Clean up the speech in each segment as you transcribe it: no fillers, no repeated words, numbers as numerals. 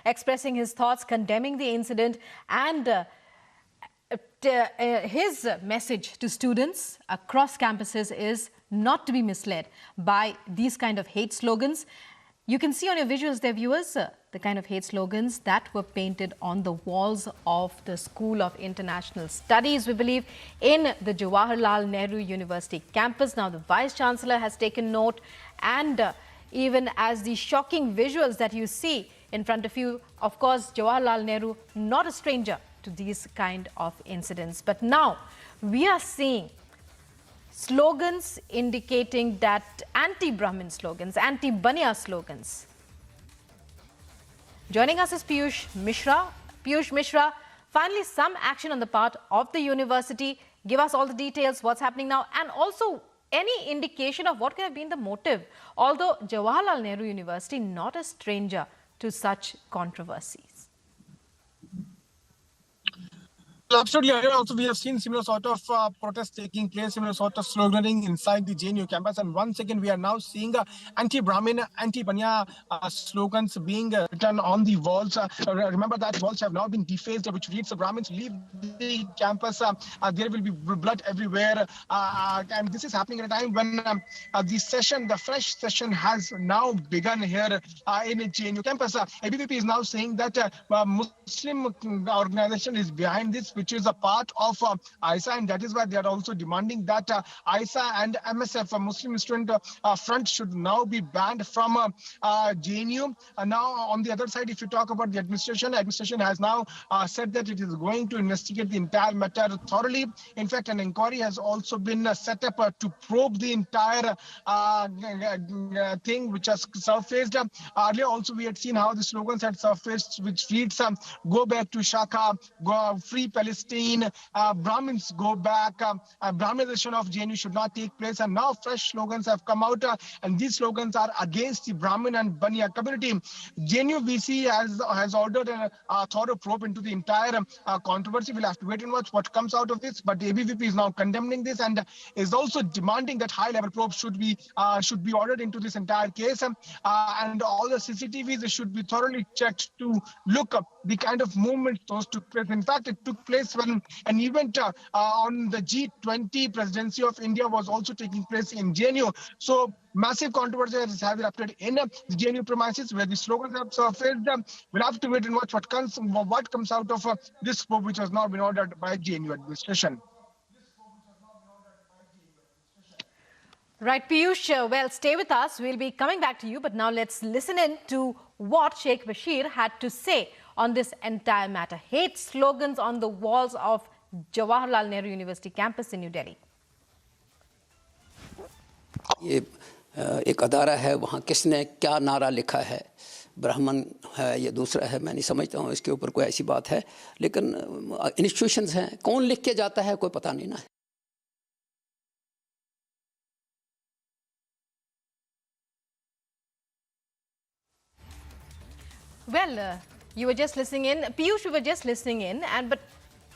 expressing his thoughts, condemning the incident, and his message to students across campuses is not to be misled by these kind of hate slogans. You can see on your visuals there, viewers, the kind of hate slogans that were painted on the walls of the School of International Studies, we believe, in the Jawaharlal Nehru University campus. Now, the Vice-Chancellor has taken note, and even as the shocking visuals that you see in front of you, of course, Jawaharlal Nehru, not a stranger to these kind of incidents. But now, we are seeing slogans indicating that anti-Brahmin slogans, anti-Baniya slogans. Joining us is Piyush Mishra. Piyush Mishra, finally some action on the part of the university. Give us all the details, what's happening now, and also any indication of what could have been the motive. Although Jawaharlal Nehru University not a stranger to such controversies. Absolutely. Also, we have seen similar sort of protests taking place, similar sort of sloganing inside the JNU campus. And once again, we are now seeing anti-Brahmin, anti-Baniya slogans being written on the walls. Remember that walls have now been defaced, which reads the Brahmins leave the campus. There will be blood everywhere. And this is happening at a time when the fresh session has now begun here in JNU campus. ABVP is now saying that Muslim organization is behind this, which is a part of ISA, and that is why they are also demanding that ISA and MSF, Muslim Student Front, should now be banned from JNU. Now, on the other side, if you talk about the administration has now said that it is going to investigate the entire matter thoroughly. In fact, an inquiry has also been set up to probe the entire thing which has surfaced. Earlier also, we had seen how the slogans had surfaced, which reads, go back to Shaka, go free Palestine, Brahmins go back, Brahminization of JNU should not take place. And now fresh slogans have come out, and these slogans are against the Brahmin and Baniya community. JNU VC has ordered a thorough probe into the entire controversy. We'll have to wait and watch what comes out of this. But the ABVP is now condemning this and is also demanding that high-level probe should be ordered into this entire case. And all the CCTVs should be thoroughly checked to look up the kind of movement those took place. In fact, it took place when an event on the G20 presidency of India was also taking place in JNU. So massive controversies have erupted in the JNU premises where the slogans have surfaced. We'll have to wait and watch what comes out of this probe, which has now been ordered by JNU administration. Right, Piyush, well, stay with us. We'll be coming back to you. But now let's listen in to what Sheikh Bashir had to say on this entire matter. Hate slogans on the walls of Jawaharlal Nehru University campus in New Delhi. ये एक अदारा है, वहाँ किसने क्या नारा लिखा है, ब्राह्मण है या दूसरा है, मैं नहीं समझता हूँ इसके ऊपर कोई ऐसी बात है, लेकिन इंस्टीट्यूशंस हैं, कौन लिख के जाता है कोई पता नहीं ना. Well, you were just listening in. Piyush, we were just listening in, but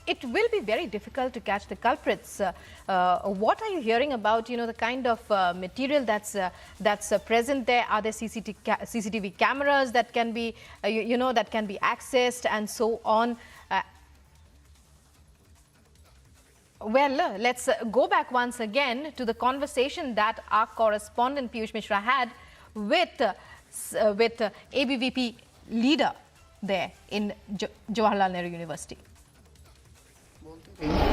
it will be very difficult to catch the culprits. What are you hearing about, the kind of material that's present there? Are there CCTV cameras that can be, that can be accessed and so on? Well, let's go back once again to the conversation that our correspondent Piyush Mishra had with ABVP leader there in Jawaharlal Nehru University.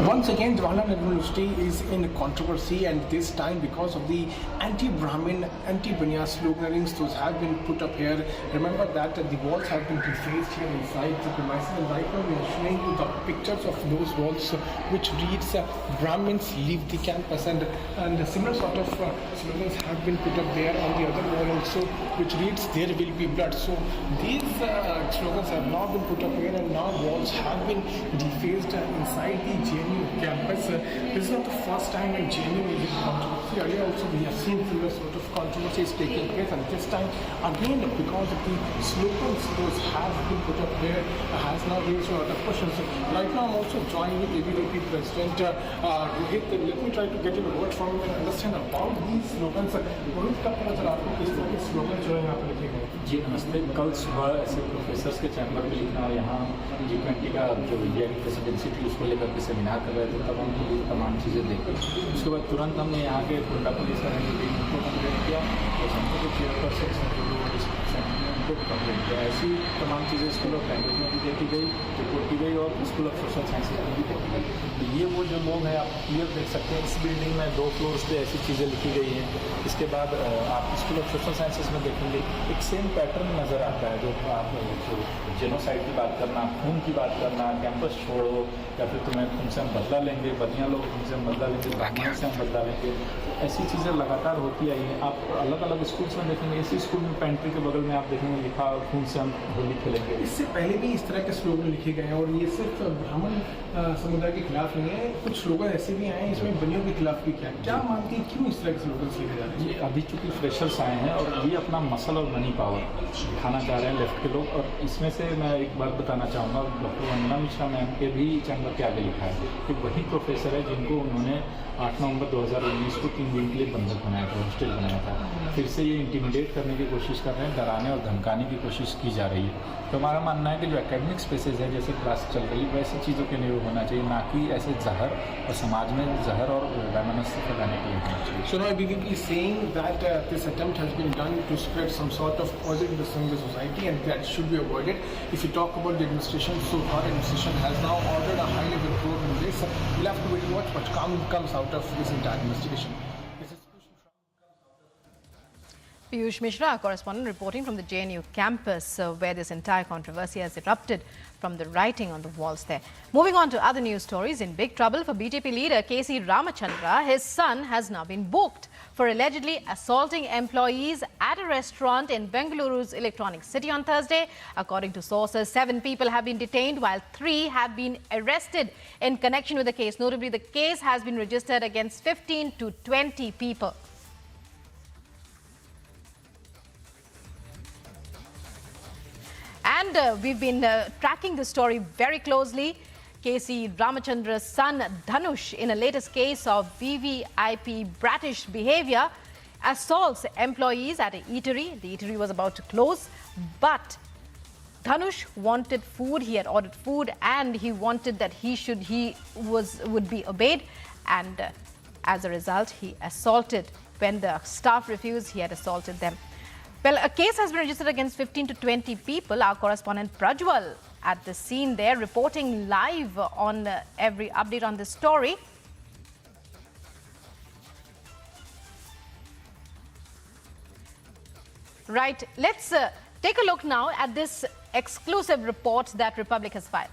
Once again, Jawaharlal Nehru University is in controversy, and this time because of the anti-Brahmin, anti-Baniya sloganings, those have been put up here. Remember that the walls have been defaced here inside the premises, and right now we are showing you the pictures of those walls, which reads Brahmins leave the campus, and similar sort of slogans have been put up there on the other wall also, which reads there will be blood. So these slogans have now been put up here, and now walls have been defaced inside the JNU campus. This is not the first time when JNU is in controversy. Earlier also we have seen similar sort of controversies taking place, and this time again because of the slogans those have been been put up here has now raised a lot of questions. Right now, I'm also joined with ABVP President Rohit. Let me try to get a word from him and understand about these slogans. Rohit कब पता चला आपको किस तरह के slogan जो है यहाँ पे लिखे गए? जी नमस्ते। कल सुबह ऐसे प्रोफेसर्स के चैम्बर में लिखना और यहाँ G20 का जो इंडिया की प्रेसिडेंसी थी उसको लेकर के सेमिनार कर रहे थे, तब हम तमाम चीज़ें देखी। उसके बाद तुरंत हमने यहाँ के कोटा पुलिस को कंप्लेंट किया और सेंटर के चेयरपर्सन को कंप्लेंट किया। ऐसी तमाम चीज़ें स्कूल ऑफ लैंग्वेज में भी देखी गई, रिपोर्ट की गई और स्कूल ऑफ सोशल साइंसेज में भी देखी गई। तो ये वो जो लोग हैं आप क्लियर देख सकते हैं, इस बिल्डिंग में 2 फ्लोर्स पे ऐसी चीज़ें लिखी गई हैं। इसके बाद आप स्कूल ऑफ सोशल साइंसेज में देखेंगे एक सेम पैटर्न नज़र आता है, जो आप जो जेनोसाइड की बात करना, खून की बात करना, कैंपस छोड़ो या फिर तुमसे हम बदला लेंगे, बदियाँ लोग तुमसे हम बदला लेंगे, ब्राह्मण से हम बदला लेंगे, ऐसी चीज़ें लगातार होती आई हैं। आप अलग अलग स्कूल्स में देखेंगे, इसी स्कूल में पेंट्री के बगल में आप देखेंगे लिखा खून से हम होली खेलेंगे। इससे पहले भी इस तरह के स्लोगन लिखे गए हैं और ये सिर्फ ब्राह्मण समुदाय के खिलाफ नहीं है, कुछ स्लोगन ऐसे भी आए हैं इसमें बनियों के खिलाफ भी क्या मानते हैं, क्यों इस तरह के स्लोगन लिखे जा रहे हैं? अभी चूँकि फ्रेशर्स आए हैं और ये अपना मसल और मनी पावर दिखाना चाह रहे हैं लेफ्ट के लोग। और इसमें से मैं एक बात बताना चाहूँगा, डॉक्टर वंदना मिश्रा मैम के भी चैम्बर के आगे लिखा है कि वही प्रोफेसर है जिनको उन्होंने 8 नवंबर 2019 को 3 दिन के लिए बंधक बनाया था, हॉस्टेज बनाया था। फिर से ये इंटिमिडेट करने की कोशिश कर रहे हैं, डराने और धमकाने की कोशिश की जा रही है। तो हमारा मानना है कि जो एकेडमिक स्पेसेस है, जैसे क्लास चल रही है, वैसी चीज़ों के लिए होना चाहिए, ना कि ऐसे जहर और समाज में जहर और वैमनस्य फैलाने के लिए होना चाहिए। So now ABVP is saying that this attempt has been done to spread some sort of poison in the society and that should be avoided. If you talk about the administration, so far administration has now ordered a high-level probe in this. We'll have to wait and watch what comes out of this entire investigation. Piyush Mishra, our correspondent, reporting from the JNU campus where this entire controversy has erupted from the writing on the walls there. Moving on to other news stories, in big trouble for BJP leader KC Ramachandra, his son has now been booked for allegedly assaulting employees at a restaurant in Bengaluru's Electronic City on Thursday. According to sources, 7 people have been detained while 3 have been arrested in connection with the case. Notably, the case has been registered against 15 to 20 people. And we've been tracking the story very closely. KC Ramachandra's son Dhanush, in a latest case of VVIP bratish behavior, assaults employees at an eatery. The eatery was about to close, but Dhanush wanted food. He had ordered food and he wanted that would be obeyed. And as a result, he assaulted. When the staff refused, he had assaulted them. Well, a case has been registered against 15 to 20 people. Our correspondent Prajwal at the scene there, reporting live on every update on this story. Right, let's take a look now at this exclusive report that Republic has filed.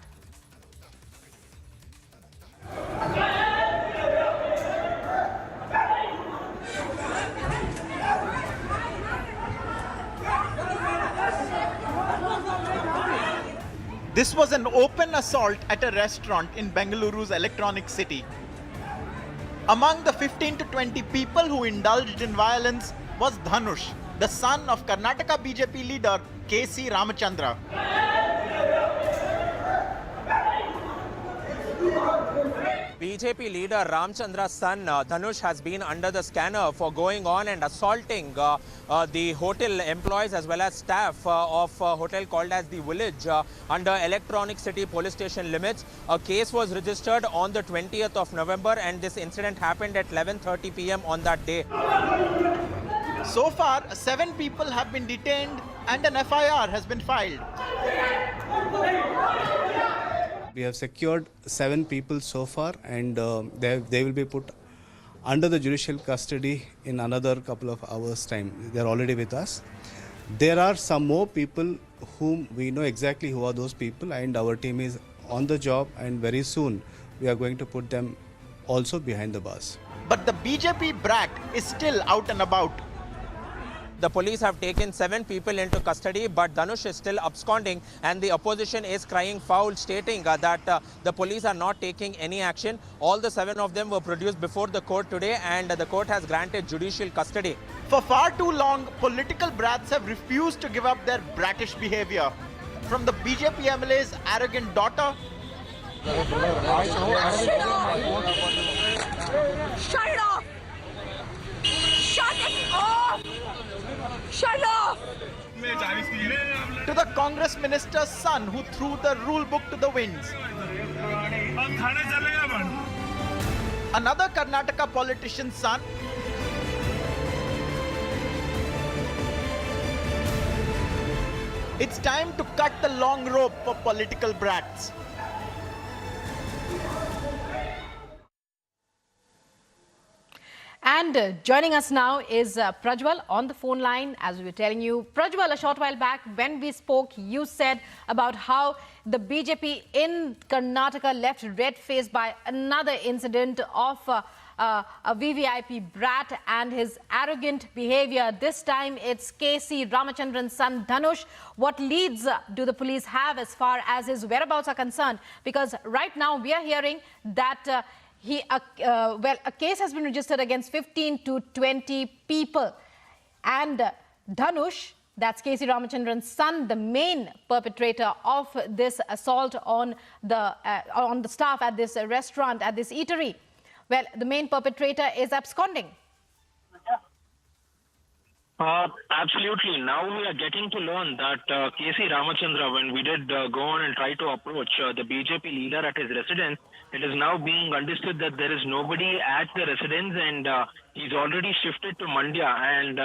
This was an open assault at a restaurant in Bengaluru's Electronic City. Among the 15 to 20 people who indulged in violence was Dhanush, the son of Karnataka BJP leader KC Ramachandra. BJP leader Ramachandra's son Dhanush has been under the scanner for going on and assaulting the hotel employees as well as staff of a hotel called as The Village under Electronic City police station limits. A case was registered on the 20th of November and this incident happened at 11:30 p.m. on that day. So far, 7 people have been detained and an FIR has been filed. We have secured 7 people so far, and they will be put under the judicial custody in another couple of hours' time. They are already with us. There are some more people whom we know exactly who are those people, and our team is on the job, and very soon we are going to put them also behind the bars. But the BJP brat is still out and about. The police have taken 7 people into custody, but Dhanush is still absconding and the opposition is crying foul, stating that the police are not taking any action. All the 7 of them were produced before the court today and the court has granted judicial custody. For far too long, political brats have refused to give up their bratish behavior. from the BJP MLA's arrogant daughter? Shut it off! Shut it off! Shut it off! To the Congress minister's son who threw the rule book to the winds. Another Karnataka politician's son It's time to cut the long rope for political brats. And joining us now is Prajwal on the phone line. As we were telling you, Prajwal, a short while back when we spoke, you said about how the BJP in Karnataka left red-faced by another incident of a VVIP brat and his arrogant behavior. This time it's KC Ramachandran's son Dhanush. What leads do the police have as far as his whereabouts are concerned? Because right now we are hearing that a case has been registered against 15 to 20 people. And Dhanush, that's KC Ramachandran's son, the main perpetrator of this assault on the staff at this restaurant, at this eatery. Well, the main perpetrator is absconding. Absolutely. Now we are getting to learn that KC Ramachandra, when we did go on and try to approach the BJP leader at his residence, it is now being understood that there is nobody at the residence and he's already shifted to Mandya. And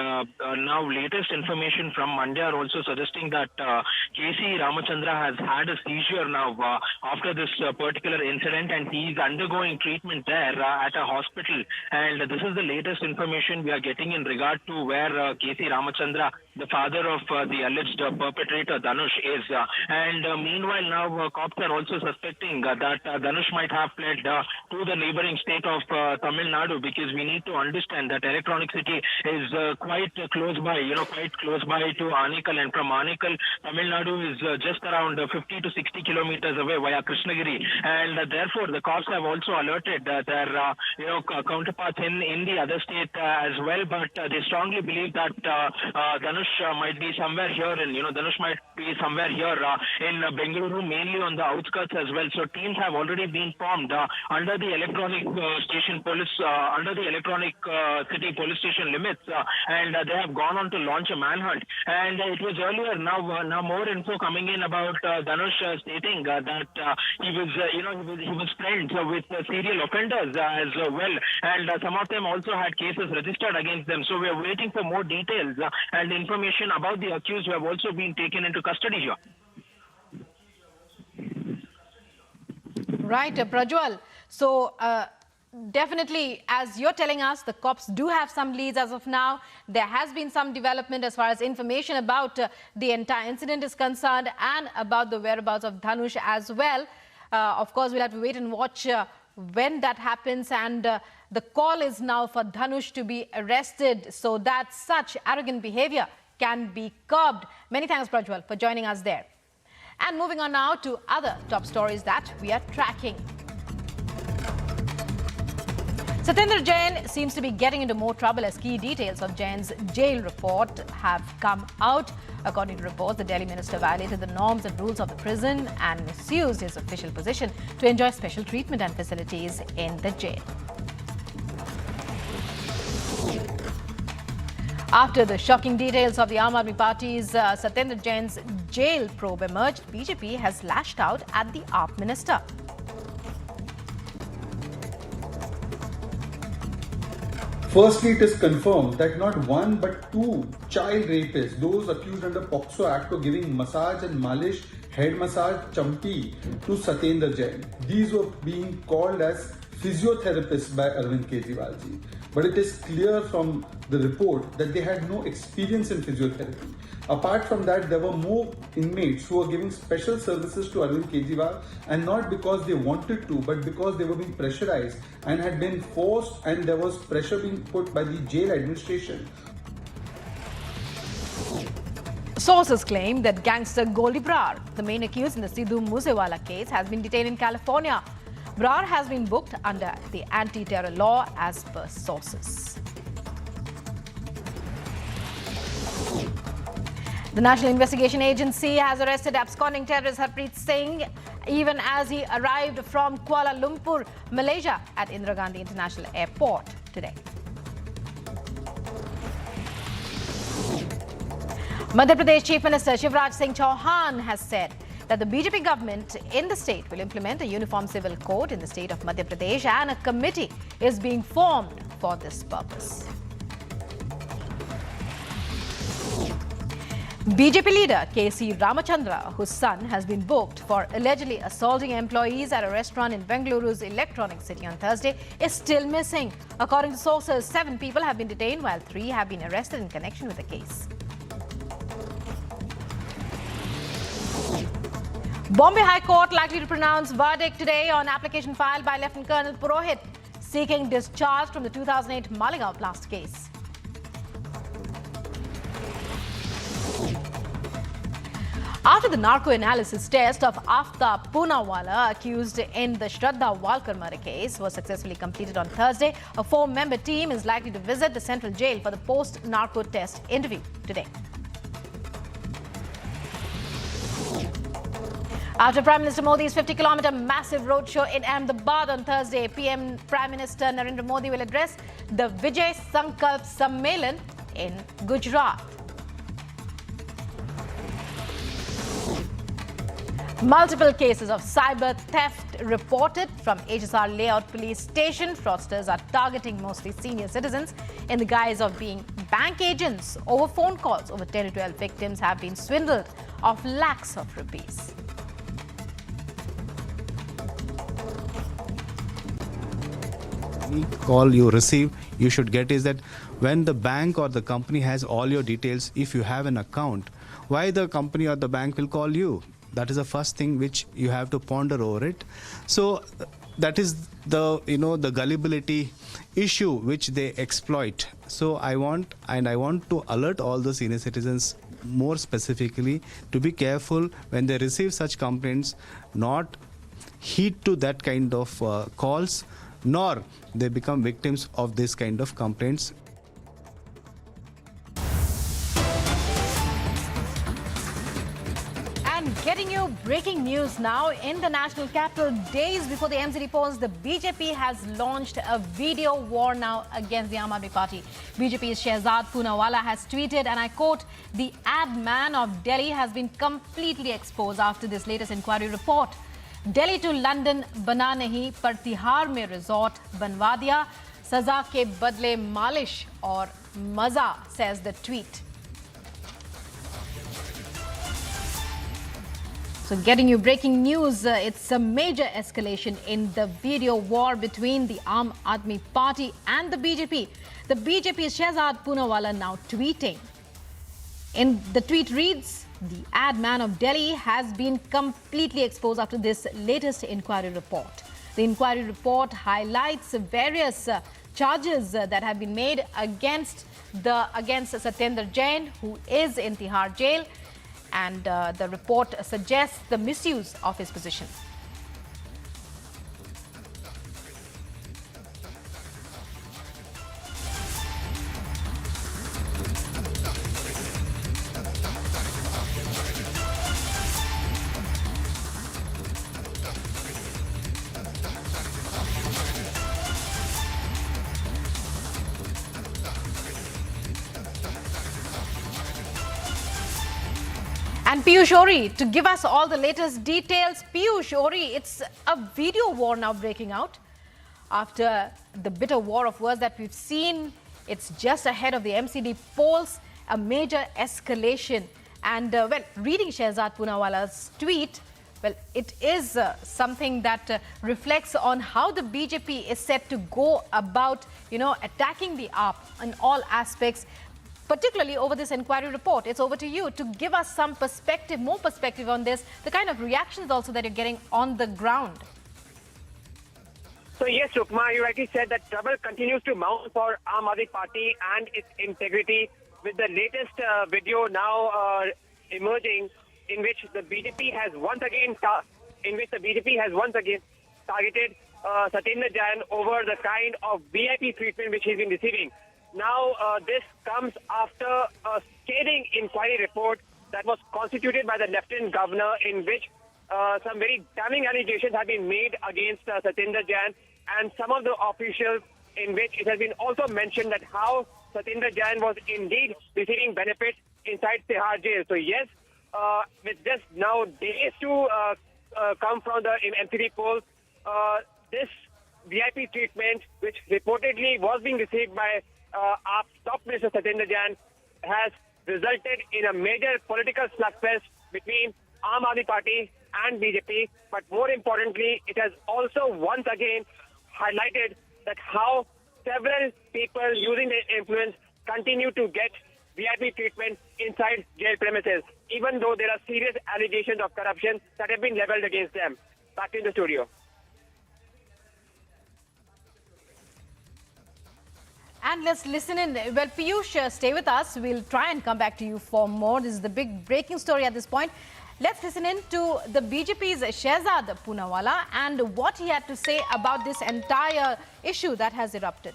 now latest information from Mandya are also suggesting that KC Ramachandra has had a seizure now after this particular incident, and he's undergoing treatment there at a hospital. And this is the latest information we are getting in regard to where KC Ramachandra, the father of the alleged perpetrator Dhanush, is. Meanwhile, now cops are also suspecting that Dhanush might have fled to the neighboring state of Tamil Nadu, because we need to understand that Electronic City is quite close by, quite close by to Anikal, and from Anikal, Tamil Nadu is just around 50 to 60 kilometers away via Krishnagiri, and therefore the cops have also alerted their counterparts in the other state as well, but they strongly believe that Dhanush might be somewhere here, and Dhanush might be somewhere here in Bengaluru, mainly on the outskirts as well. So teams have already been formed under the electronic station police, under the electronic city police station limits, and they have gone on to launch a manhunt. And it was earlier, now more info coming in about Dhanush stating that he was friends with serial offenders as well, and some of them also had cases registered against them. So we are waiting for more details and information about the accused who have also been taken into custody here. Right, Prajwal. So definitely, as you're telling us, the cops do have some leads as of now. There has been some development as far as information about the entire incident is concerned, and about the whereabouts of Dhanush as well. Of course, we'll have to wait and watch when that happens, and the call is now for Dhanush to be arrested so that such arrogant behavior can be curbed. Many thanks, Prajwal, for joining us there. And moving on now to other top stories that we are tracking. Satender Jain seems to be getting into more trouble as key details of Jain's jail report have come out. According to reports, the Delhi minister violated the norms and rules of the prison and misused his official position to enjoy special treatment and facilities in the jail. After the shocking details of the Aam Aadmi Party's Satender Jain's jail probe emerged, BJP has lashed out at the AAP minister. Firstly, it is confirmed that not one but two child rapists, those accused under POCSO Act, were giving massage and malish, head massage, champi to Satender Jain. These were being called as physiotherapists by Arvind Kejriwal ji. But it is clear from the report that they had no experience in physiotherapy. Apart from that, there were more inmates who were giving special services to Arvind Kejriwal, and not because they wanted to, but because they were being pressurized and had been forced, and there was pressure being put by the jail administration. Sources claim that gangster Goldy Brar, the main accused in the Sidhu Moose Wala case, has been detained in California. Brar has been booked under the anti-terror law as per sources. The National Investigation Agency has arrested absconding terrorist Harpreet Singh even as he arrived from Kuala Lumpur, Malaysia at Indira Gandhi International Airport today. Madhya Pradesh Chief Minister Shivraj Singh Chauhan has said that the BJP government in the state will implement a uniform civil code in the state of Madhya Pradesh and a committee is being formed for this purpose. BJP leader K.C. Ramachandra, whose son has been booked for allegedly assaulting employees at a restaurant in Bengaluru's Electronic City on Thursday, is still missing. According to sources, 7 people have been detained while 3 have been arrested in connection with the case. Bombay High Court likely to pronounce verdict today on application filed by Lieutenant Colonel Purohit seeking discharge from the 2008 Maligaon blast case. After the narco-analysis test of Aftab Poonawalla, accused in the Shraddha Walkar murder case, was successfully completed on Thursday, a 4-member team is likely to visit the central jail for the post-narco test interview today. After Prime Minister Modi's 50-kilometer massive roadshow in Ahmedabad on Thursday, Prime Minister Narendra Modi will address the Vijay Sankalp Sammelan in Gujarat. Multiple cases of cyber theft reported from HSR Layout Police Station. Fraudsters are targeting mostly senior citizens in the guise of being bank agents. Over phone calls, over 10 to 12 victims have been swindled of lakhs of rupees. Any call you receive, you should get is that when the bank or the company has all your details, if you have an account, why the company or the bank will call you? That is the first thing which you have to ponder over it. So that is the the gullibility issue which they exploit. So I want to alert all the senior citizens more specifically to be careful when they receive such complaints, not heed to that kind of calls, nor they become victims of this kind of complaints. And getting you breaking news now in the national capital, days before the MCD polls, the BJP has launched a video war now against the Aam Aadmi Party. BJP's Shehzad Poonawalla has tweeted, and I quote, "The ad man of Delhi has been completely exposed after this latest inquiry report. Delhi to London बना नहीं पर तिहाड़ में resort बनवा दिया सजा के बदले मालिश और मजा," says the tweet. So getting you breaking news, it's a major escalation in the video war between the Aam Aadmi Party and the BJP. The BJP's Shehzad Poonawalla now tweeting. In the tweet reads, "The ad man of Delhi has been completely exposed after this latest inquiry report. The inquiry report highlights various charges that have been made against Satender Jain, who is in Tihar jail, and the report suggests the misuse of his position." And Piyush Ori, to give us all the latest details. Piyush Ori, it's a video war now breaking out after the bitter war of words that we've seen. It's just ahead of the MCD polls, a major escalation. And reading Shehzad Poonawalla's tweet, well, it is something that reflects on how the BJP is set to go about, attacking the AAP in all aspects, particularly over this inquiry report. It's over to you to give us some perspective, more perspective on this, the kind of reactions also that you're getting on the ground. So yes, Rukma, you rightly said that trouble continues to mount for Aam Aadmi Party and its integrity, with the latest video now emerging, in which the BJP has once again targeted Satender Jain over the kind of VIP treatment which he's been receiving. Now, this comes after a scathing inquiry report that was constituted by the Lieutenant Governor, in which some very damning allegations have been made against Satender Jain and some of the officials, in which it has been also mentioned that how Satender Jain was indeed receiving benefits inside Tihar jail. So yes, with just now days to come from the MCD polls, this VIP treatment, which reportedly was being received by our top minister Satender Jain, has resulted in a major political slugfest between Aam Aadmi Party and BJP. But more importantly, it has also once again highlighted that how several people using their influence continue to get VIP treatment inside jail premises, even though there are serious allegations of corruption that have been leveled against them. Back in the studio. And let's listen in. Well, Piyush, stay with us. We'll try and come back to you for more. This is the big breaking story at this point. Let's listen in to the BJP's Shehzad Poonawalla and what he had to say about this entire issue that has erupted.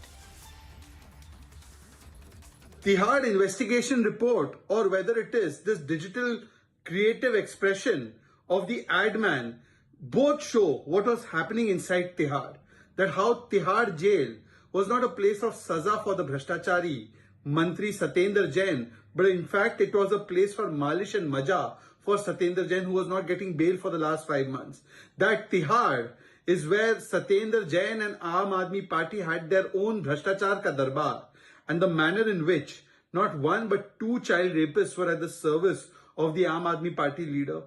Tihar investigation report, or whether it is this digital creative expression of the ad man, both show what was happening inside Tihar. That how Tihar jail was not a place of saza for the Bhrashtachari Mantri Satender Jain, but in fact it was a place for malish and maja for Satender Jain, who was not getting bail for the last 5 months. That Tihar is where Satender Jain and Aam Aadmi Party had their own Bhrashtachar ka darbar, and the manner in which not one but two child rapists were at the service of the Aam Aadmi Party leader.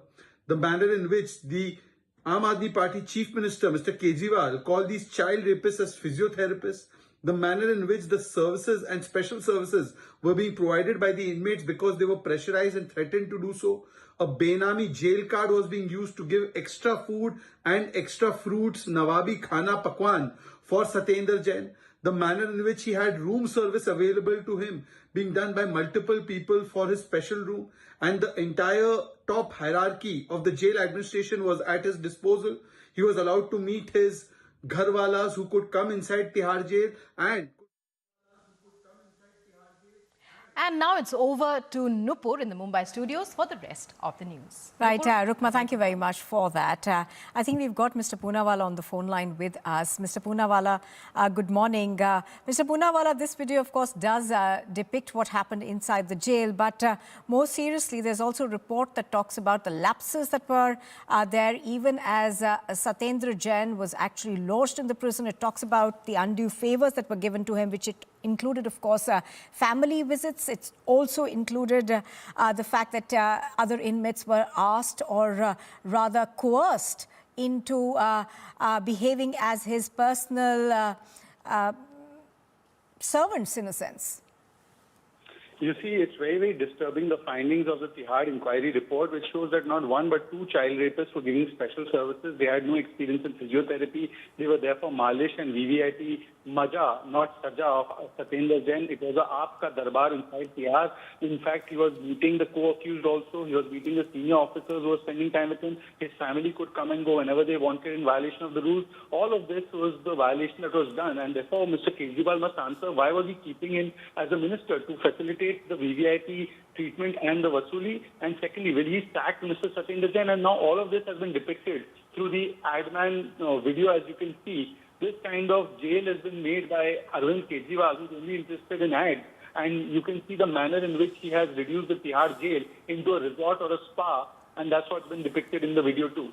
The manner in which the Aam Aadmi Party Chief Minister, Mr. Kejriwal, called these child rapists as physiotherapists. The manner in which the services and special services were being provided by the inmates because they were pressurized and threatened to do so. A Benami jail card was being used to give extra food and extra fruits, Nawabi Khana Pakwan, for Satender Jain. The manner in which he had room service available to him being done by multiple people for his special room, and the entire top hierarchy of the jail administration was at his disposal. He was allowed to meet his gharwalas who could come inside Tihar jail And now it's over to Nupur in the Mumbai studios for the rest of the news. Right, Rukma, thank you very much for that. I think we've got Mr. Poonawalla on the phone line with us. Mr. Poonawalla, good morning. Mr. Poonawalla, this video, of course, does depict what happened inside the jail. But more seriously, there's also a report that talks about the lapses that were there, even as Satender Jain was actually lodged in the prison. It talks about the undue favors that were given to him, which it included, of course, family visits. It's also included the fact that other inmates were asked or rather coerced into behaving as his personal servants, in a sense. You see, it's very, very disturbing, the findings of the Tihar inquiry report, which shows that not one but two child rapists were giving special services. They had no experience in physiotherapy. They were there for malish and VVIP maja, not saja of Satender Jain. It was a aap ka darbar inside Tihar. In fact, he was meeting the co-accused also. He was meeting the senior officers who were spending time with him. His family could come and go whenever they wanted in violation of the rules. All of this was the violation that was done. And therefore, Mr. Kejriwal must answer, why was he keeping him as a minister to facilitate the VVIP treatment and the Vasuli? And secondly, will he sack Mr. Satender Jain? And now all of this has been depicted through the adman video, as you can see. This kind of jail has been made by Arvind Kejriwal, who's only interested in ads. And you can see the manner in which he has reduced the Tihar jail into a resort or a spa. And that's what's been depicted in the video too.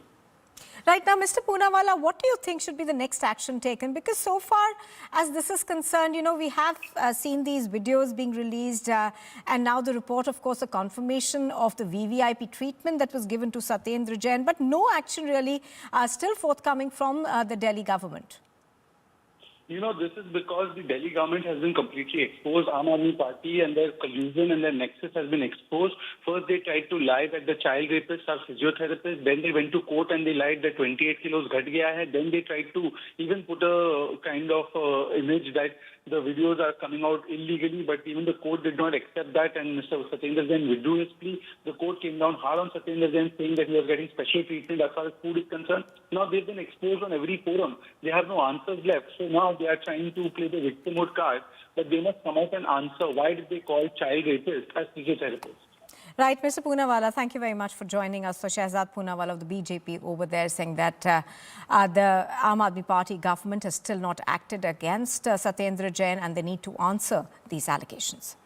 Right now, Mr. Poonawalla, what do you think should be the next action taken? Because so far, as this is concerned, you know, we have seen these videos being released and now the report, of course, a confirmation of the VVIP treatment that was given to Satender Jain, but no action really still forthcoming from the Delhi government. You know, this is because the Delhi government has been completely exposed. Aam Aadmi Party and their collusion and their nexus has been exposed. First, they tried to lie that the child rapists are physiotherapists. Then they went to court and they lied that 28 kilos ghat gaya hai. Then they tried to even put a kind of image that the videos are coming out illegally, but even the court did not accept that, and Mr. Satender Jain withdrew his plea. The court came down hard on Satender Jain, saying that he was getting special treatment as far as food is concerned. Now they've been exposed on every forum. They have no answers left. So now they are trying to play the victimhood card, but they must come out and answer. Why did they call child rapists as physiotherapists? Right, Mr. Poonawala, thank you very much for joining us. So Shehzad Poonawala of the BJP over there saying that the Aam Aadmi Party government has still not acted against Satender Jain and they need to answer these allegations.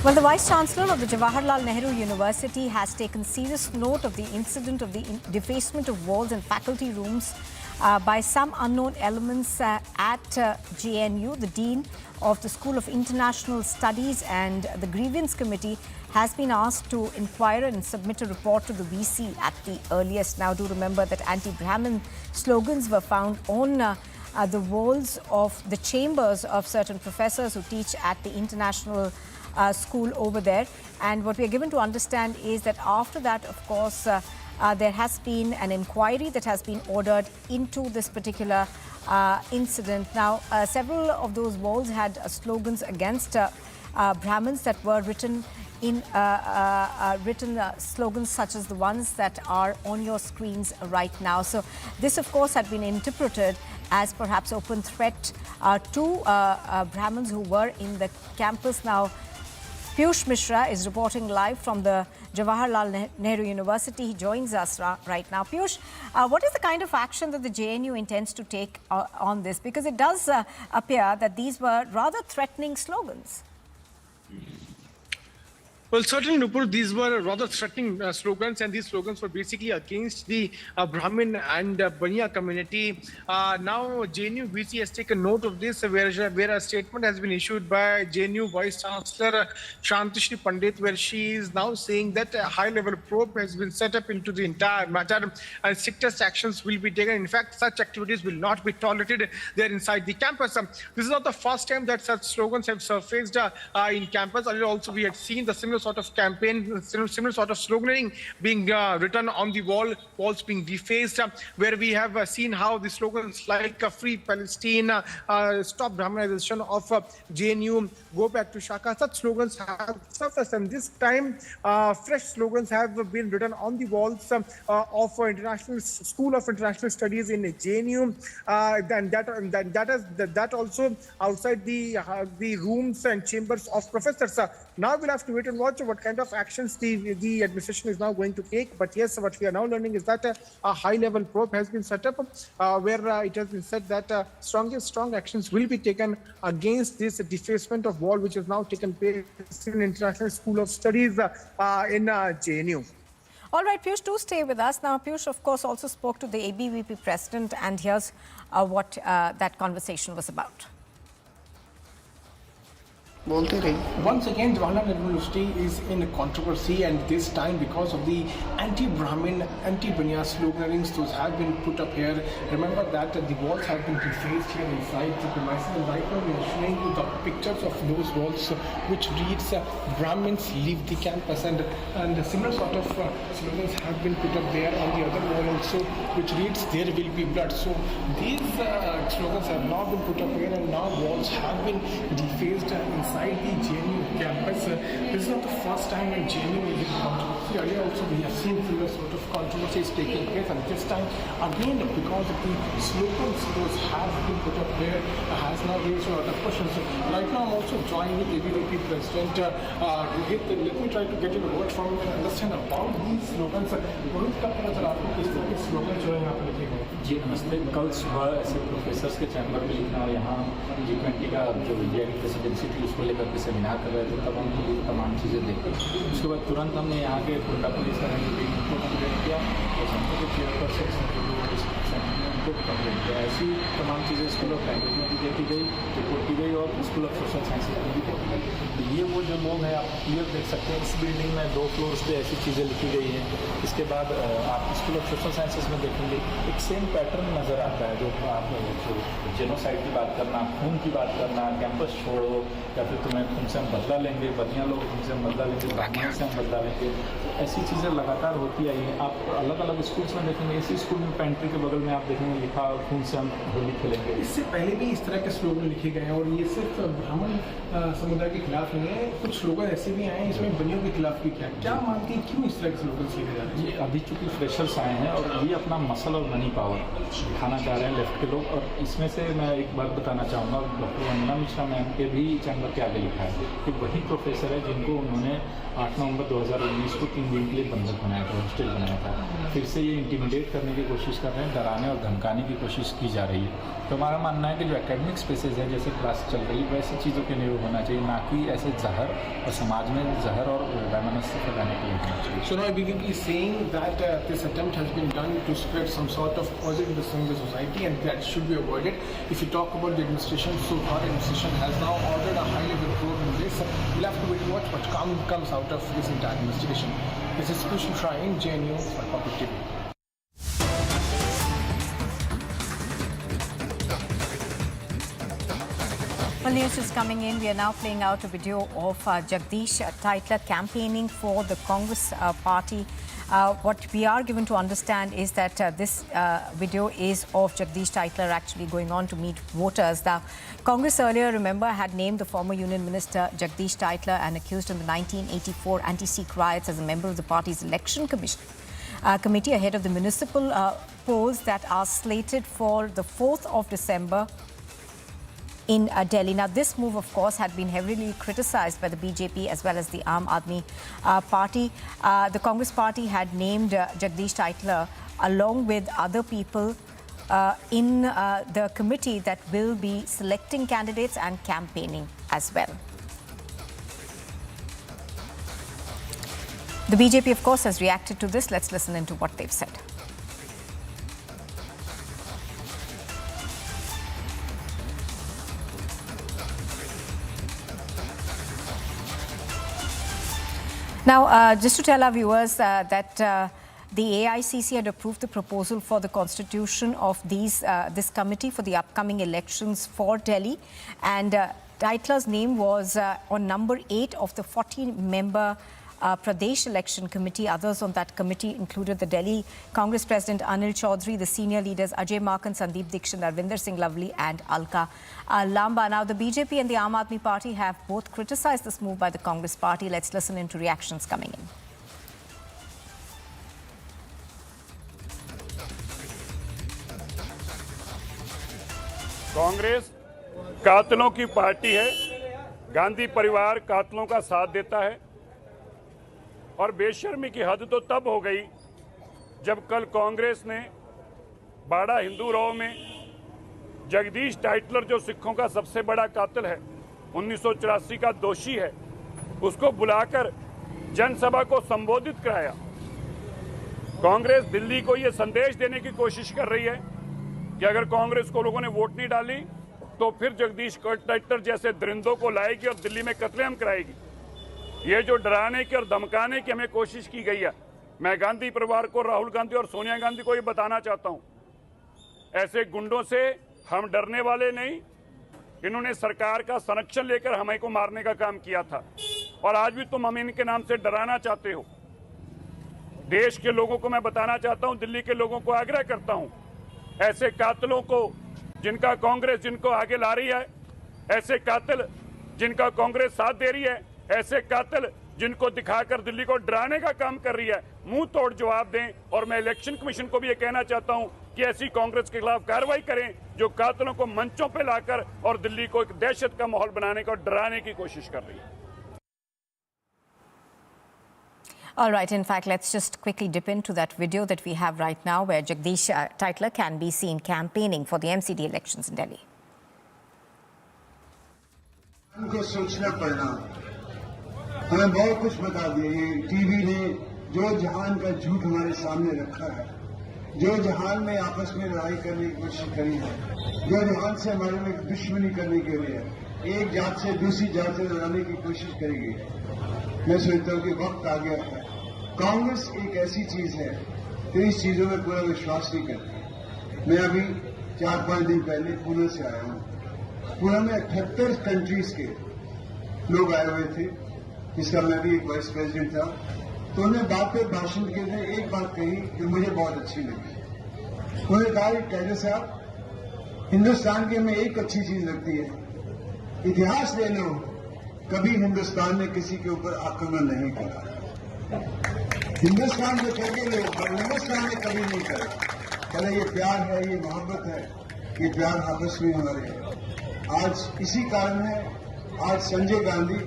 Well, the Vice-Chancellor of the Jawaharlal Nehru University has taken serious note of the incident of the defacement of walls and faculty rooms by some unknown elements at JNU. The Dean of the School of International Studies and the Grievance Committee has been asked to inquire and submit a report to the VC at the earliest. Now, do remember that anti-Brahmin slogans were found on the walls of the chambers of certain professors who teach at the international school over there, and what we are given to understand is that after that, of course, there has been an inquiry that has been ordered into this particular incident. Now, several of those walls had slogans against Brahmins that were written in slogans such as the ones that are on your screens right now. So this, of course, had been interpreted as perhaps open threat to Brahmins who were in the campus. Now, Piyush Mishra is reporting live from the Jawaharlal Nehru University. He joins us right now. Piyush, what is the kind of action that the JNU intends to take on this? Because it does appear that these were rather threatening slogans. Well, certainly, Nupur, these were rather threatening slogans, and these slogans were basically against the Brahmin and Baniya community. Now, JNU VC has taken note of this, where a statement has been issued by JNU Vice-Chancellor Shantishri Pandit, where she is now saying that a high-level probe has been set up into the entire matter, and strictest actions will be taken. In fact, such activities will not be tolerated there inside the campus. This is not the first time that such slogans have surfaced in campus. Earlier also, we had seen the similar sort of campaign, similar sort of sloganeering being written on the walls being defaced, where we have seen how the slogans like Free Palestine, Stop Brahminization of JNU, Go Back to Shaka, such slogans have surfaced, and this time fresh slogans have been written on the walls of International School of International Studies in JNU, and that also outside the rooms and chambers of professors. Now we'll have to wait and watch what kind of actions the administration is now going to take. But yes, what we are now learning is that a high-level probe has been set up, where it has been said that strong actions will be taken against this defacement of wall, which has now taken place in International School of Studies in JNU. All right, Piyush, do stay with us. Now, Piyush, of course, also spoke to the ABVP president, and here's what that conversation was about. Once again, Jawaharlal Nehru University is in a controversy, and this time because of the anti-Brahmin, anti-Baniya sloganings those have been put up here. Remember that the walls have been defaced here inside the premises, and right now we are showing you the pictures of those walls which reads Brahmins leave the campus, and similar sort of slogans have been put up there on the other wall also, which reads there will be blood. So these slogans have now been put up here, and now walls have been defaced inside the JNU campus. This is not the first time when JNU is in controversy. Earlier also we have seen similar sort of controversies taking place, and this time again because of the slogans those have been put up here has now raised a lot of questions. So right now I'm also joining the ABVP president. Let me try to get a word from him and understand about these slogans. Rohit का पता चला आपको किस तरह के slogan जो है यहाँ पे लिखे गए? जी नमस्ते। कल सुबह ऐसे प्रोफेसर्स के चैम्बर में लिखना, और यहाँ G20 का जो इंडियन प्रेसिडेंसी थी उसको लेकर के सेमिनार कर रहे थे, तब हम तमाम चीज़ें देखी। उसके बाद तुरंत हमने यहाँ के कुंडा पुलिस को कंप्लेंट किया और सेंटर के चेयरपर्सन को कंप्लेंट किया। ऐसी तमाम चीज़ें स्कूल ऑफ लैंग्वेज में भी देखी गई, रिपोर्ट की गई, और स्कूल ऑफ सोशल साइंसेज में भी देखी गई। तो ये वो जो लोग हैं, आप क्लियर देख सकते हैं, इस बिल्डिंग में 2 फ्लोर्स पे ऐसी चीज़ें लिखी गई हैं। इसके बाद आप स्कूल ऑफ सोशल साइंसेज में देखेंगे एक सेम पैटर्न नज़र आता है, जो आप जेनोसाइड की बात करना, खून की बात करना, कैंपस छोड़ो, या फिर तुमसे हम बदला लेंगे, बदियाँ लोग तुमसे हम बदला लेंगे, ब्राह्मण से हम बदला लेंगे। ऐसी चीज़ें लगातार होती आई हैं। आप अलग अलग स्कूल्स में देखेंगे, इसी स्कूल में पेंट्री के बगल में आप देखेंगे लिखा खून से हम होली खेलेंगे। इससे पहले भी इस तरह के स्लोगन लिखे गए हैं और ये सिर्फ ब्राह्मण समुदाय के खिलाफ नहीं है, कुछ स्लोगन ऐसे भी आए हैं इसमें बनियों के खिलाफ भी। क्या मानती है क्यों इस तरह के स्लोगन लिखे जा रहे हैं? अभी चूँकि फ्रेशर्स आए हैं और ये अपना मसल और मनी पावर दिखाना चाह रहे हैं लेफ्ट के लोग। और इसमें से मैं एक बात बताना चाहूँगा, डॉक्टर वंदना मिश्रा मैम के भी चैम्बर के आगे लिखा है कि वही प्रोफेसर है जिनको उन्होंने 8 नवंबर 2019 को 3 दिन के लिए बंधक बनाया था, हॉस्टेज बनाया था। फिर से ये इंटिमिडेट करने की कोशिश कर रहे हैं, डराने और धमकाने की कोशिश की जा रही है। तो हमारा मानना है कि जो एकेडमिक स्पेसेस है, जैसे क्लास चल रही है, वैसी चीज़ों के लिए होना चाहिए, ना कि ऐसे जहर और समाज में जहर और वैमनस्य फैलाने के लिए होना चाहिए। So now BJP is saying that this attempt has been done to spread some sort of poison in the society and that should be avoided. If you talk about the administration, so far administration has now ordered a high-level probe in this. We'll have to wait and watch what comes out of this entire investigation. This is Pushpa Shrine, JNU for Public TV. Well, news is coming in. We are now playing out a video of Jagdish Titler campaigning for the Congress party. What we are given to understand is that this video is of Jagdish Titler actually going on to meet voters. Now, Congress earlier, remember, had named the former Union Minister Jagdish Titler and accused him of the 1984 anti-Sikh riots as a member of the party's election committee ahead of the municipal polls that are slated for the 4th of December in Delhi. Now, this move, of course, had been heavily criticized by the BJP as well as the Aam Admi party. The Congress party had named Jagdish Titler along with other people in the committee that will be selecting candidates and campaigning as well. The BJP, of course, has reacted to this. Let's listen into what they've said. Now, just to tell our viewers that the AICC had approved the proposal for the constitution of this committee for the upcoming elections for Delhi, and Titler's name was on number 8 of the 14-member Pradesh Election Committee. Others on that committee included the Delhi Congress President Anil Chaudhary, the senior leaders Ajay Markan, Sandeep Dixit, Arvinder Singh Lovely and Alka Lamba. Now, the BJP and the Aam Admi Party have both criticized this move by the Congress Party. Let's listen into reactions coming in. Congress कातलों की party है, गांधी परिवार कातलों का साथ देता है और बेशर्मी की हद तो तब हो गई जब कल कांग्रेस ने बाड़ा हिंदू राव में जगदीश टाइटलर, जो सिखों का सबसे बड़ा कातिल है, 1984 का दोषी है, उसको बुलाकर जनसभा को संबोधित कराया। कांग्रेस दिल्ली को यह संदेश देने की कोशिश कर रही है कि अगर कांग्रेस को लोगों ने वोट नहीं डाली तो फिर जगदीश टाइटलर जैसे दरिंदों को लाएगी और दिल्ली में कत्लेआम कराएगी। ये जो डराने की और धमकाने की हमें कोशिश की गई है, मैं गांधी परिवार को, राहुल गांधी और सोनिया गांधी को ये बताना चाहता हूं, ऐसे गुंडों से हम डरने वाले नहीं। इन्होंने सरकार का संरक्षण लेकर हमें को मारने का काम किया था और आज भी तुम हमें इनके नाम से डराना चाहते हो। देश के लोगों को मैं बताना चाहता हूं, दिल्ली के लोगों को आग्रह करता हूं, ऐसे कातिलों को जिनका कांग्रेस जिनको आगे ला रही है, ऐसे कातिल जिनका कांग्रेस साथ दे रही है, ऐसे कातिल जिनको दिखाकर दिल्ली को डराने का काम कर रही है, मुंह तोड़ जवाब दें। और मैं इलेक्शन कमीशन को भी ये कहना चाहता हूं कि ऐसी कांग्रेस के खिलाफ कार्रवाई करें जो कातिलों को मंचों पे लाकर और दिल्ली को एक दहशत का माहौल बनाने का और डराने की कोशिश कर रही है। All right, in fact, let's just quickly dip into that video that we have right now where Jagdish Titler can be seen campaigning for the MCD elections in Delhi. हमको सोचना पड़ना, हमें बहुत कुछ बता दिया। ये टीवी ने जो जहान का झूठ हमारे सामने रखा है, जो जहान में आपस में लड़ाई करने की कोशिश करी है, जो जहान से हमारे में दुश्मनी करने के लिए एक जात से दूसरी जात से लड़ाने की कोशिश करेगी, मैं सोचता हूँ कि वक्त आ गया है। कांग्रेस एक ऐसी चीज है जो इस चीजों में पूरा विश्वास नहीं करती। मैं अभी 4-5 दिन पहले पुणे से आया हूँ। पुणे में 78 कंट्रीज के लोग आए हुए थे, जिसका मैं भी एक वाइस प्रेसिडेंट था। तो उन्होंने बात पे भाषण के लिए एक बात कही जो मुझे बहुत अच्छी लगी। उन्होंने कहा कि कैसे साहब, हिंदुस्तान की हमें एक अच्छी चीज लगती है, इतिहास ले लो, कभी हिंदुस्तान ने किसी के ऊपर आक्रमण नहीं करा। हिंदुस्तान जो करके लोग, पर हिंदुस्तान ने कभी नहीं करा। भले ये प्यार है, ये मोहब्बत है, ये प्यार आपस में हमारे है। आज इसी कारण है, आज संजय गांधी,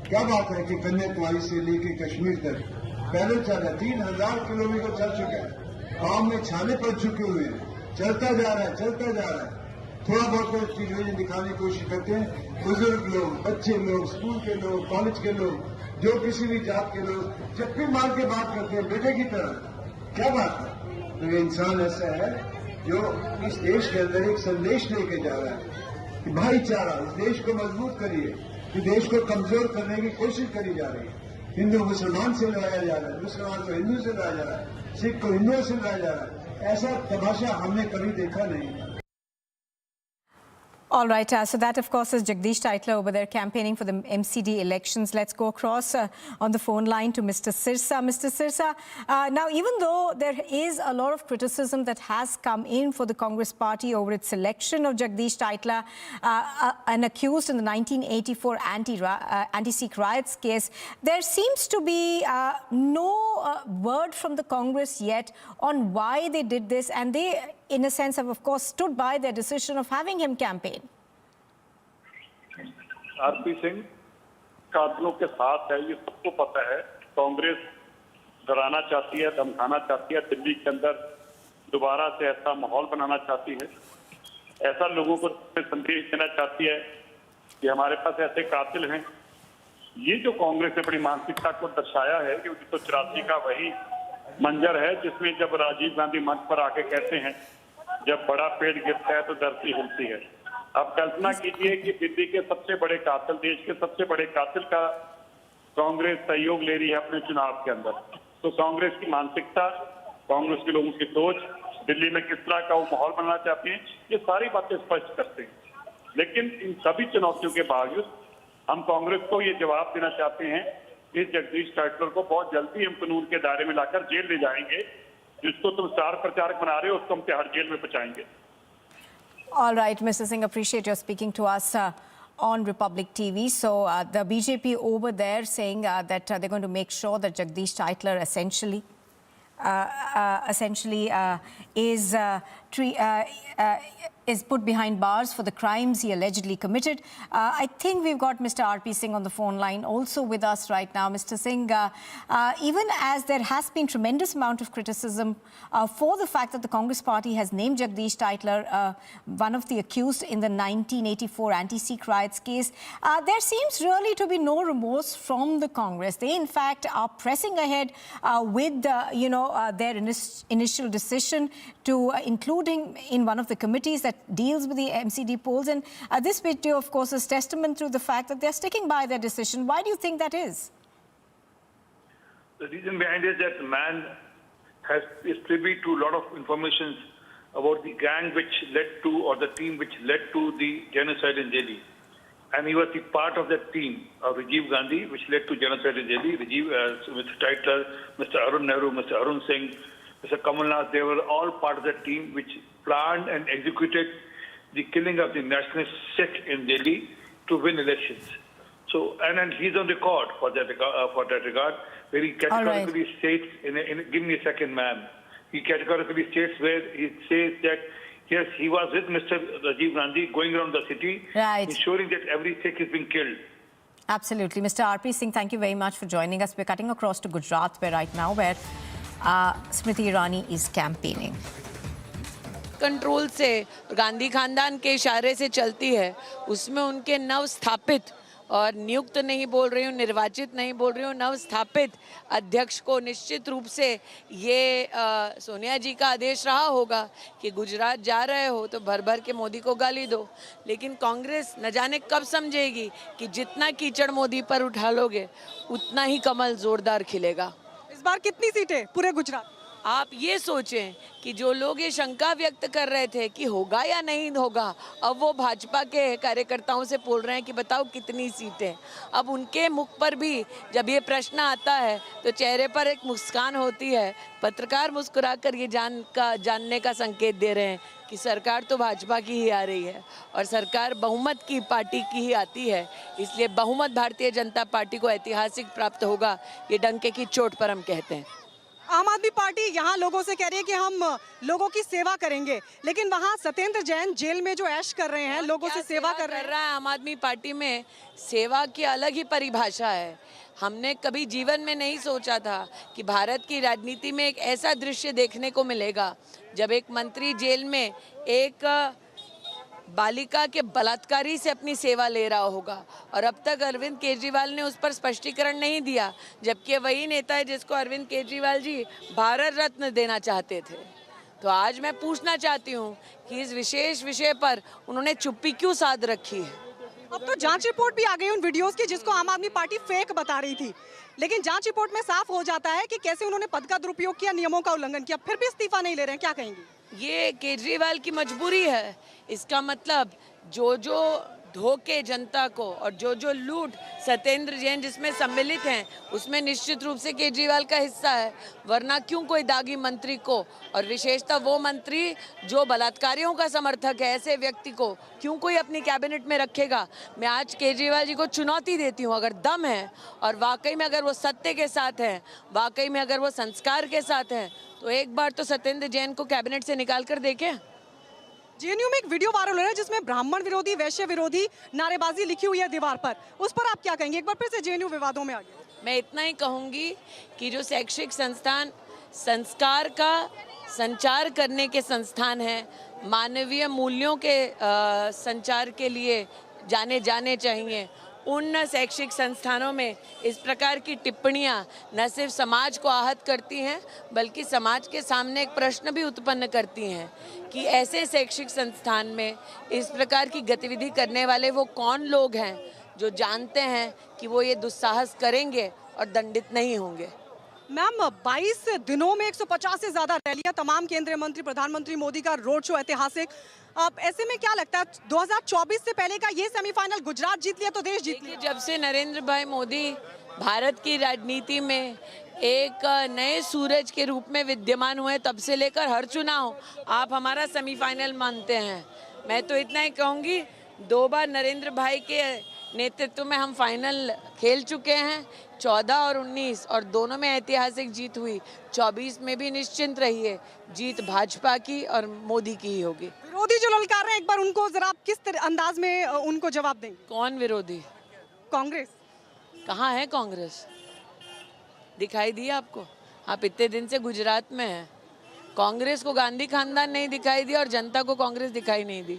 क्या बात है कि कन्याकुमारी से लेके कश्मीर तक पैदल चल रहा है, 3000 किलोमीटर चल चुका है, गांव में छाले पड़ चुके हुए हैं, चलता जा रहा है, चलता जा रहा है। थोड़ा बहुत टेलीविजन दिखाने की कोशिश करते हैं, बुजुर्ग लोग, बच्चे लोग, स्कूल के लोग, कॉलेज के लोग, जो किसी भी जात के लोग चप्पी मार के बात करते हैं बेटे की तरह। क्या बात है? तो ये इंसान ऐसा है जो इस देश के अंदर एक संदेश लेके जा रहा है कि भाईचारा, इस देश को मजबूत करिए, कि देश को कमजोर करने की कोशिश करी जा रही है। हिंदू मुसलमान से लड़ाया जा रहा है, मुसलमान को हिंदू से लड़ाया जा रहा है, सिख को हिंदुओं से लड़ाया जा रहा है। ऐसा तमाशा हमने कभी देखा नहीं। All right, so that of course is Jagdish Titler over there campaigning for the MCD elections. Let's go across on the phone line to Mr. Sirsa. Mr. Sirsa, now even though there is a lot of criticism that has come in for the Congress party over its selection of Jagdish Titler, an accused in the 1984 anti-Sikh riots case, there seems to be no word from the Congress yet on why they did this, and they in a sense have of course stood by their decision of having him campaign. RP Singh कातलों के साथ है, ये सबको पता है। कांग्रेस डराना चाहती है, धमकाना चाहती है, दिल्ली के अंदर दोबारा से ऐसा माहौल बनाना चाहती है, ऐसा लोगों को संदेश देना चाहती है कि हमारे पास ऐसे कातिल हैं। ये जो कांग्रेस ने अपनी मानसिकता को दर्शाया है कि 1984 का वही मंजर है जिसमें जब राजीव गांधी मंच पर आके कहते हैं जब बड़ा पेड़ गिरता है तो धरती हिलती है। अब कल्पना कीजिए कि दिल्ली के सबसे बड़े कातिल, देश के सबसे बड़े कातिल का कांग्रेस सहयोग ले रही है अपने चुनाव के अंदर। तो कांग्रेस की मानसिकता, कांग्रेस के लोगों की सोच, दिल्ली में किस तरह का वो माहौल बनाना चाहते हैं, ये सारी बातें स्पष्ट करते हैं। लेकिन इन सभी चुनौतियों के बावजूद हम कांग्रेस को ये जवाब देना चाहते हैं, इस जगदीश टाइटलर को बहुत जल्दी हम कानून के दायरे में लाकर जेल ले जाएंगे। जिसको तुम स्टार प्रचारक बना रहे हो उसको हम तिहाड़ जेल में पहुंचाएंगे। All right, Mr. Singh, appreciate your speaking to us on Republic TV. So the BJP over there saying that they're going to make sure that Jagdish Titler essentially is put behind bars for the crimes he allegedly committed. I think we've got Mr. R.P. Singh on the phone line also with us right now. Mr. Singh, even as there has been tremendous amount of criticism for the fact that the Congress party has named Jagdish Titler one of the accused in the 1984 anti-Sikh riots case, there seems really to be no remorse from the Congress. They in fact are pressing ahead with their initial decision to including in one of the committees that deals with the MCD polls. And this video, of course, is testament to the fact that they're sticking by their decision. Why do you think that is? The reason behind it is that man is privy to a lot of information about the gang which led to, or the team which led to the genocide in Delhi. And he was the part of that team of Rajiv Gandhi, which led to genocide in Delhi. Mr. Titler, Mr. Arun Nehru, Mr. Arun Singh, Mr. Kamal Nath, they were all part of that team which planned and executed the killing of the nationalist Sikh in Delhi to win elections. So, and he's on record for that regard, where he categorically states, give me a second, ma'am. He categorically states where he says that, yes, he was with Mr. Rajiv Gandhi going around the city, ensuring that every Sikh is being killed. Absolutely. Mr. R.P. Singh, thank you very much for joining us. We're cutting across to Gujarat right now, where Smriti Irani is campaigning. Control से गांधी खानदान के इशारे से चलती है, उसमें उनके नव स्थापित और नियुक्त नहीं बोल रही हूँ, निर्वाचित नहीं बोल रही हूँ, नव स्थापित अध्यक्ष को निश्चित रूप से ये सोनिया जी का आदेश रहा होगा कि गुजरात जा रहे हो तो भर भर के मोदी को गाली दो। लेकिन कांग्रेस न जाने कब समझेगी कि जितना कीचड़ मोदी पर उठा लोगे उतना ही कमल जोरदार खिलेगा। इस बार कितनी सीटें पूरे गुजरात? आप ये सोचें कि जो लोग ये शंका व्यक्त कर रहे थे कि होगा या नहीं होगा, अब वो भाजपा के कार्यकर्ताओं से बोल रहे हैं कि बताओ कितनी सीटें। अब उनके मुख पर भी जब ये प्रश्न आता है तो चेहरे पर एक मुस्कान होती है। पत्रकार मुस्कुराकर ये जानने का संकेत दे रहे हैं कि सरकार तो भाजपा की ही आ रही है और सरकार बहुमत की पार्टी की ही आती है, इसलिए बहुमत भारतीय जनता पार्टी को ऐतिहासिक प्राप्त होगा, ये डंके की चोट पर हम कहते हैं। आम आदमी पार्टी यहाँ लोगों से कह रही है कि हम लोगों की सेवा करेंगे, लेकिन वहाँ सतेंद्र जैन जेल में जो ऐश कर रहे हैं, लोगों से सेवा कर रहे हैं। आम आदमी पार्टी में सेवा की अलग ही परिभाषा है। हमने कभी जीवन में नहीं सोचा था कि भारत की राजनीति में एक ऐसा दृश्य देखने को मिलेगा जब एक मंत्री जेल में एक बालिका के बलात्कारी से अपनी सेवा ले रहा होगा। और अब तक अरविंद केजरीवाल ने उस पर स्पष्टीकरण नहीं दिया, जबकि वही नेता है जिसको अरविंद केजरीवाल जी भारत रत्न देना चाहते थे। तो आज मैं पूछना चाहती हूँ कि इस विशेष विषय पर उन्होंने चुप्पी क्यों साध रखी है। अब तो जांच रिपोर्ट भी आ गई उन वीडियोस की जिसको आम आदमी पार्टी फेक बता रही थी, लेकिन जांच रिपोर्ट में साफ हो जाता है कि कैसे उन्होंने पद का दुरुपयोग किया, नियमों का उल्लंघन किया, फिर भी इस्तीफा नहीं ले रहे हैं। क्या कहेंगे? ये केजरीवाल की मजबूरी है। इसका मतलब जो धोखे जनता को और जो लूट सतेंद्र जैन जिसमें सम्मिलित हैं, उसमें निश्चित रूप से केजरीवाल का हिस्सा है। वरना क्यों कोई दागी मंत्री को, और विशेषतः वो मंत्री जो बलात्कारियों का समर्थक है, ऐसे व्यक्ति को क्यों कोई अपनी कैबिनेट में रखेगा। मैं आज केजरीवाल जी को चुनौती देती हूँ, अगर दम है और वाकई में अगर वो सत्य के साथ हैं, वाकई में अगर वो संस्कार के साथ हैं, तो एक बार तो सतेंद्र जैन को कैबिनेट से निकाल कर देखें। JNU में एक वीडियो वायरल हो रहा है जिसमें ब्राह्मण विरोधी, वैश्य विरोधी नारेबाजी लिखी हुई है दीवार पर, उस पर आप क्या कहेंगे? एक बार फिर से JNU विवादों में आ गया। मैं इतना ही कहूँगी कि जो शैक्षिक संस्थान संस्कार का संचार करने के संस्थान हैं, मानवीय मूल्यों के संचार के लिए जाने चाहिए, उन शैक्षिक संस्थानों में इस प्रकार की टिप्पणियां न सिर्फ समाज को आहत करती हैं, बल्कि समाज के सामने एक प्रश्न भी उत्पन्न करती हैं कि ऐसे शैक्षिक संस्थान में इस प्रकार की गतिविधि करने वाले वो कौन लोग हैं जो जानते हैं कि वो ये दुस्साहस करेंगे और दंडित नहीं होंगे। मैम, 22 दिनों में 150 से ज्यादा रैलियां, तमाम केंद्रीय मंत्री, प्रधानमंत्री मोदी का रोड शो ऐतिहासिक। अब ऐसे में क्या लगता है 2024 से पहले का ये सेमीफाइनल गुजरात जीत लिया तो देश जीत लिया? जब से नरेंद्र भाई मोदी भारत की राजनीति में एक नए सूरज के रूप में विद्यमान हुए, तब से लेकर हर चुनाव आप हमारा सेमीफाइनल मानते हैं। मैं तो इतना ही कहूँगी, 2 बार नरेंद्र भाई के नेतृत्व में हम फाइनल खेल चुके हैं, 14 और 19, और दोनों में ऐतिहासिक जीत हुई। 24 में भी निश्चिंत रहिए, जीत भाजपा की और मोदी की ही होगी। विरोधी जो ललकार रहे हैं, एक बार उनको जरा आप किस अंदाज में उनको जवाब देंगे? कौन विरोधी? कांग्रेस। कहाँ है कांग्रेस? दिखाई दी आपको? आप इतने दिन से गुजरात में हैं। कांग्रेस को गांधी खानदान नहीं दिखाई दिया और जनता को कांग्रेस दिखाई नहीं दी।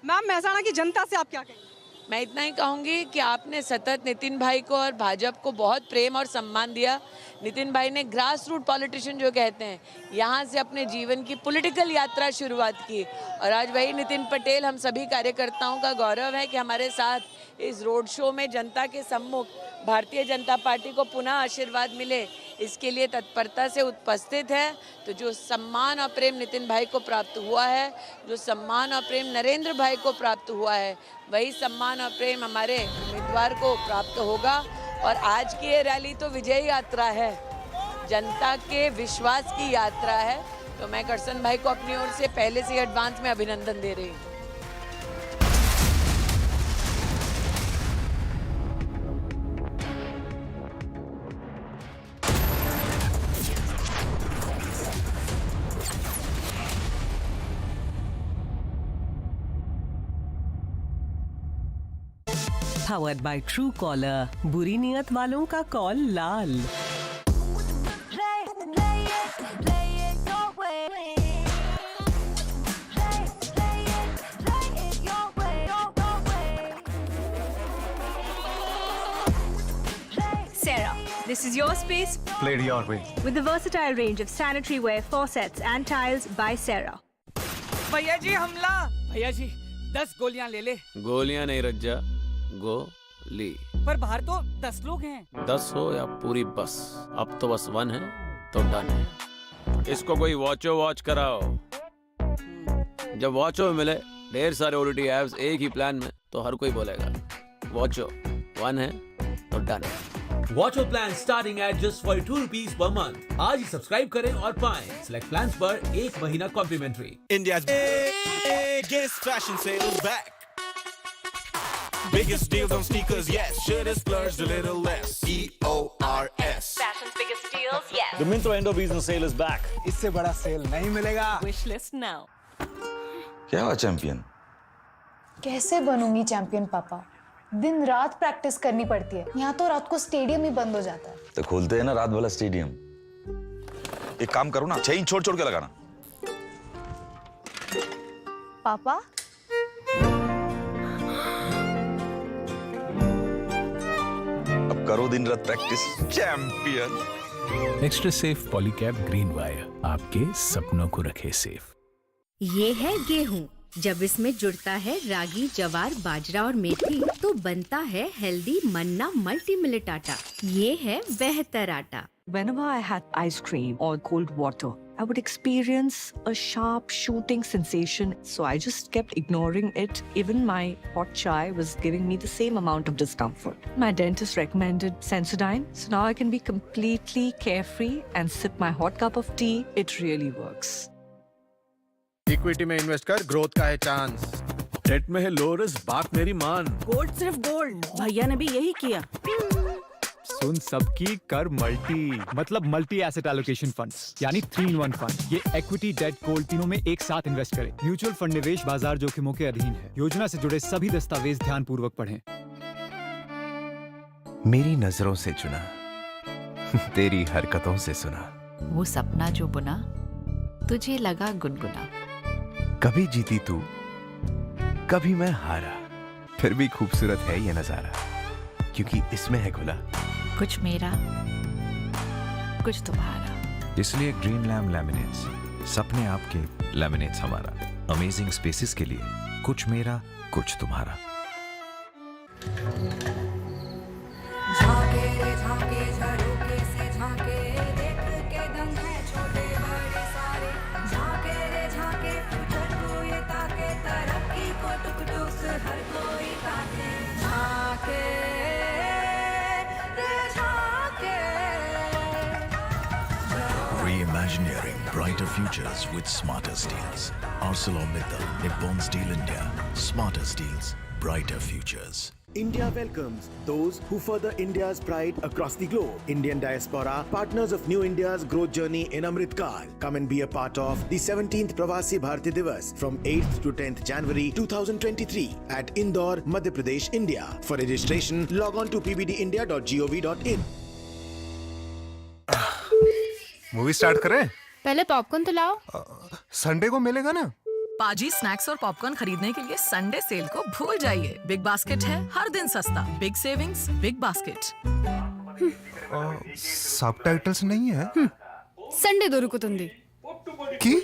मैम, मेहसाणा की जनता से आप क्या कहेंगे? मैं इतना ही कहूँगी कि आपने सतत नितिन भाई को और भाजपा को बहुत प्रेम और सम्मान दिया। नितिन भाई ने ग्रास रूट पॉलिटिशियन जो कहते हैं, यहाँ से अपने जीवन की पॉलिटिकल यात्रा शुरुआत की, और आज वही नितिन पटेल हम सभी कार्यकर्ताओं का गौरव है कि हमारे साथ इस रोड शो में जनता के सम्मुख भारतीय जनता पार्टी को पुनः आशीर्वाद मिले, इसके लिए तत्परता से उपस्थित है। तो जो सम्मान और प्रेम नितिन भाई को प्राप्त हुआ है, जो सम्मान और प्रेम नरेंद्र भाई को प्राप्त हुआ है, वही सम्मान और प्रेम हमारे उम्मीदवार को प्राप्त होगा। और आज की ये रैली तो विजय यात्रा है, जनता के विश्वास की यात्रा है। तो मैं करसन भाई को अपनी ओर से पहले से एडवांस में अभिनंदन दे रही हूँ। Powered by Truecaller, बुरी नियत वालों का call Lal. Sarah, this is your space. Play it your way. With the versatile range of sanitary ware, faucets and tiles by Sarah. भैया जी हमला! भैया जी 10 गोलियां ले ले। गोलियां नहीं रज्जा, गोली। पर बाहर तो 10 लोग हैं। 10 हो या पूरी बस, अब तो बस 1 है तो डन है। इसको कोई वॉचो वॉच कराओ। जब वॉचो मिले ढेर सारे ओटीटी ऐप्स एक ही प्लान में, तो हर कोई बोलेगा वॉचो वन है तो डन है। Watcho plan starting at just 42 rupees per month. आज ही सब्सक्राइब करें और पाएं सिलेक्ट प्लान्स पर 1 महीना complementary. India's biggest fashion sale is back. Biggest deals on sneakers, yes. Should have splurged a little less. EORS. Fashion's biggest deals, yes. The Myntra Indo Business Sale is back. इससे बड़ा cell नहीं मिलेगा। Wish list now. क्या हुआ champion? कैसे बनूंगी champion पापा? दिन रात प्रैक्टिस करनी पड़ती है। यहाँ तो रात को स्टेडियम ही बंद हो जाता है। तो खोलते हैं ना रात वाला स्टेडियम। एक काम करो ना, चेन छोड़ छोड़ के लगाना। पापा अब करो दिन रात practice champion. Extra safe Polycab green wire आपके सपनों को रखे सेफ। ये है गेहूं। जब इसमें जुड़ता है रागी, जवार, बाजरा और मेथी तो बनता है हेल्दी मन्ना मल्टी मिलेट आटा। ये है बेहतर आटा। Whenever I had ice cream or cold water, I would experience a sharp shooting sensation. So I just kept ignoring it. Even my hot chai was giving me the same amount of discomfort. My dentist recommended Sensodyne. So now I can be completely carefree and sip my hot cup of tea. It really works. Equity में invest कर, growth का है chance. Date में है low risk, बात मेरी मान। Gold सिर्फ गोल्ड, भैया ने भी यही किया। सुन सबकी, कर मल्टी, मतलब मल्टी एसेट एलोकेशन फंड्स, यानी 3-in-1 फंड। ये इक्विटी, डेट, गोल्ड तीनों में एक साथ इन्वेस्ट करें। म्यूचुअल फंड निवेश बाजार जोखिमों के अधीन है। योजना से जुड़े सभी दस्तावेज ध्यान पूर्वक पढ़ें। मेरी नजरों से चुना, तेरी हरकतों से सुना। वो सपना जो बुना, तुझे लगा गुनगुना। कभी जीती तू, कभी मैं हारा, फिर भी खूबसूरत है ये नजारा, क्योंकि इसमें है खुला कुछ मेरा, कुछ तुम्हारा। इसलिए ग्रीन लैम लैमिनेट्स, सपने आपके, लैमिनेट्स हमारा। अमेजिंग स्पेसेस के लिए कुछ मेरा, कुछ तुम्हारा। झाके रे झाके, झरोके से झाके, देख के दंग है छोटे बड़े सारे। झाके रे झाके, फ्यूचर को ये ताके, तरक्की को टुक टुक हर कोई ताके। झाके रे झाके। Reimagineering brighter futures with smarter steels. ArcelorMittal, Nippon Steel India. Smarter steels, brighter futures. India welcomes those who further India's pride across the globe. Indian diaspora, partners of New India's growth journey in Amrit Kaal. Come and be a part of the 17th Pravasi Bharati Divas from 8th to 10th January 2023 at Indore, Madhya Pradesh, India. For registration, log on to pbdindia.gov.in. Movie start करें? पहले popcorn तो लाओ। Sunday को मिलेगा ना? पाजी snacks और popcorn खरीदने के लिए संडे सेल को भूल जाइए। बिग बास्केट है, हर दिन सस्ता। Big savings, Big basket. Subtitles नहीं है? संडे दो रुको तुंदी की?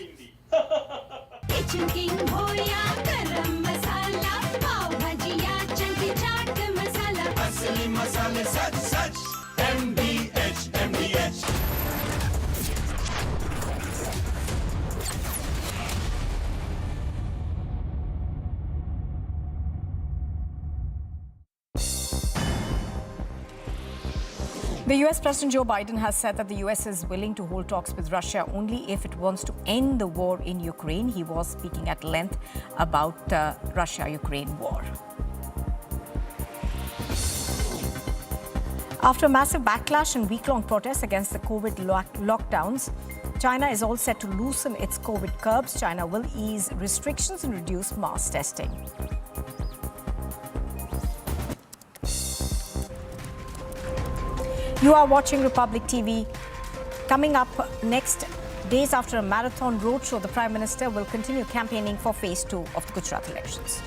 किचन किंग हो या गरम मसाला, पाव भाजी या चंकी चाट मसाला, असली मसाले सच सच। MDH। The US President Joe Biden has said that the US is willing to hold talks with Russia only if it wants to end the war in Ukraine. He was speaking at length about Russia-Ukraine war. After a massive backlash and week-long protests against the COVID lockdowns, China is all set to loosen its COVID curbs. China will ease restrictions and reduce mass testing. You are watching Republic TV. Coming up next, days after a marathon roadshow, the Prime Minister will continue campaigning for phase 2 of the Gujarat elections.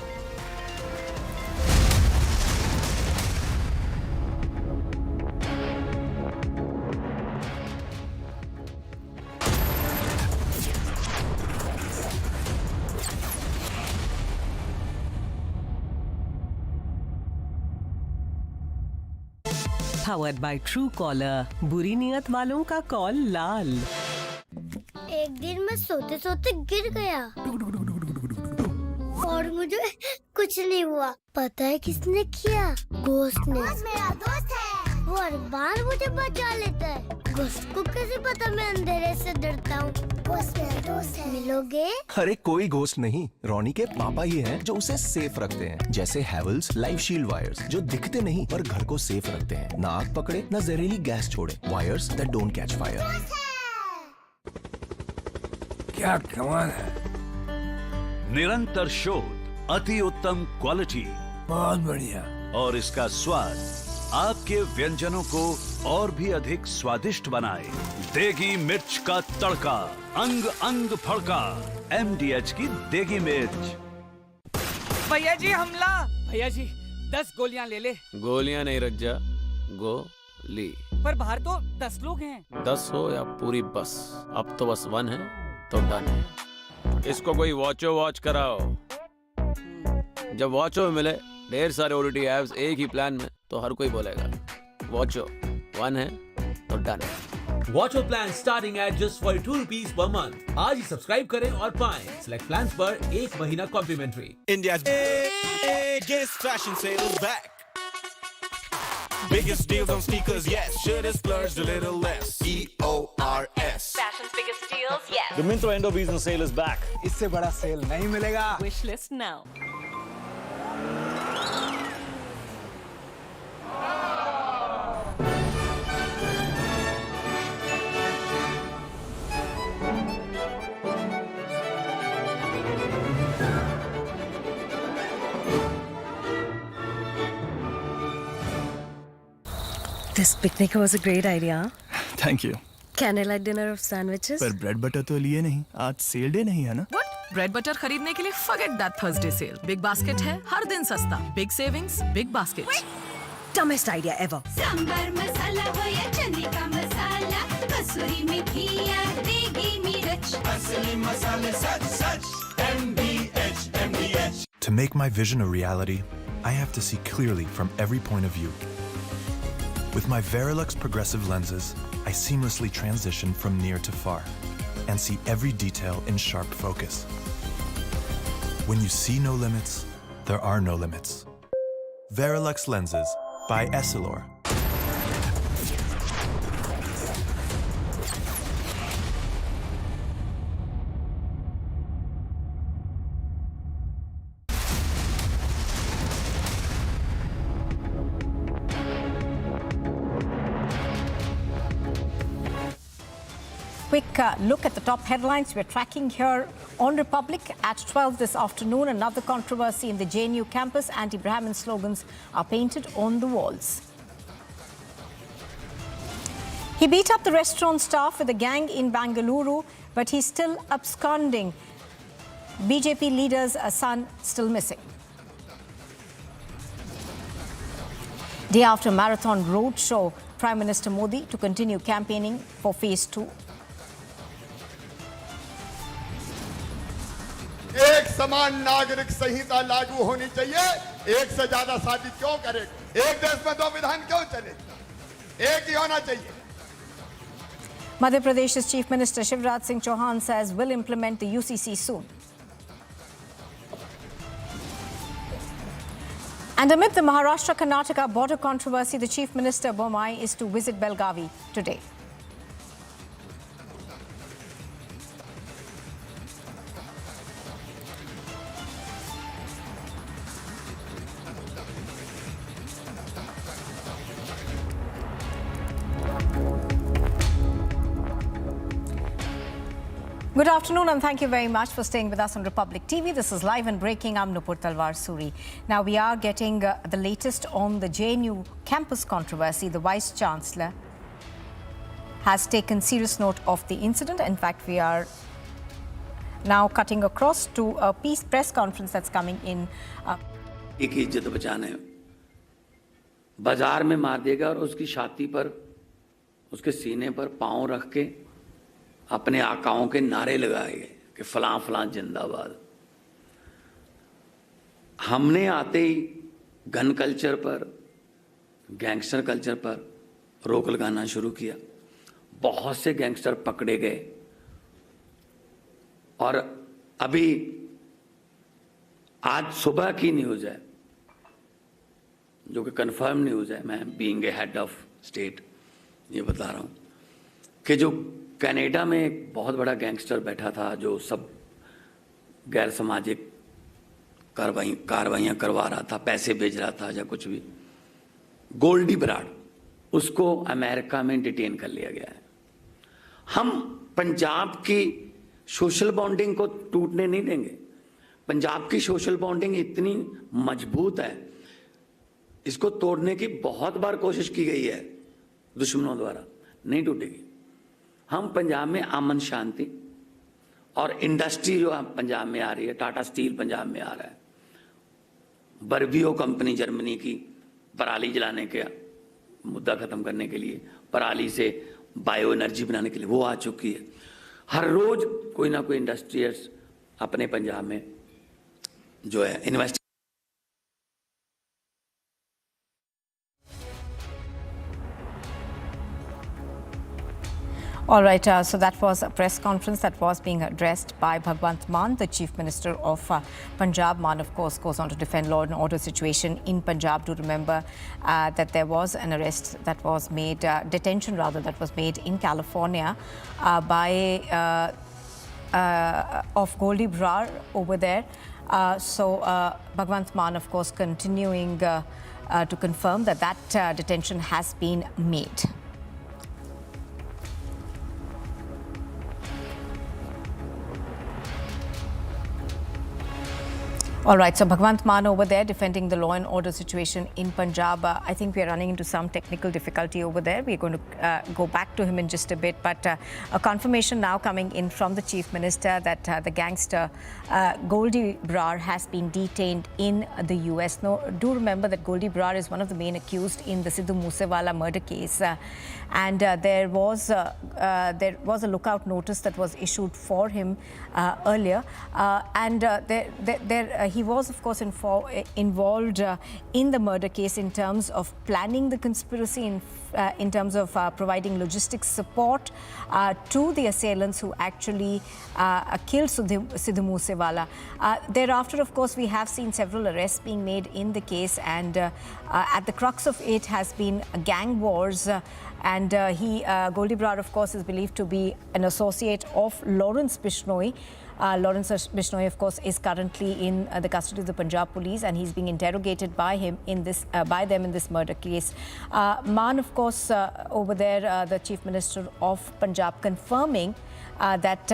Powered by Truecaller, बुरी नियत वालों का call लाल। दिन मैं सोते सोते गिर गया और मुझे कुछ नहीं हुआ। पता है किसने किया? घोस्ट ने। मेरा दोस्त है, वो हर बार मुझे बचा लेता है। घोस्ट को कैसे पता मैं अंधेरे से डरता हूँ? घोस्ट मेरा दोस्त है, मिलोगे? अरे कोई घोस्ट नहीं, रोनी के पापा ही हैं जो उसे सेफ रखते हैं। जैसे हैवेल्स लाइफ शील्ड वायर्स जो दिखते नहीं पर घर को सेफ रखते हैं, ना आग पकड़े न जहरीली गैस छोड़े, wires that don't catch fire. क्या कमाल है। निरंतर शोध, अति उत्तम क्वालिटी, बहुत बढ़िया, और इसका स्वाद आपके व्यंजनों को और भी अधिक स्वादिष्ट बनाए। देगी मिर्च का तड़का, अंग अंग फड़का, MDH की देगी मिर्च। भैया जी हमला। भैया जी 10 गोलियां ले ले। गोलियां नहीं रख जा, गोली। पर बाहर तो 10 लोग हैं। 10 हो या पूरी बस, अब तो बस 1 है तो डन है। इसको कोई वॉच कराओ। जब वॉचो में मिले ढेर सारे OTT ऐप्स एक ही प्लान में तो हर कोई बोलेगा वॉचो 1 है तो डन है। Watcho plan starting at just 42 rupees per month. आज ही सब्सक्राइब करें और पाएं सिलेक्ट प्लान्स पर 1 महीना complementary. India's biggest fashion sale is back. Biggest deals on sneakers, yes. Should have splurged a little less. EORS. Fashion's biggest deals, yes. The Myntra Indo Business Sale is back. इससे बड़ा cell नहीं मिलेगा। Wish list now. This picnic was a great idea. Thank you. Candlelight dinner of sandwiches. पर bread butter तो लिए नहीं, आज cell day नहीं है ना? What? ब्रेड बटर खरीदने के लिए forget that Thursday sale. Big Basket है, हर दिन सस्ता। Big savings, Big Basket. Dumbest idea ever. Sambar masala हो या चने का मसाला, कसूरी मेथी या देगी मिर्च, असली मसाले सच सच MDH. To make my vision a reality, I have to see clearly from every point of view. With my Verilux progressive lenses, I seamlessly transition from near to far and see every detail in sharp focus. When you see no limits, there are no limits. Verilux lenses by Essilor. Quick look at the top headlines we're tracking here on Republic at 12 this afternoon. Another controversy in the JNU campus. Anti-Brahmin slogans are painted on the walls. He beat up the restaurant staff with a gang in Bengaluru, but he's still absconding. BJP leader's son still missing. Day after marathon road show, Prime Minister Modi to continue campaigning for phase 2. एक समान नागरिक संहिता लागू होनी चाहिए। एक से ज्यादा शादी क्यों करे? एक देश में 2 विधान क्यों चले? एक ही होना चाहिए। Madhya Pradesh's Chief Minister Shivraj Singh Chauhan says will implement the UCC soon. And amid the Maharashtra-Karnataka border controversy, the Chief Minister Bommai is to visit Belgavi today. Good afternoon and thank you very much for staying with us on Republic TV. This is Live and Breaking. I'm Nupur Talwar Suri. Now we are getting the latest on the JNU campus controversy. The Vice-Chancellor has taken serious note of the incident. In fact, we are now cutting across to a press conference that's coming in. एक इज्जत बचाने बाजार में मार देगा और उसकी छाती पर, उसके सीने पर पांव रख के अपने आकाओं के नारे लगाएंगे कि फलां फलां जिंदाबाद। हमने आते ही गन कल्चर पर, गैंगस्टर कल्चर पर रोक लगाना शुरू किया। बहुत से गैंगस्टर पकड़े गए और अभी आज सुबह की न्यूज़ है, जो कि कंफर्म न्यूज़ है, मैं being a head of state ये बता रहा हूँ कि जो कनाडा में एक बहुत बड़ा गैंगस्टर बैठा था जो सब गैर सामाजिक कार्रवाइयाँ करवा रहा था, पैसे भेज रहा था या कुछ भी, गोल्डी ब्रार, उसको अमेरिका में डिटेन कर लिया गया है। हम पंजाब की सोशल बॉन्डिंग को टूटने नहीं देंगे। पंजाब की सोशल बॉन्डिंग इतनी मजबूत है, इसको तोड़ने की बहुत बार कोशिश की गई है दुश्मनों द्वारा, नहीं टूटेगी। हम पंजाब में अमन शांति और इंडस्ट्री जो पंजाब में आ रही है, टाटा स्टील पंजाब में आ रहा है, बर्बियो कंपनी जर्मनी की पराली जलाने का मुद्दा खत्म करने के लिए, पराली से बायो एनर्जी बनाने के लिए वो आ चुकी है। हर रोज कोई ना कोई इंडस्ट्रियल्स अपने पंजाब में जो है invest. All right, so that was a press conference that was being addressed by Bhagwant Mann, the Chief Minister of Punjab. Mann, of course, goes on to defend law and order situation in Punjab. Do remember that there was an arrest that was made, detention rather, that was made in California by of Goldy Brar over there. So Bhagwant Mann, of course, continuing to confirm that that detention has been made. All right, so Bhagwant Mann over there defending the law and order situation in Punjab. I think we are running into some technical difficulty over there. We're going to go back to him in just a bit. But a confirmation now coming in from the Chief Minister that the gangster Goldy Brar has been detained in the US. Now, do remember that Goldy Brar is one of the main accused in the Sidhu Moose Wala murder case. And there was a lookout notice that was issued for him earlier. He was, of course, involved in the murder case in terms of planning the conspiracy, in terms of providing logistics support to the assailants who actually killed Sidhu Moose Wala. Thereafter, of course, we have seen several arrests being made in the case, and at the crux of it has been gang wars. And Goldy Brar, of course, is believed to be an associate of Lawrence Bishnoi. Lawrence Bishnoi, of course, is currently in the custody of the Punjab police, and he's being interrogated by them in this murder case. Mann, of course, over there, the Chief Minister of Punjab, confirming that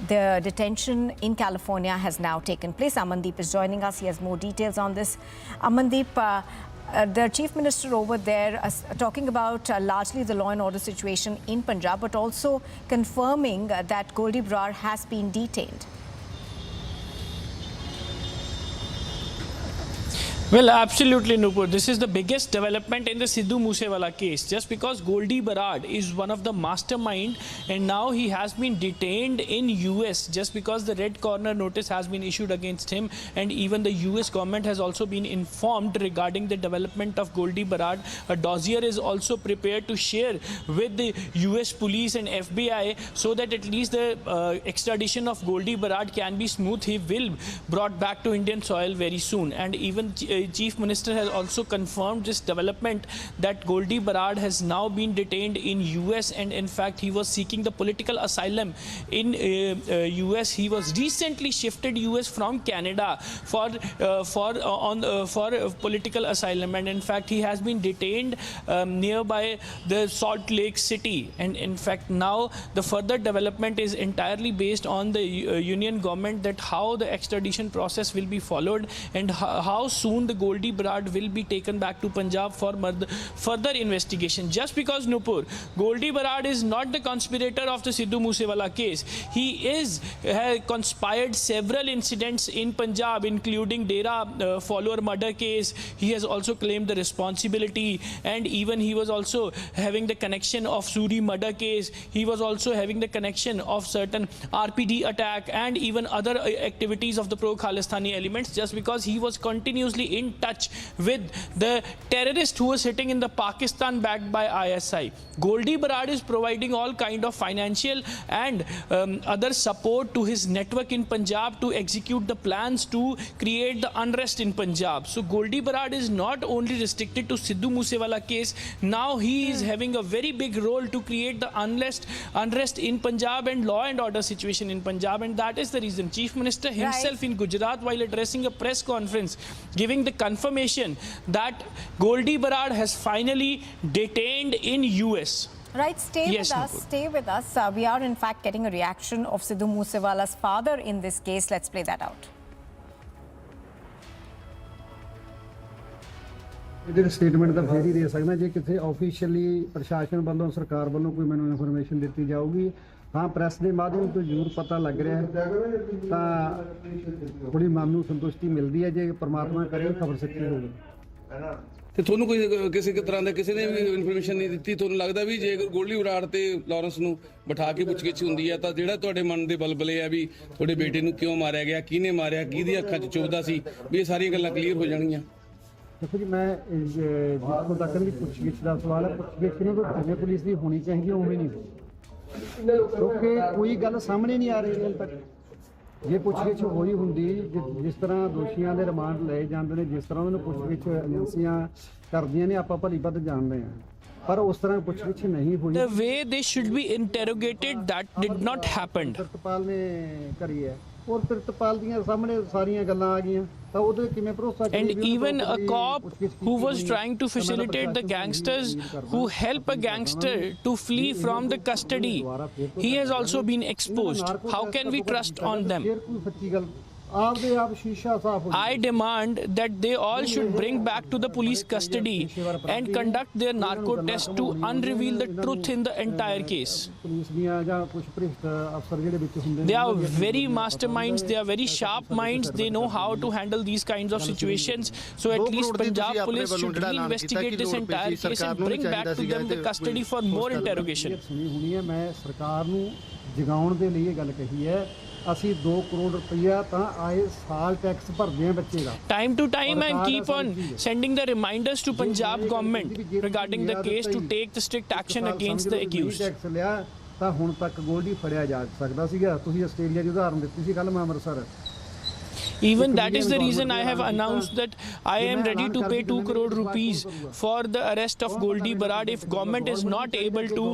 the detention in California has now taken place. Amandeep is joining us. He has more details on this. Amandeep, the Chief Minister over there talking about largely the law and order situation in Punjab, but also confirming that Goldy Brar has been detained. Well, absolutely, Nupur. This is the biggest development in the Sidhu Moose Wala case. Just because Goldy Brar is one of the mastermind, and now he has been detained in US just because the red corner notice has been issued against him, and even the US government has also been informed regarding the development of Goldy Brar. A dossier is also prepared to share with the US police and FBI so that at least the extradition of Goldy Brar can be smooth. He will brought back to Indian soil very soon, and even Chief Minister has also confirmed this development that Goldy Brar has now been detained in US, and in fact he was seeking the political asylum in US. He was recently shifted US from Canada for political asylum, and in fact he has been detained nearby the Salt Lake City. And in fact now the further development is entirely based on the Union government, that how the extradition process will be followed and how soon the Goldy Brar will be taken back to Punjab for further investigation. Just because, Nupur, Goldy Brar is not the conspirator of the Sidhu Moose Wala case. He has conspired several incidents in Punjab, including Dera follower murder case. He has also claimed the responsibility, and even he was also having the connection of Suri murder case. He was also having the connection of certain RPD attack and even other activities of the pro-Khalistani elements, just because he was continuously in touch with the terrorist who was sitting in the Pakistan backed by ISI. Goldy Brar is providing all kind of financial and other support to his network in Punjab to execute the plans to create the unrest in Punjab. So Goldy Brar is not only restricted to Sidhu Moose Wala case, now he is having a very big role to create the unrest in Punjab and law and order situation in Punjab, and that is the reason Chief Minister himself in Gujarat, while addressing a press conference, giving the confirmation that Goldy Brar has finally detained in US. Right, stay with us. We are in fact getting a reaction of Sidhu Moose Wala's father in this case. Let's play that out. ਇਹਦੇ statement ਤਾਂ ਫੇਰ ਹੀ ਦੇ ਸਕਦਾ ਜੇ ਕਿਤੇ officially ਪ੍ਰਸ਼ਾਸਨ ਵੱਲੋਂ ਸਰਕਾਰ ਵੱਲੋਂ ਕੋਈ ਮੈਨੂੰ ਇਨਫੋਰਮੇਸ਼ਨ ਦਿੱਤੀ ਜਾਊਗੀ। ਹਾਂ, ਪ੍ਰੈਸ ਦੇ ਮਾਧਿਅਮ ਤੋਂ ਜ਼ਰੂਰ ਪਤਾ ਲੱਗ ਰਿਹਾ ਤਾਂ ਥੋੜੀ ਮਨ ਨੂੰ ਸੰਤੁਸ਼ਟੀ ਮਿਲਦੀ ਹੈ ਜੇ ਪ੍ਰਮਾਤਮਾ ਕਰੇ ਖਬਰ ਸੱਚੀ ਹੋਵੇ। ਤੇ ਤੁਹਾਨੂੰ ਕੋਈ ਕਿਸੇ ਤਰ੍ਹਾਂ ਦਾ ਕਿਸੇ ਨੇ ਵੀ ਇਨਫੋਰਮੇਸ਼ਨ ਨਹੀਂ ਦਿੱਤੀ? ਤੁਹਾਨੂੰ ਲੱਗਦਾ ਵੀ ਜੇ ਗੋਲਡੀ ਬਰਾੜ ਤੇ ਲਾਰੈਂਸ ਨੂੰ ਬਿਠਾ ਕੇ ਪੁੱਛਗਿੱਛ ਹੁੰਦੀ ਹੈ ਤਾਂ ਜਿਹੜਾ ਤੁਹਾਡੇ ਮਨ ਦੇ ਬਲਬਲੇ ਆ ਵੀ ਤੁਹਾਡੇ ਬੇਟੇ ਨੂੰ ਕਿਉਂ ਮਾਰਿਆ ਗਿਆ, ਕਿਹਨੇ ਮਾਰਿਆ, ਕਿਹਦੀ ਅੱਖਾਂ 'ਚ ਚੁਭਦਾ ਸੀ, ਵੀ ਇਹ ਸਾਰੀਆਂ ਗੱਲਾਂ ਕਲੀਅਰ ਹੋ ਜਾਣਗੀਆਂ। देखो जी, मैं जितों तक भी पुछगिछ का सवाल है, पुछगिछ ਨੂੰ ਤਾਂ ਜਿਵੇਂ ਪੁਲਿਸ ਦੀ ਹੋਣੀ ਚਾਹੀਦੀ ਉਵੇਂ ਨਹੀਂ ਹੋਈ, ਕਿਉਂਕਿ ਕੋਈ ਗੱਲ ਸਾਹਮਣੇ ਨਹੀਂ ਆ ਰਹੀ ਹਾਲੇ ਤੱਕ। ਜੇ ਪੁੱਛਗਿੱਛ ਹੋਈ ਹੁੰਦੀ, ਜਿਸ ਤਰ੍ਹਾਂ ਦੋਸ਼ੀਆਂ ਦੇ ਰਿਮਾਂਡ ਲਏ ਜਾਂਦੇ ਨੇ, ਜਿਸ ਤਰ੍ਹਾਂ ਉਹਨਾਂ ਨੂੰ ਪੁੱਛਗਿੱਛ ਏਜੰਸੀਆਂ ਕਰਦੀਆਂ ਨੇ, ਆਪਾਂ ਭਲੀ ਵੱਧ ਜਾਣਦੇ ਹਾਂ, ਪਰ ਉਸ ਤਰ੍ਹਾਂ ਪੁੱਛਗਿੱਛ ਨਹੀਂ ਹੋਈ। The way they should be interrogated, that did not happen. Pritpal ਨੇ ਕਰੀ ਹੈ ਔਰ ਪ੍ਰਿਤਪਾਲ ਦੀਆਂ ਸਾਹਮਣੇ ਸਾਰੀਆਂ ਗੱਲਾਂ ਆ ਗਈਆਂ ਤਾਂ ਉਹਦੇ ਕਿਵੇਂ ਭਰੋਸਾ ਕਰੀਏ? And even a cop who was trying to facilitate the gangsters who help a gangster to flee from the custody, he has also been exposed. How can we trust on them? I demand that they all should bring back to the police custody and conduct their narco test to unreveal the truth in the entire case. They are very masterminds, they are very sharp minds, they know how to handle these kinds of situations. So at least Punjab police should reinvestigate this entire case and bring back to them the custody for more interrogation. मैं सरकार ਨੂੰ ਜਗਾਉਣ ਦੇ ਲਈ ਇਹ ਗੱਲ ਕਹੀ ਹੈ। ਅਸੀਂ 2 ਕਰੋੜ ਰੁਪਇਆ ਤਾਂ ਆਏ ਸਾਲ ਟੈਕਸ ਭਰਦੇ ਆ ਬੱਚੇ ਦਾ। Time to time I keep on sending the reminders to Punjab government regarding the case to take the strict action against the accused. Tax ਲਿਆ ਤਾਂ ਹੁਣ ਤੱਕ ਗੋਲਡੀ ਫੜਿਆ ਜਾ ਸਕਦਾ ਸੀਗਾ। ਤੁਸੀਂ ਆਸਟ੍ਰੇਲੀਆ ਦੀ ਉਦਾਹਰਨ ਦਿੱਤੀ ਸੀ ਕੱਲ, ਮੈਂ Amritsar. Even that is the reason I have announced that I am ready to pay 2 crore rupees for the arrest of Goldy Brar if government is not able to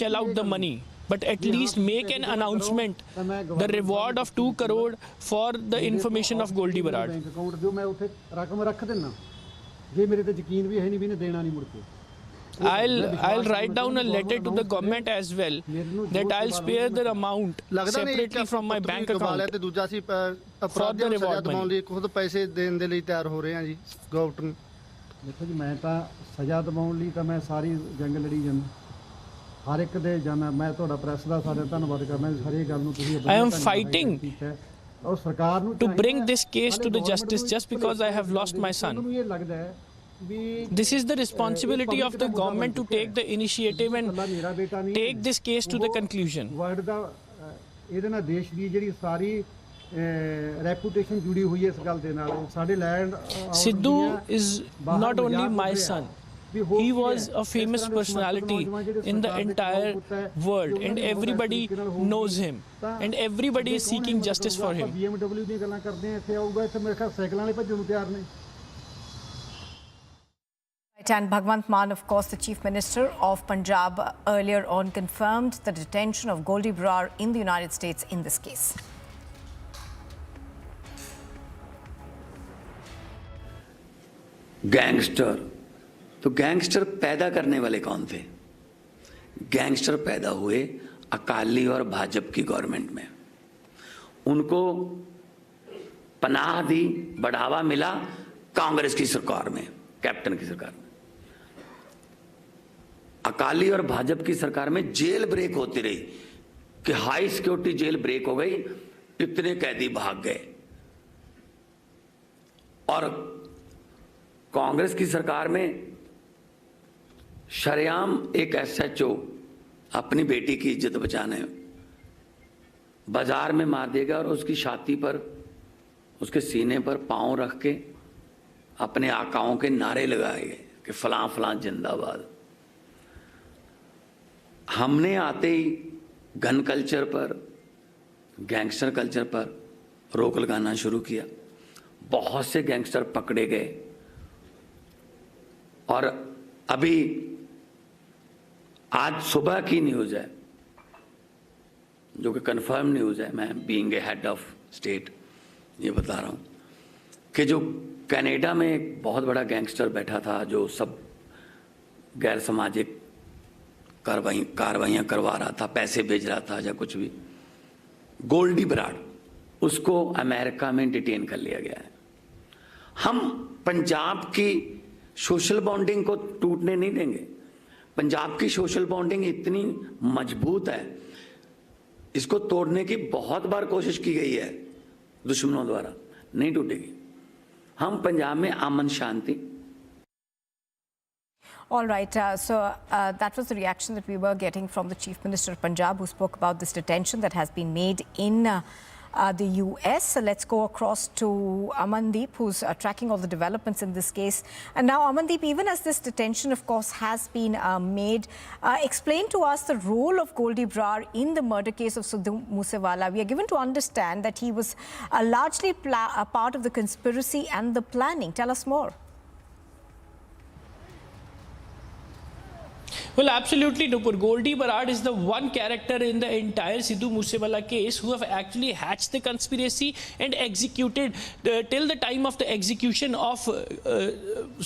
shell out the money. But at least make an announcement, the reward of 2 crore for the information of Goldy Brar. I'll write down a letter to the government as well that I'll spare the amount separately from my bank account for the reward money. ਖੁਦ ਪੈਸੇ ਦੇਣ ਦੇ ਲਈ ਤਿਆਰ ਹੋ ਰਹੇ ਹਾਂ ਜੀ ਗਵਰਨਮੈਂਟ ਨੂੰ। ਦੇਖੋ ਜੀ, ਮੈਂ ਤਾਂ ਸਜ਼ਾ ਦਿਵਾਉਣ ਲਈ ਤਾਂ ਮੈਂ ਸਾਰੀ ਜੰਗ ਲੜੀ ਜਾਂਦਾ, ਹਰ ਇੱਕ ਦੇ ਜਾਣਾ। ਮੈਂ ਤੁਹਾਡਾ ਪ੍ਰੈਸ ਦਾ ਸਾਰਾ ਧੰਨਵਾਦ ਕਰਨਾ, ਸਾਰੀ ਗੱਲ ਨੂੰ ਤੁਸੀਂ I am fighting to bring this case to the justice just because I have lost my son. ਇਹ ਲੱਗਦਾ ਹੈ This is the responsibility of the government to take the initiative and take this case to the conclusion. World ਦਾ ਇਹਦੇ ਨਾਲ ਦੇਸ਼ ਦੀ ਜਿਹੜੀ ਸਾਰੀ reputation ਜੁੜੀ ਹੋਈ ਹੈ ਇਸ ਗੱਲ ਦੇ ਨਾਲ। ਸਾਡੇ land Sidhu is not only my son. He was a famous personality in the entire world and everybody knows him and everybody is seeking justice for him. BMW ਦੀਆਂ ਗੱਲਾਂ ਕਰਦੇ ਆ, ਇੱਥੇ ਆਊਗਾ, ਇੱਥੇ ਮੇਰੇ ਖਿਆਲ ਸਾਈਕਲਾਂ ਵਾਲੇ ਭੱਜਣ ਨੂੰ ਤਿਆਰ ਨੇ। And Bhagwant Mann, of course, the Chief Minister of Punjab, earlier on confirmed the detention of Goldy Brar in the United States in this case. Gangster, तो गैंगस्टर पैदा करने वाले कौन थे? गैंगस्टर पैदा हुए अकाली और भाजपा की गवर्नमेंट में। उनको पनाह दी, बढ़ावा मिला कांग्रेस की सरकार में, कैप्टन की सरकार में। अकाली और भाजपा की सरकार में जेल ब्रेक होती रही कि हाई सिक्योरिटी जेल ब्रेक हो गई, इतने कैदी भाग गए। और कांग्रेस की सरकार में शरेआम एक SHO अपनी बेटी की इज्जत बचाने बाजार में मार दिया गया और उसकी छाती पर, उसके सीने पर पांव रख के अपने आकाओं के नारे लगाए गए कि फलां फलां जिंदाबाद। हमने आते ही गन कल्चर पर, गैंगस्टर कल्चर पर रोक लगाना शुरू किया। बहुत से गैंगस्टर पकड़े गए और अभी आज सुबह की न्यूज़ है, जो कि कंफर्म न्यूज़ है, मैं being a head of state ये बता रहा हूँ कि जो कनाडा में एक बहुत बड़ा गैंगस्टर बैठा था जो सब गैर सामाजिक कार्रवाइयाँ करवा रहा था, पैसे भेज रहा था या कुछ भी, गोल्डी ब्रार, उसको अमेरिका में डिटेन कर लिया गया है। हम पंजाब की सोशल बॉन्डिंग को टूटने नहीं देंगे। पंजाब की सोशल बॉन्डिंग इतनी मजबूत है, इसको तोड़ने की बहुत बार कोशिश की गई है दुश्मनों द्वारा, नहीं टूटेगी। हम पंजाब में अमन शांति। All right, that was the reaction that we were getting from the Chief Minister of Punjab, who spoke about this detention that has been made in the US. So let's go across to Amandeep, who's tracking all the developments in this case. And now, Amandeep, even as this detention, of course, has been made, explain to us the role of Goldy Brar in the murder case of Sidhu Moose Wala. We are given to understand that he was largely a part of the conspiracy and the planning. Tell us more. Well, absolutely, Nupur. Goldy Brar is the one character in the entire Sidhu Moose Wala case who have actually hatched the conspiracy and executed. Till the time of the execution of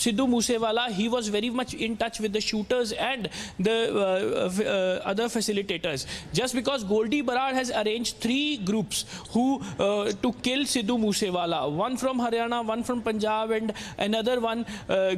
Sidhu Moose Wala, he was very much in touch with the shooters and the other facilitators. Just because Goldy Brar has arranged 3 groups who to kill Sidhu Moose Wala, one from Haryana, one from Punjab, and another one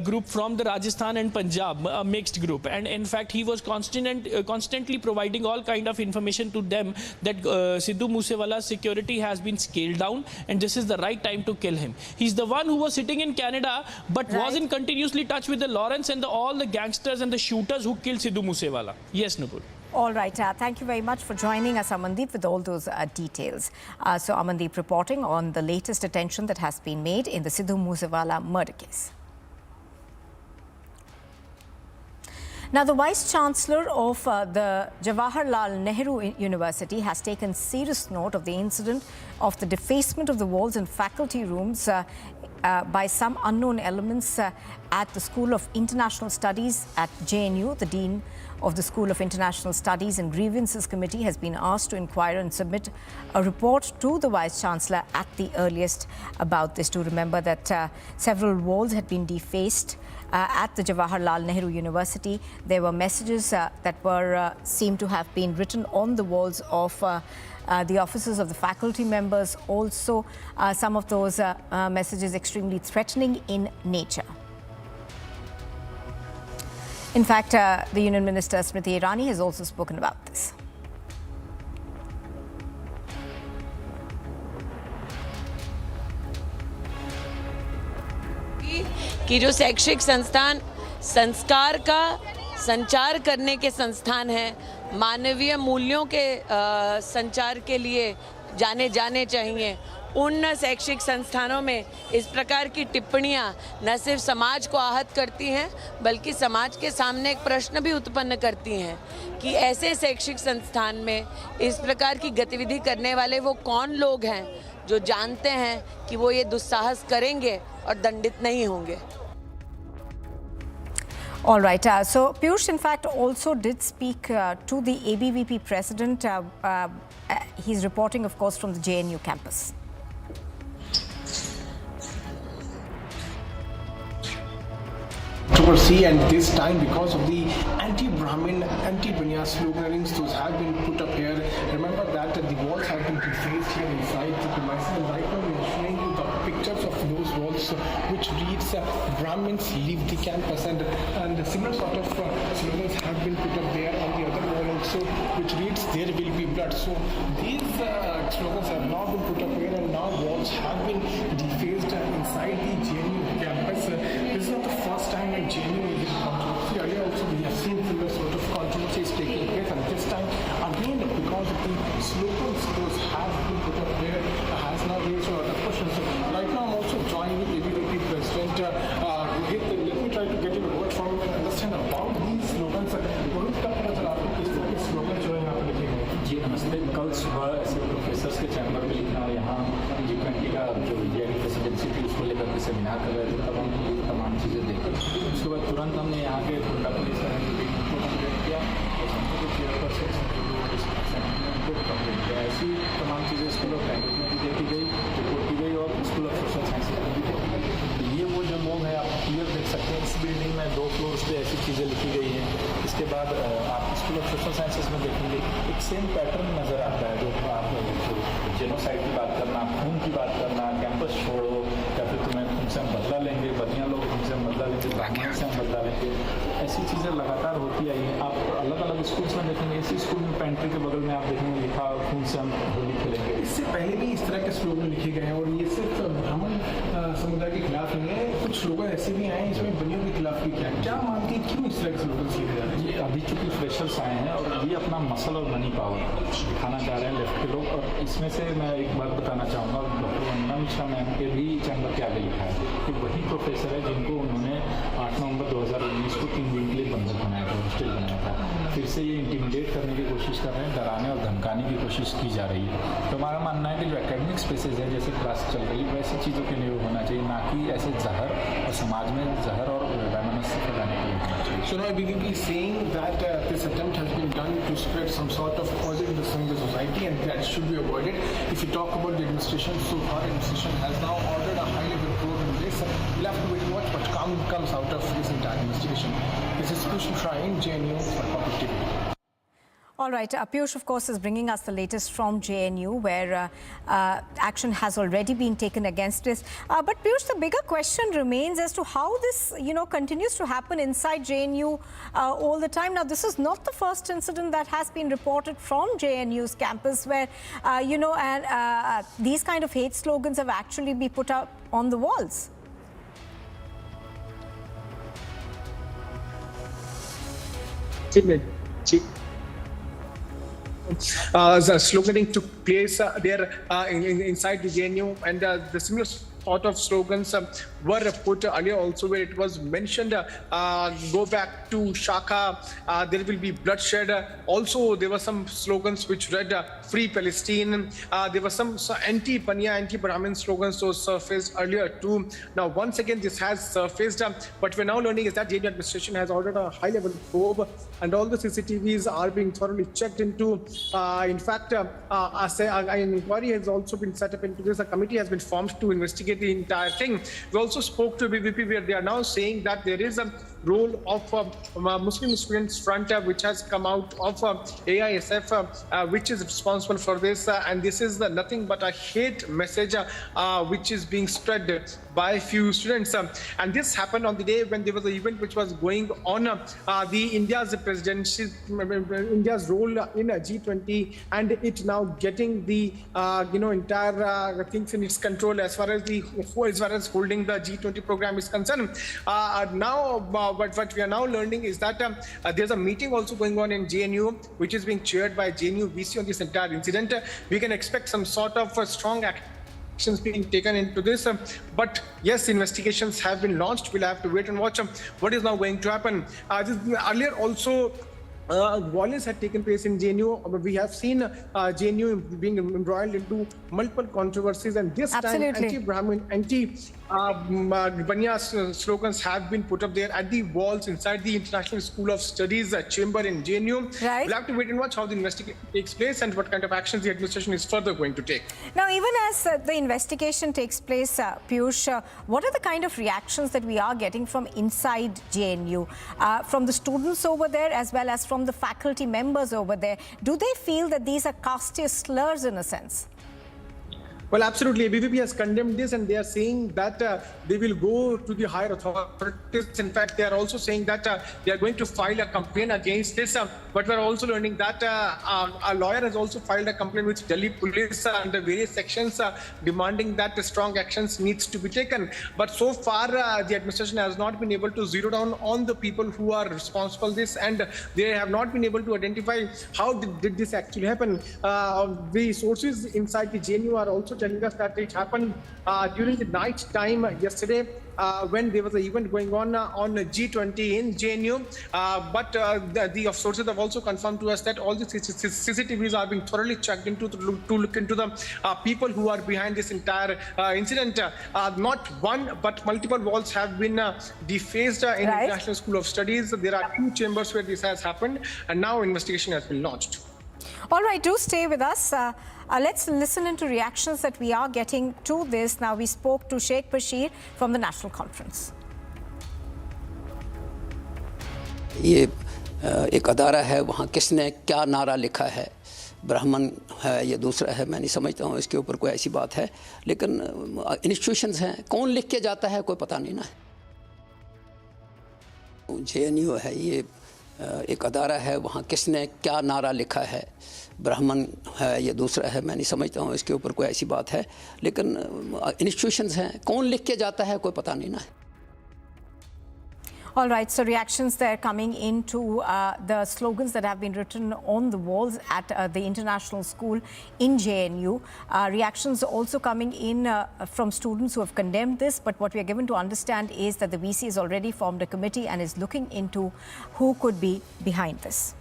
group from the Rajasthan and Punjab, a mixed group. And in fact, he was constantly providing all kind of information to them that Sidhu Moose Wala's security has been scaled down and this is the right time to kill him. He's the one who was sitting in Canada but was in continuously touch with the Lawrence and all the gangsters and the shooters who killed Sidhu Moose Wala. Yes, Nupur. All right. Thank you very much for joining us, Amandeep, with all those details. So Amandeep reporting on the latest detention that has been made in the Sidhu Moose Wala murder case. Now, the Vice-Chancellor of the Jawaharlal Nehru University has taken serious note of the incident of the defacement of the walls and faculty rooms by some unknown elements at the School of International Studies at JNU. The Dean of the School of International Studies and Grievances Committee has been asked to inquire and submit a report to the Vice-Chancellor at the earliest about this. Do remember that several walls had been defaced at the Jawaharlal Nehru University. There were messages that were seemed to have been written on the walls of the offices of the faculty members. Also, some of those messages extremely threatening in nature. In fact, the Union Minister Smriti Irani has also spoken about this. कि जो शैक्षिक संस्थान संस्कार का संचार करने के संस्थान हैं, मानवीय मूल्यों के संचार के लिए जाने चाहिए, उन शैक्षिक संस्थानों में इस प्रकार की टिप्पणियां न सिर्फ समाज को आहत करती हैं बल्कि समाज के सामने एक प्रश्न भी उत्पन्न करती हैं कि ऐसे शैक्षिक संस्थान में इस प्रकार की गतिविधि करने वाले वो कौन लोग हैं जो जानते हैं कि वो ये दुस्साहस करेंगे और दंडित नहीं होंगे. All right. So Piyush, in fact, also did speak to the ABVP president. He's reporting, of course, from the JNU campus. Controversy, and this time because of the anti-Brahmin, anti-Brahmin slogans, those have been put up here. Remember that the walls have been defaced here inside the premises, and right now we are showing you the pictures of those walls which reads Brahmins leave the campus, and similar sort of slogans have been put up there on the other wall also which reads there will be blood. So these slogans have now been put up here and now walls have been defaced inside the JNU campus. This is not the first time in JNU is in controversy. Earlier also we have seen similar sort of controversies taking place, and this time again because of the slogans those have been put up there has now raised a lot of questions. So right now I'm also joining the ABVP president Rohit. Rohit, let me try to get your word from and understand about these slogans. Rohit का पता चला आपको किस तरह के slogan जो है यहाँ पे लिखे गए? जी नमस्ते। कल सुबह ऐसे प्रोफेसर्स के चैम्बर में लिखना और यहाँ G20 का जो इंडिया की प्रेसिडेंसी थी उसको लेकर के सेमिनार कर रहे थे, तब हमने ये तमाम चीज़ें देखी। उसके बाद तुरंत हमने यहाँ के गुंडा पुलिस को कंप्लेंट किया और संसद के चेयरपर्सन उनको कंप्लेंट किया। ऐसी तमाम चीज़ें स्कूल ऑफ लैंग्वेज में भी देखी गई, रिपोर्ट की गई और स्कूल ऑफ सोशल साइंसेज में भी देखी गई। ये वो जो मोब है आप क्लियर देख सकते हैं, इस बिल्डिंग में 2 फ्लोर्स पे ऐसी चीज़ें लिखी गई हैं। इसके बाद आप स्कूल ऑफ सोशल साइंसेज में देखेंगे एक सेम पैटर्न नज़र आता है, जो आप जेनोसाइड की बात करना, खून की बात करना, कैंपस छोड़ो या फिर तुम्हें तुमसे हम बदला लेंगे, बदियाँ लोग तुमसे हम बदला लेंगे, ब्राह्मण से हम बदला लेंगे, ऐसी चीज़ें लगातार होती आई हैं। आप अलग अलग स्कूल्स में देखेंगे, इसी स्कूल में पेंट्री के बगल में आप देखेंगे लिखा खून से हम होली खेलेंगे। इससे पहले भी इस तरह के स्लोगन लिखे गए हैं और ये सिर्फ ब्राह्मण समुदाय के खिलाफ नहीं है, कुछ स्लोगन ऐसे भी आए हैं इसमें बनियों के खिलाफ भी क्या मानती है, क्यों इस तरह के स्लोगन लिखे जा रहे हैं? ये अभी चूँकि फ्रेशर्स आए हैं और ये अपना मसल और मनी पावर दिखाना चाह रहे हैं लेफ्ट के लोग। और इसमें से मैं एक बात बताना चाहूँगा, डॉक्टर वंदना मिश्रा मैम के भी चैम्बर के आगे लिखा है कि वही प्रोफेसर है जिनको उन्होंने 8 नवंबर 2019 को 3 दिन के लिए बंधक बनाया था, हॉस्टल बनाया था। फिर से ये इंटिमिडेट करने की कोशिश कर रहे हैं, डराने और धमकाने की कोशिश की जा रही है। तो हमारा मानना है कि जो एकेडमिक स्पेसेस है, जैसे क्लास चल रही है, वैसी चीज़ों के लिए होना चाहिए, ना कि ऐसे जहर और समाज में जहर और वैमनस्य फैलाने के लिए होना चाहिए। So now BBP is saying that this attempt has been done to spread some sort of poison in the society and that should be avoided. If you talk about the administration, so far administration has now ordered a high-level probe in this. We'll have to wait and watch what comes out of this entire investigation. This is Sidhu Moose Wala, JNU for Public TV. All right, Piyush, of course, is bringing us the latest from JNU, where action has already been taken against this. But Piyush, the bigger question remains as to how this, continues to happen inside JNU all the time. Now, this is not the first incident that has been reported from JNU's campus, where, these kind of hate slogans have actually been put up on the walls. The sloganing took place there inside the JNU, and the similar sort of slogans were put earlier also, where it was mentioned, go back to Shaka, there will be bloodshed. Also, there were some slogans which read, free Palestine. There were some anti-Panya, anti-Brahmin slogans so surfaced earlier too. Now, once again, this has surfaced. What we're now learning is that JNU administration has ordered a high-level probe, and all the CCTVs are being thoroughly checked into. In fact, an inquiry has also been set up into this. A committee has been formed to investigate the entire thing. We also spoke to BVP, where they are now saying that there is a role of Muslim Students Front, which has come out of AISF, which is responsible for this. And this is nothing but a hate message which is being spread by few students. And this happened on the day when there was an event which was going on, India's presidency, India's role in G20, and it now getting the entire things in its control as far as holding the G20 program is concerned. What we are now learning is that there's a meeting also going on in JNU, which is being chaired by JNU VC on this entire incident. We can expect some sort of strong actions being taken into this. But yes, investigations have been launched. We'll have to wait and watch what is now going to happen. Earlier also, violence had taken place in JNU. We have seen JNU being embroiled into multiple controversies, and this time anti-Brahmin, anti-Banya slogans have been put up there at the walls inside the International School of Studies chamber in JNU. Right. We'll have to wait and watch how the investigation takes place and what kind of actions the administration is further going to take. Now, even as the investigation takes place, Piyush, what are the kind of reactions that we are getting from inside JNU, from the students over there as well as from the faculty members over there? Do they feel that these are casteist slurs in a sense? Well, absolutely. ABVP has condemned this, and they are saying that they will go to the higher authorities. In fact, they are also saying that they are going to file a complaint against this. But we are also learning that a lawyer has also filed a complaint with Delhi police under various sections, demanding that strong actions needs to be taken. But so far, the administration has not been able to zero down on the people who are responsible for this, and they have not been able to identify how did this actually happen. The sources inside the JNU are also telling us that it happened during the night time yesterday when there was an event going on G20 in JNU. But the sources have also confirmed to us that all the CCTVs are being thoroughly checked into to look into the people who are behind this entire incident. Not one but multiple walls have been defaced in the International School of Studies. There are 2 chambers where this has happened, and now investigation has been launched. All right, do stay with us. Let's listen into reactions that we are getting to this. Now, we spoke to Sheikh Bashir from the National Conference. ये एक अदारा है, वहाँ किसने क्या नारा लिखा है, ब्राह्मण है या दूसरा है, मैं नहीं समझता हूँ इसके ऊपर कोई ऐसी बात है, लेकिन इंस्टीट्यूशंस हैं, कौन लिख के जाता है कोई पता नहीं ना। JNU है, ये एक अदारा है, वहाँ किसने क्या नारा लिखा है, ब्राह्मण है या दूसरा है, मैं नहीं समझता हूँ इसके ऊपर कोई ऐसी बात है, लेकिन इंस्टीट्यूशंस हैं, कौन लिख के जाता है कोई पता नहीं ना। All right, so reactions there coming into the slogans that have been written on the walls at the International School in JNU. Reactions also coming in from students who have condemned this, but what we are given to understand is that the VC has already formed a committee and is looking into who could be behind this.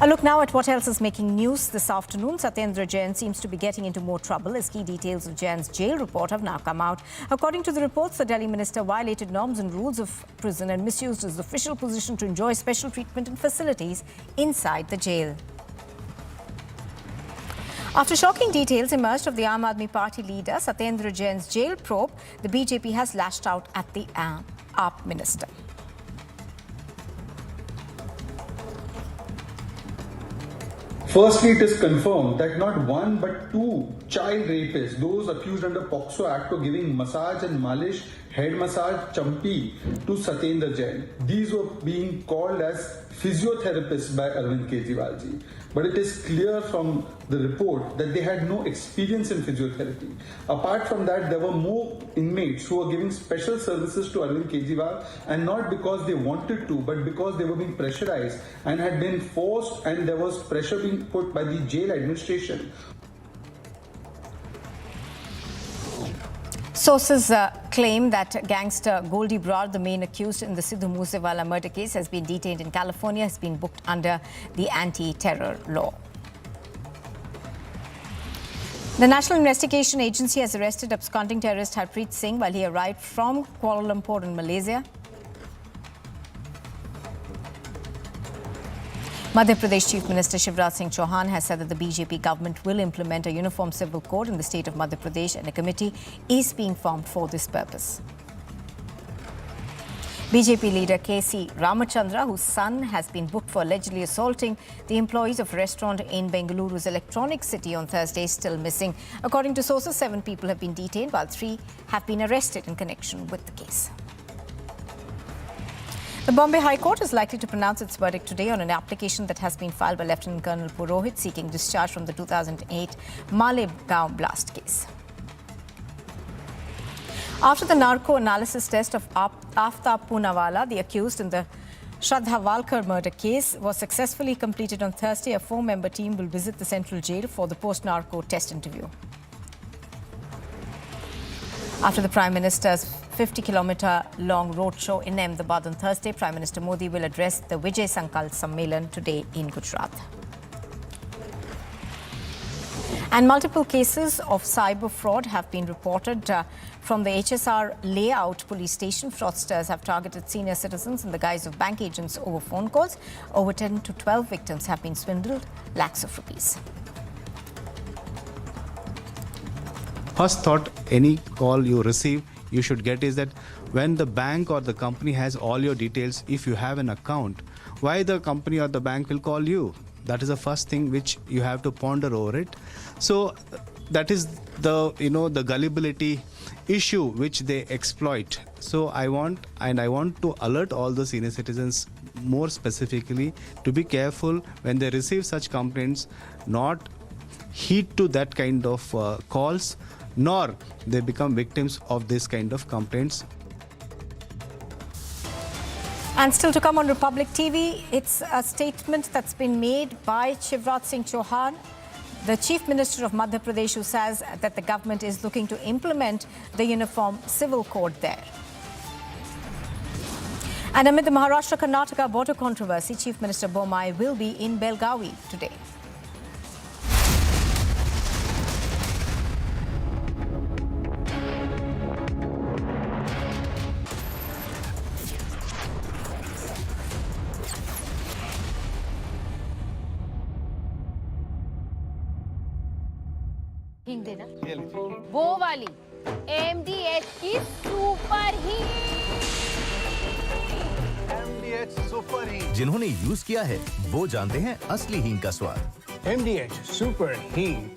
A look now at what else is making news this afternoon. Satender Jain seems to be getting into more trouble as key details of Jain's jail report have now come out. According to the reports, the Delhi minister violated norms and rules of prison and misused his official position to enjoy special treatment and facilities inside the jail. After shocking details emerged of the Aam Aadmi Party leader Satender Jain's jail probe, the BJP has lashed out at the AAP minister. Firstly, it is confirmed that not one but 2 child rapists, those accused under POCSO Act of giving massage and malish, head massage, champi to Satender Jain. These were being called as physiotherapists by Arvind Kejriwal ji. But it is clear from the report that they had no experience in physiotherapy. Apart from that, there were more inmates who were giving special services to Arvind Kejriwal, and not because they wanted to, but because they were being pressurized and had been forced, and there was pressure being put by the jail administration. Sources claim that gangster Goldy Brar, the main accused in the Sidhu Moose Wala murder case, has been detained in California, has been booked under the anti-terror law. The National Investigation Agency has arrested absconding terrorist Harpreet Singh while he arrived from Kuala Lumpur in Malaysia. Madhya Pradesh Chief Minister Shivraj Singh Chauhan has said that the BJP government will implement a uniform civil code in the state of Madhya Pradesh, and a committee is being formed for this purpose. BJP leader KC Ramachandra, whose son has been booked for allegedly assaulting the employees of a restaurant in Bengaluru's Electronic City on Thursday, is still missing. According to sources, 7 people have been detained while 3 have been arrested in connection with the case. The Bombay High Court is likely to pronounce its verdict today on an application that has been filed by Lieutenant Colonel Purohit seeking discharge from the 2008 Malegaon blast case. After the narco analysis test of Aftab Poonawalla, the accused in the Shraddha Walkar murder case, was successfully completed on Thursday, a 4-member team will visit the central jail for the post-narco test interview. After the Prime Minister's 50-kilometre-long roadshow in Ahmedabad on Thursday, Prime Minister Modi will address the Vijay Sankalp Sammelan today in Gujarat. And multiple cases of cyber fraud have been reported from the HSR layout police station. Fraudsters have targeted senior citizens in the guise of bank agents over phone calls. Over 10 to 12 victims have been swindled lakhs of rupees. First thought any call you receive, you should get is that when the bank or the company has all your details, if you have an account, why the company or the bank will call you? That is the first thing which you have to ponder over it. So that is the the gullibility issue which they exploit. So I want to alert all the senior citizens more specifically to be careful when they receive such complaints, not heed to that kind of calls, nor they become victims of this kind of complaints. And still to come on Republic TV, it's a statement that's been made by Shivraj Singh Chauhan, the Chief Minister of Madhya Pradesh, who says that the government is looking to implement the Uniform Civil Code there. And amid the Maharashtra-Karnataka border controversy, Chief Minister Bommai will be in Belgavi today. हिंग देना वो वाली MDH की super heat. MDH super हींग जिन्होंने use किया है वो जानते हैं असली हींग का स्वाद। MDH सुपर हींग,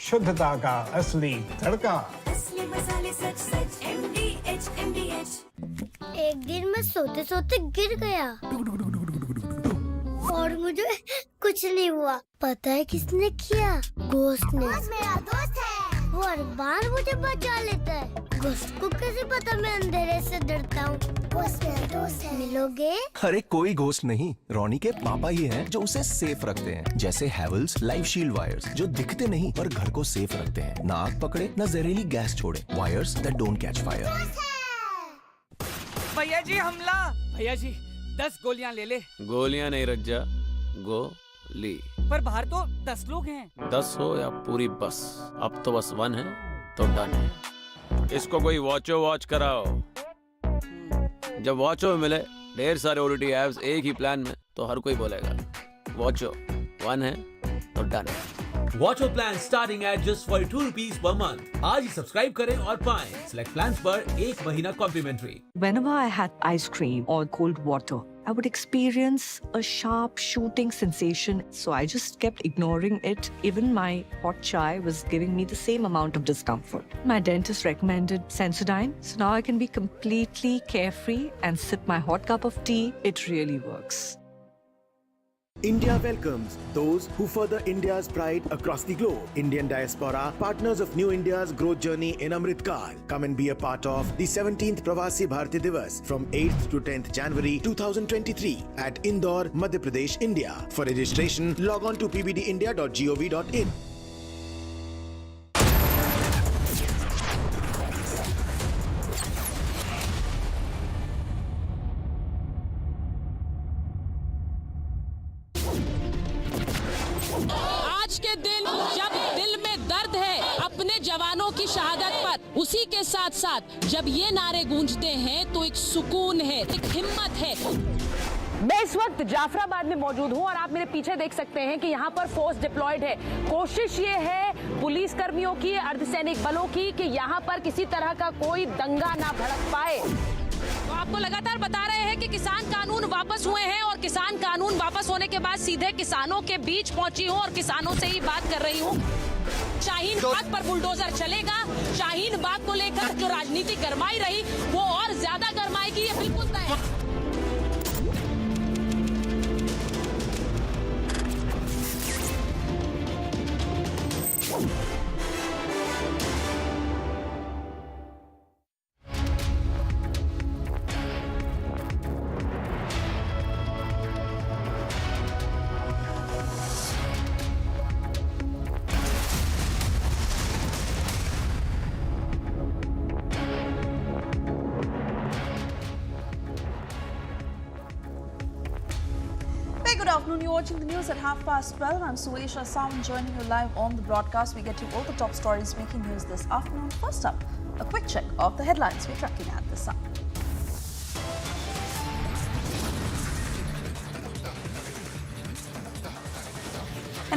शुद्धता का असली तड़का। असली मसाले सच सच MDH। एक दिन मैं सोते सोते गिर गया और मुझे कुछ नहीं हुआ। पता है किसने किया? घोस्ट ने। मेरा दोस्त है, वो हर बार मुझे बचा लेता है। घोस्ट को कैसे पता मैं अंधेरे से डरता हूँ? घोस्ट मेरा दोस्त है। मिलोगे? अरे कोई घोस्ट नहीं, रोनी के पापा ही हैं जो उसे सेफ रखते हैं। जैसे हैवेल्स लाइफ शील्ड वायर्स जो दिखते नहीं पर घर को सेफ रखते हैं। ना आग पकड़े न जहरीली गैस छोड़े। Wires that don't catch fire. भैया जी हमला। भैया जी 10 गोलियां ले ले। गोलियां नहीं रज्जा, गोली। पर बाहर तो 10 लोग हैं। 10 हो या पूरी बस, अब तो बस 1 है तो डन है। इसको कोई वॉच कराओ। जब वॉचो मिले ढेर सारे OTT ऐप्स एक ही प्लान में तो हर कोई बोलेगा वॉचो 1 है तो डन है। Watch your plan starting at just 42 rupees per month. आज ही सब्सक्राइब करें और पाएं select plans पर 1 महीना complimentary. Whenever I had ice cream or cold water, I would experience a sharp shooting sensation. So I just kept ignoring it. Even my hot chai was giving me the same amount of discomfort. My dentist recommended Sensodyne. So now I can be completely carefree and sip my hot cup of tea. It really works. India welcomes those who further India's pride across the globe. Indian diaspora, partners of New India's growth journey in Amrit Kaal. Come and be a part of the 17th Pravasi Bharati Divas from 8th to 10th January 2023 at Indore, Madhya Pradesh, India. For registration, log on to pbdindia.gov.in. जवानों की शहादत पर, उसी के साथ साथ जब ये नारे गूंजते हैं तो एक सुकून है, एक हिम्मत है। मैं इस वक्त जाफराबाद में मौजूद हूं और आप मेरे पीछे देख सकते हैं कि यहाँ पर फोर्स डिप्लॉयड है। कोशिश ये है पुलिस कर्मियों की, अर्धसैनिक बलों की कि यहाँ पर किसी तरह का कोई दंगा ना भड़क पाए। तो आपको लगातार बता रहे हैं कि किसान कानून वापस हुए हैं और किसान कानून वापस होने के बाद सीधे किसानों के बीच पहुंची हूं और किसानों से ही बात कर रही हूं। शाहीन बाग पर बुलडोजर चलेगा। शाहीन बाग को लेकर जो राजनीति गरमाई रही वो और ज्यादा गरमाएगी, ये बिल्कुल तय है। Good afternoon. You're watching the news at 12:30. I'm Suesh Assam, joining you live on the broadcast. We get you all the top stories making news this afternoon. First up, a quick check of the headlines we're tracking at this hour.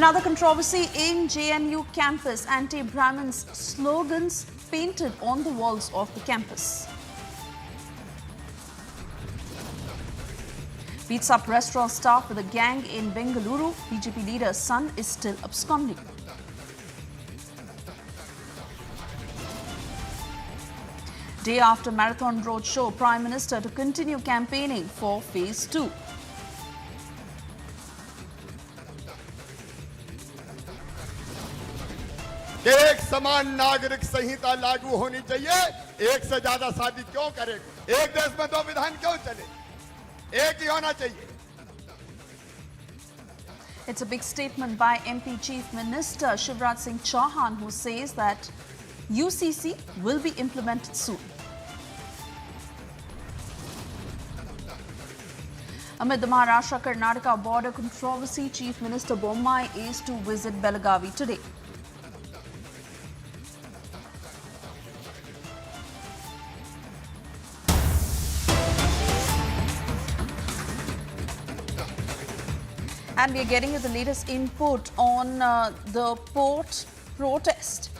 Another controversy in JNU campus. Anti-Brahmin's slogans painted on the walls of the campus. Beats up restaurant staff with a gang in Bengaluru. BJP leader's son is still absconding. Day after Marathon Roadshow, Prime Minister to continue campaigning for Phase 2. एक समान नागरिक संहिता लागू होनी चाहिए। एक से ज्यादा शादी क्यों करें? एक देश में 2 विधान क्यों चले? एक ही होना चाहिए. It's a big statement by MP Chief Minister Shivraj Singh Chauhan, who says that UCC will be implemented soon. Amid the Maharashtra-Karnataka border controversy, Chief Minister Bommai is to visit Belagavi today. And we are getting you the latest input on the port protest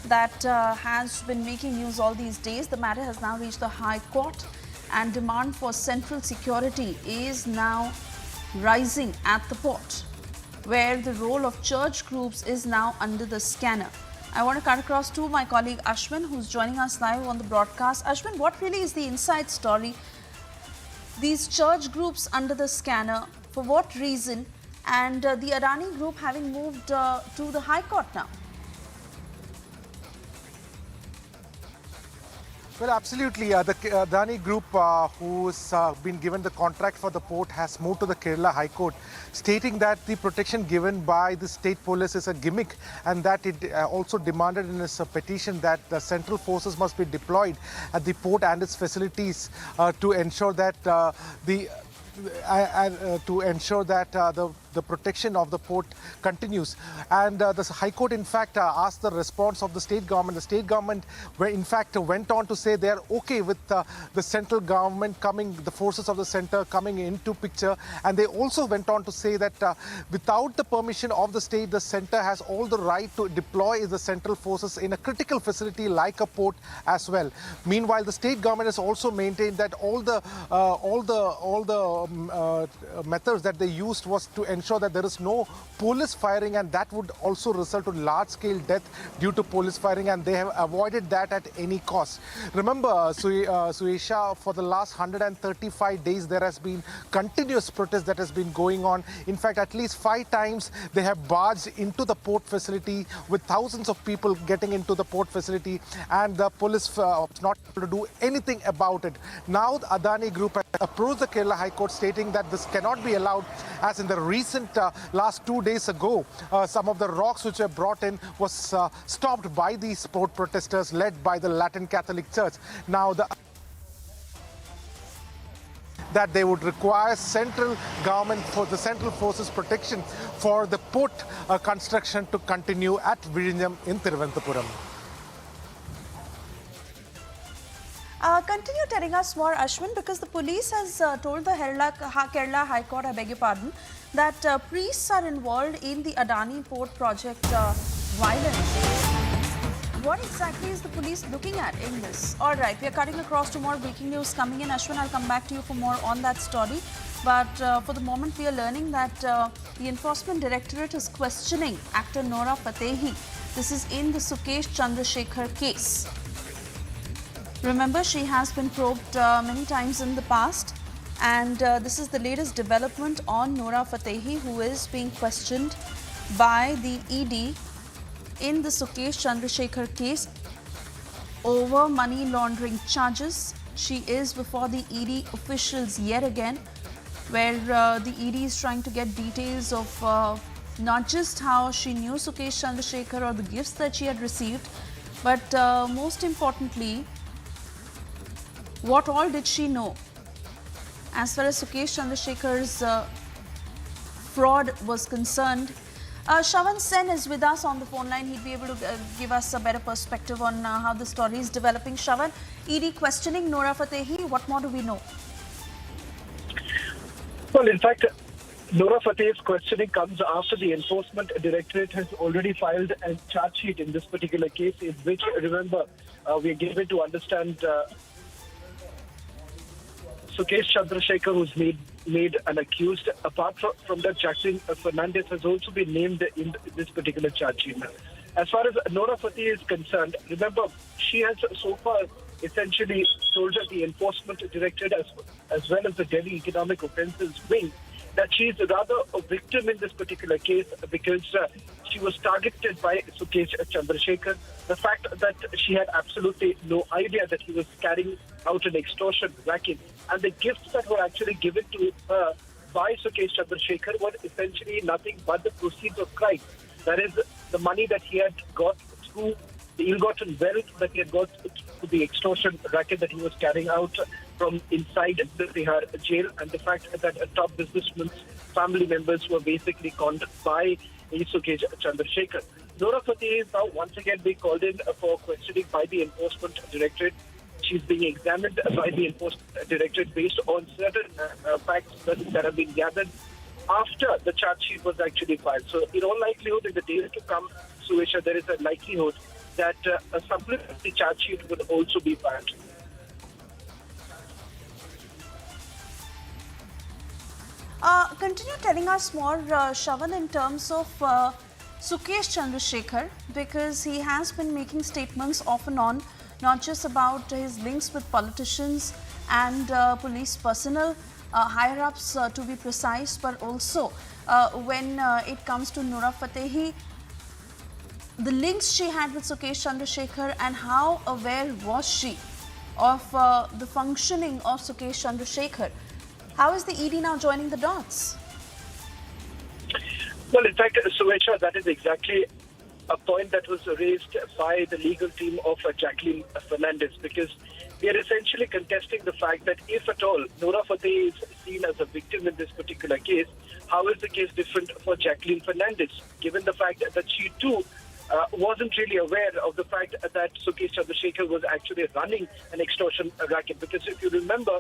that has been making news all these days. The matter has now reached the High Court, and demand for central security is now rising at the port, where the role of church groups is now under the scanner. I want to cut across to my colleague Ashwin, who's joining us live on the broadcast. Ashwin, what really is the inside story? These church groups under the scanner, for what reason? And the Adani group having moved to the High Court now. Well, absolutely. The Adani group, who's been given the contract for the port, has moved to the Kerala High Court, stating that the protection given by the state police is a gimmick, and that it also demanded in its petition that the central forces must be deployed at the port and its facilities to ensure that the protection of the port continues. And the High Court, in fact, asked the response of the state government. The state government, in fact, went on to say they are okay with the central government coming, the forces of the center coming into picture. And they also went on to say that without the permission of the state, the center has all the right to deploy the central forces in a critical facility like a port as well. Meanwhile, the state government has also maintained that all the methods that they used was to ensure that there is no police firing, and that would also result in large-scale death due to police firing, and they have avoided that at any cost. Remember, Suesha, for the last 135 days, there has been continuous protest that has been going on. In fact, at least 5 times they have barged into the port facility with thousands of people getting into the port facility, and the police was not able to do anything about it. Now, the Adani group has approached the Kerala High Court, stating that this cannot be allowed, as in the recent last 2 days ago, some of the rocks which were brought in was stopped by these port protesters led by the Latin Catholic Church. Now, that they would require central government for the central forces protection for the port construction to continue at Vizhinjam in Thiruvananthapuram. Continue telling us more, Ashwin, because the police has told the Kerala High Court, I beg your pardon, that priests are involved in the Adani port project violence. What exactly is the police looking at in this? All right, we are cutting across to more breaking news coming in. Ashwin, I'll come back to you for more on that story. But for the moment, we are learning that the Enforcement Directorate is questioning actor Nora Fatehi. This is in the Sukesh Chandrasekhar case. Remember, she has been probed many times in the past, and this is the latest development on Nora Fatehi, who is being questioned by the ED in the Sukesh Chandrasekhar case over money laundering charges. She is before the ED officials yet again, where the ED is trying to get details of not just how she knew Sukesh Chandrasekhar or the gifts that she had received, but most importantly, what all did she know as far as Sukesh Chandrasekhar's fraud was concerned. Shavan Sen is with us on the phone line. He'd be able to give us a better perspective on how the story is developing. Shavan, ED questioning Nora Fatehi, what more do we know? Well, in fact, Nora Fatehi's questioning comes after the Enforcement Directorate has already filed a charge sheet in this particular case, in which, remember, we are given to understand Sukesh Chandrasekhar, who's made an accused. Apart from that, Jacqueline Fernandez has also been named in this particular charge sheet. As far as Nora Fatehi is concerned, remember, she has so far essentially told the Enforcement Directorate as well as the Delhi Economic Offences Wing that she is rather a victim in this particular case, because she was targeted by Sukesh Chandrasekhar. The fact that she had absolutely no idea that he was carrying out an extortion racket, and the gifts that were actually given to her by Sukesh Chandrasekhar were essentially nothing but the proceeds of crime. That is, the money that he had got through the ill-gotten wealth that he had got through the extortion racket that he was carrying out from inside the Tihar jail, and the fact that a top businessman's family members were basically conned by Sukesh Chandrasekhar. Nora Fatehi is now once again being called in for questioning by the Enforcement Directorate. She's being examined by the Enforcement Directorate based on certain facts that have been gathered after the charge sheet was actually filed. So in all likelihood, in the days to come, Suesha, there is a likelihood that a supplementary charge sheet will also be filed. Continue telling us more, Shravan, in terms of Sukesh Chandrasekhar, because he has been making statements off and on, not just about his links with politicians and police personnel, higher-ups to be precise, but also when it comes to Nora Fatehi, the links she had with Sukesh Chandrasekhar, and how aware was she of the functioning of Sukesh Chandrasekhar. How is the ED now joining the dots? Well, in fact, Suesha, that is exactly a point that was raised by the legal team of Jacqueline Fernandez, because they are essentially contesting the fact that if at all Nora Fatehi is seen as a victim in this particular case, how is the case different for Jacqueline Fernandez, given the fact that she too wasn't really aware of the fact that Sukesh Chandrasekhar was actually running an extortion racket. Because if you remember,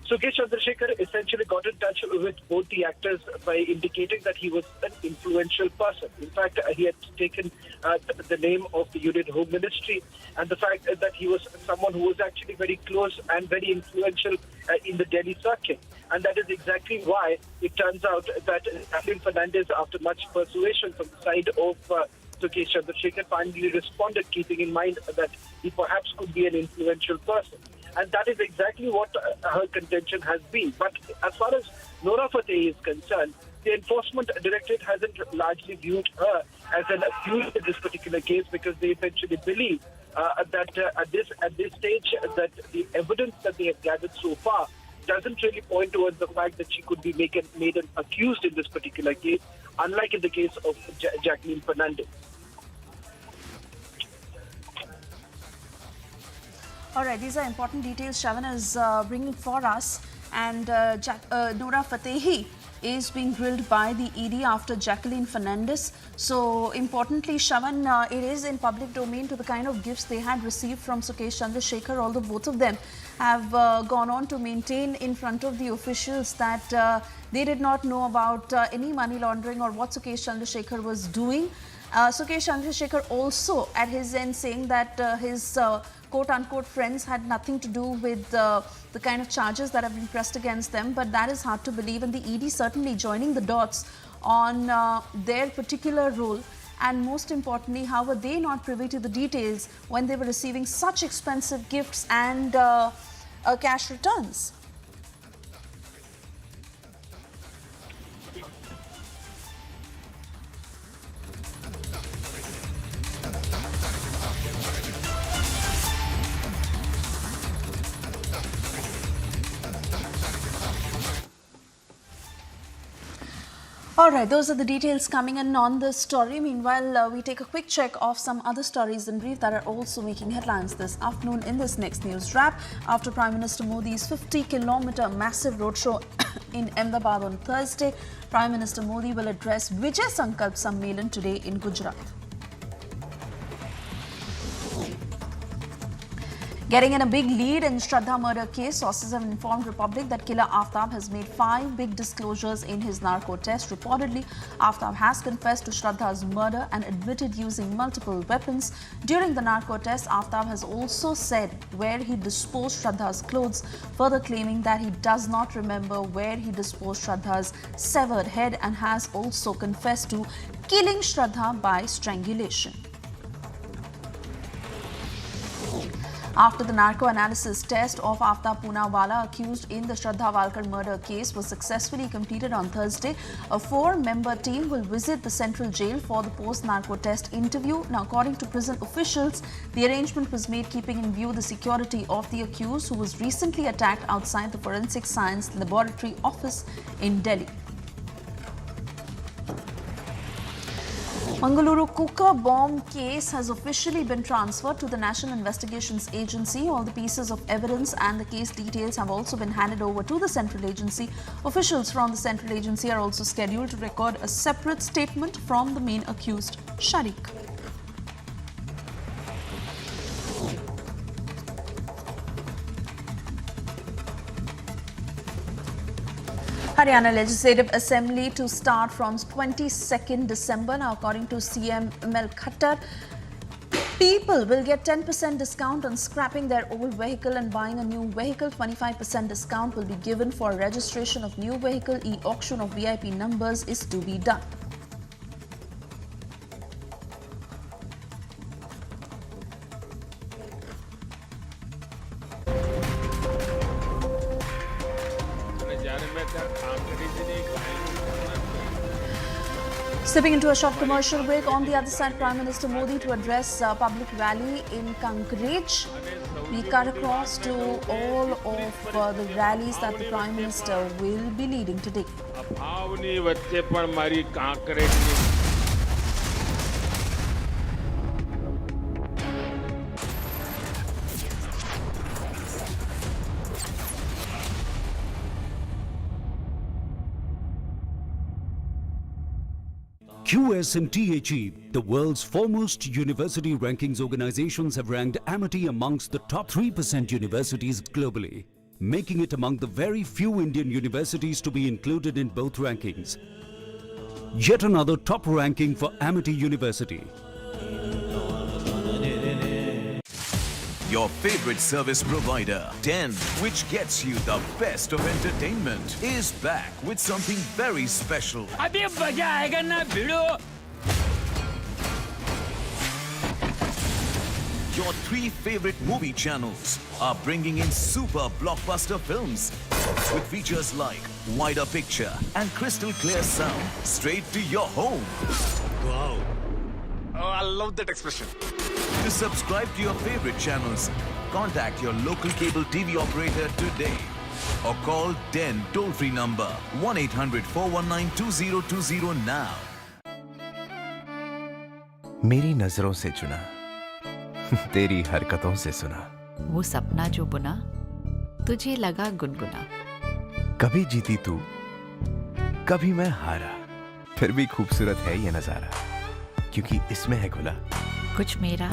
Sukesh Chandrasekhar essentially got in touch with both the actors by indicating that he was an influential person. In fact, he had taken the name of the Union Home Ministry, and the fact that he was someone who was actually very close and very influential in the Delhi circuit. And that is exactly why it turns out that Jacqueline Fernandez, after much persuasion from the side of Sukesh Chandrasekhar, finally responded, keeping in mind that he perhaps could be an influential person. And that is exactly what her contention has been. But as far as Nora Fatehi is concerned, the Enforcement Directorate hasn't largely viewed her as an accused in this particular case, because they essentially believe that at this stage that the evidence that they have gathered so far doesn't really point towards the fact that she could be made an accused in this particular case, unlike in the case of Jacqueline Fernandez. All right, these are important details Shravan is bringing for us, and Nora Fatehi is being grilled by the ED after Jacqueline Fernandez. So importantly, Shravan, it is in public domain to the kind of gifts they had received from Sukesh Chandrasekhar, although both of them have gone on to maintain in front of the officials that they did not know about any money laundering or what Sukesh Chandrasekhar was doing. Sukesh Chandrasekhar also at his end saying that his quote-unquote friends had nothing to do with the kind of charges that have been pressed against them, but that is hard to believe, and the ED certainly joining the dots on their particular role. And most importantly, how were they not privy to the details when they were receiving such expensive gifts and cash returns? All right, those are the details coming in on this story. Meanwhile, we take a quick check of some other stories in brief that are also making headlines this afternoon in this next news wrap. After Prime Minister Modi's 50-kilometer massive roadshow in Ahmedabad on Thursday, Prime Minister Modi will address Vijay Sankalp Sammelan today in Gujarat. Getting in a big lead in Shraddha murder case, sources have informed Republic that killer Aftab has made 5 big disclosures in his narco test. Reportedly, Aftab has confessed to Shraddha's murder and admitted using multiple weapons. During the narco test, Aftab has also said where he disposed Shraddha's clothes, further claiming that he does not remember where he disposed Shraddha's severed head, and has also confessed to killing Shraddha by strangulation. After the narco-analysis test of Aftab Poonawala, accused in the Shraddha Walkar murder case, was successfully completed on Thursday, a 4-member team will visit the central jail for the post-narco test interview. Now, according to prison officials, the arrangement was made keeping in view the security of the accused, who was recently attacked outside the Forensic Science Laboratory office in Delhi. Bengaluru cooker bomb case has officially been transferred to the National Investigations Agency. All the pieces of evidence and the case details have also been handed over to the central agency. Officials from the central agency are also scheduled to record a separate statement from the main accused, Sharik. Haryana Legislative Assembly to start from 22nd December. Now, according to CM Mel Khattar, people will get 10% discount on scrapping their old vehicle and buying a new vehicle. 25% discount will be given for registration of new vehicle. E-auction of VIP numbers is to be done. Stepping into a short commercial break, on the other side, Prime Minister Modi to address a public rally in Kankraj. We cut across to all of the rallies that the Prime Minister will be leading today. QSMTHE, the world's foremost university rankings organizations, have ranked Amity amongst the top 3% universities globally, making it among the very few Indian universities to be included in both rankings. Yet another top ranking for Amity University. Your favorite service provider, 10, which gets you the best of entertainment, is back with something very special. अभी मजा आएगा ना भिड़ो. Your 3 favorite movie channels are bringing in super blockbuster films with features like wider picture and crystal clear sound straight to your home. Wow. Oh, I love that expression. To subscribe to your favorite channels, contact your local cable TV operator today or call 10 toll-free number 1-800-419-2020 now. मेरी नजरों से चुना, तेरी हरकतों से सुना, वो सपना जो बुना तुझे लगा गुनगुना. कभी जीती तू, कभी मैं हारा, फिर भी खूबसूरत है ये नजारा, क्योंकि इसमें है खुला कुछ मेरा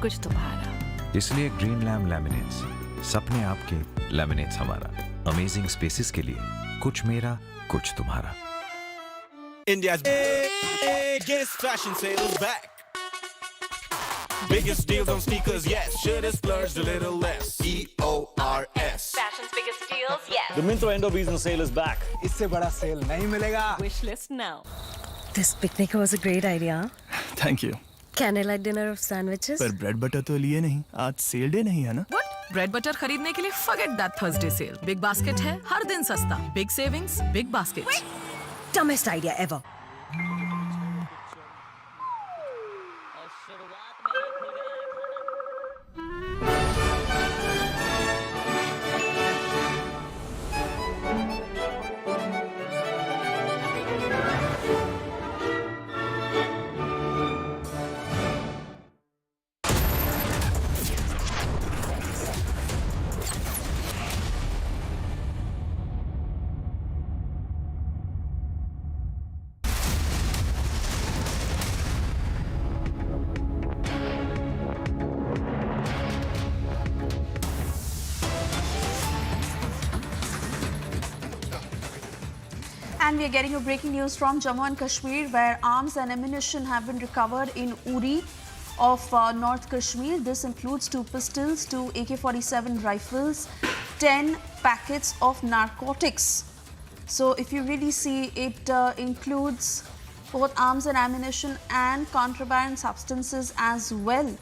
कुछ तुम्हारा. इसलिए ग्रीन लैम लैमिनेट्स, सपने आपके, लैमिनेट्स हमारा. अमेजिंग स्पेसेस के लिए कुछ मेरा कुछ तुम्हारा. India's biggest fashion sale is back. Biggest deals on sneakers, yes. Should have splurged a little less. EORS. Fashion's biggest deals, yes. The Myntra Indo Business Sale is back. इससे बड़ा cell नहीं मिलेगा. Wish list now. This picnic was a great idea. Thank you. Candlelight dinner of sandwiches. पर bread butter तो लिए नहीं. आज cell day नहीं है ना? What? ब्रेड बटर खरीदने के लिए forget that Thursday sale. Big basket है, हर दिन सस्ता. Big savings, big basket. Wait. Dumbest idea ever. And we are getting your breaking news from Jammu and Kashmir, where arms and ammunition have been recovered in Uri of North Kashmir. This includes 2 pistols, 2 AK-47 rifles, 10 packets of narcotics. So if you really see, it includes both arms and ammunition and contraband substances as well.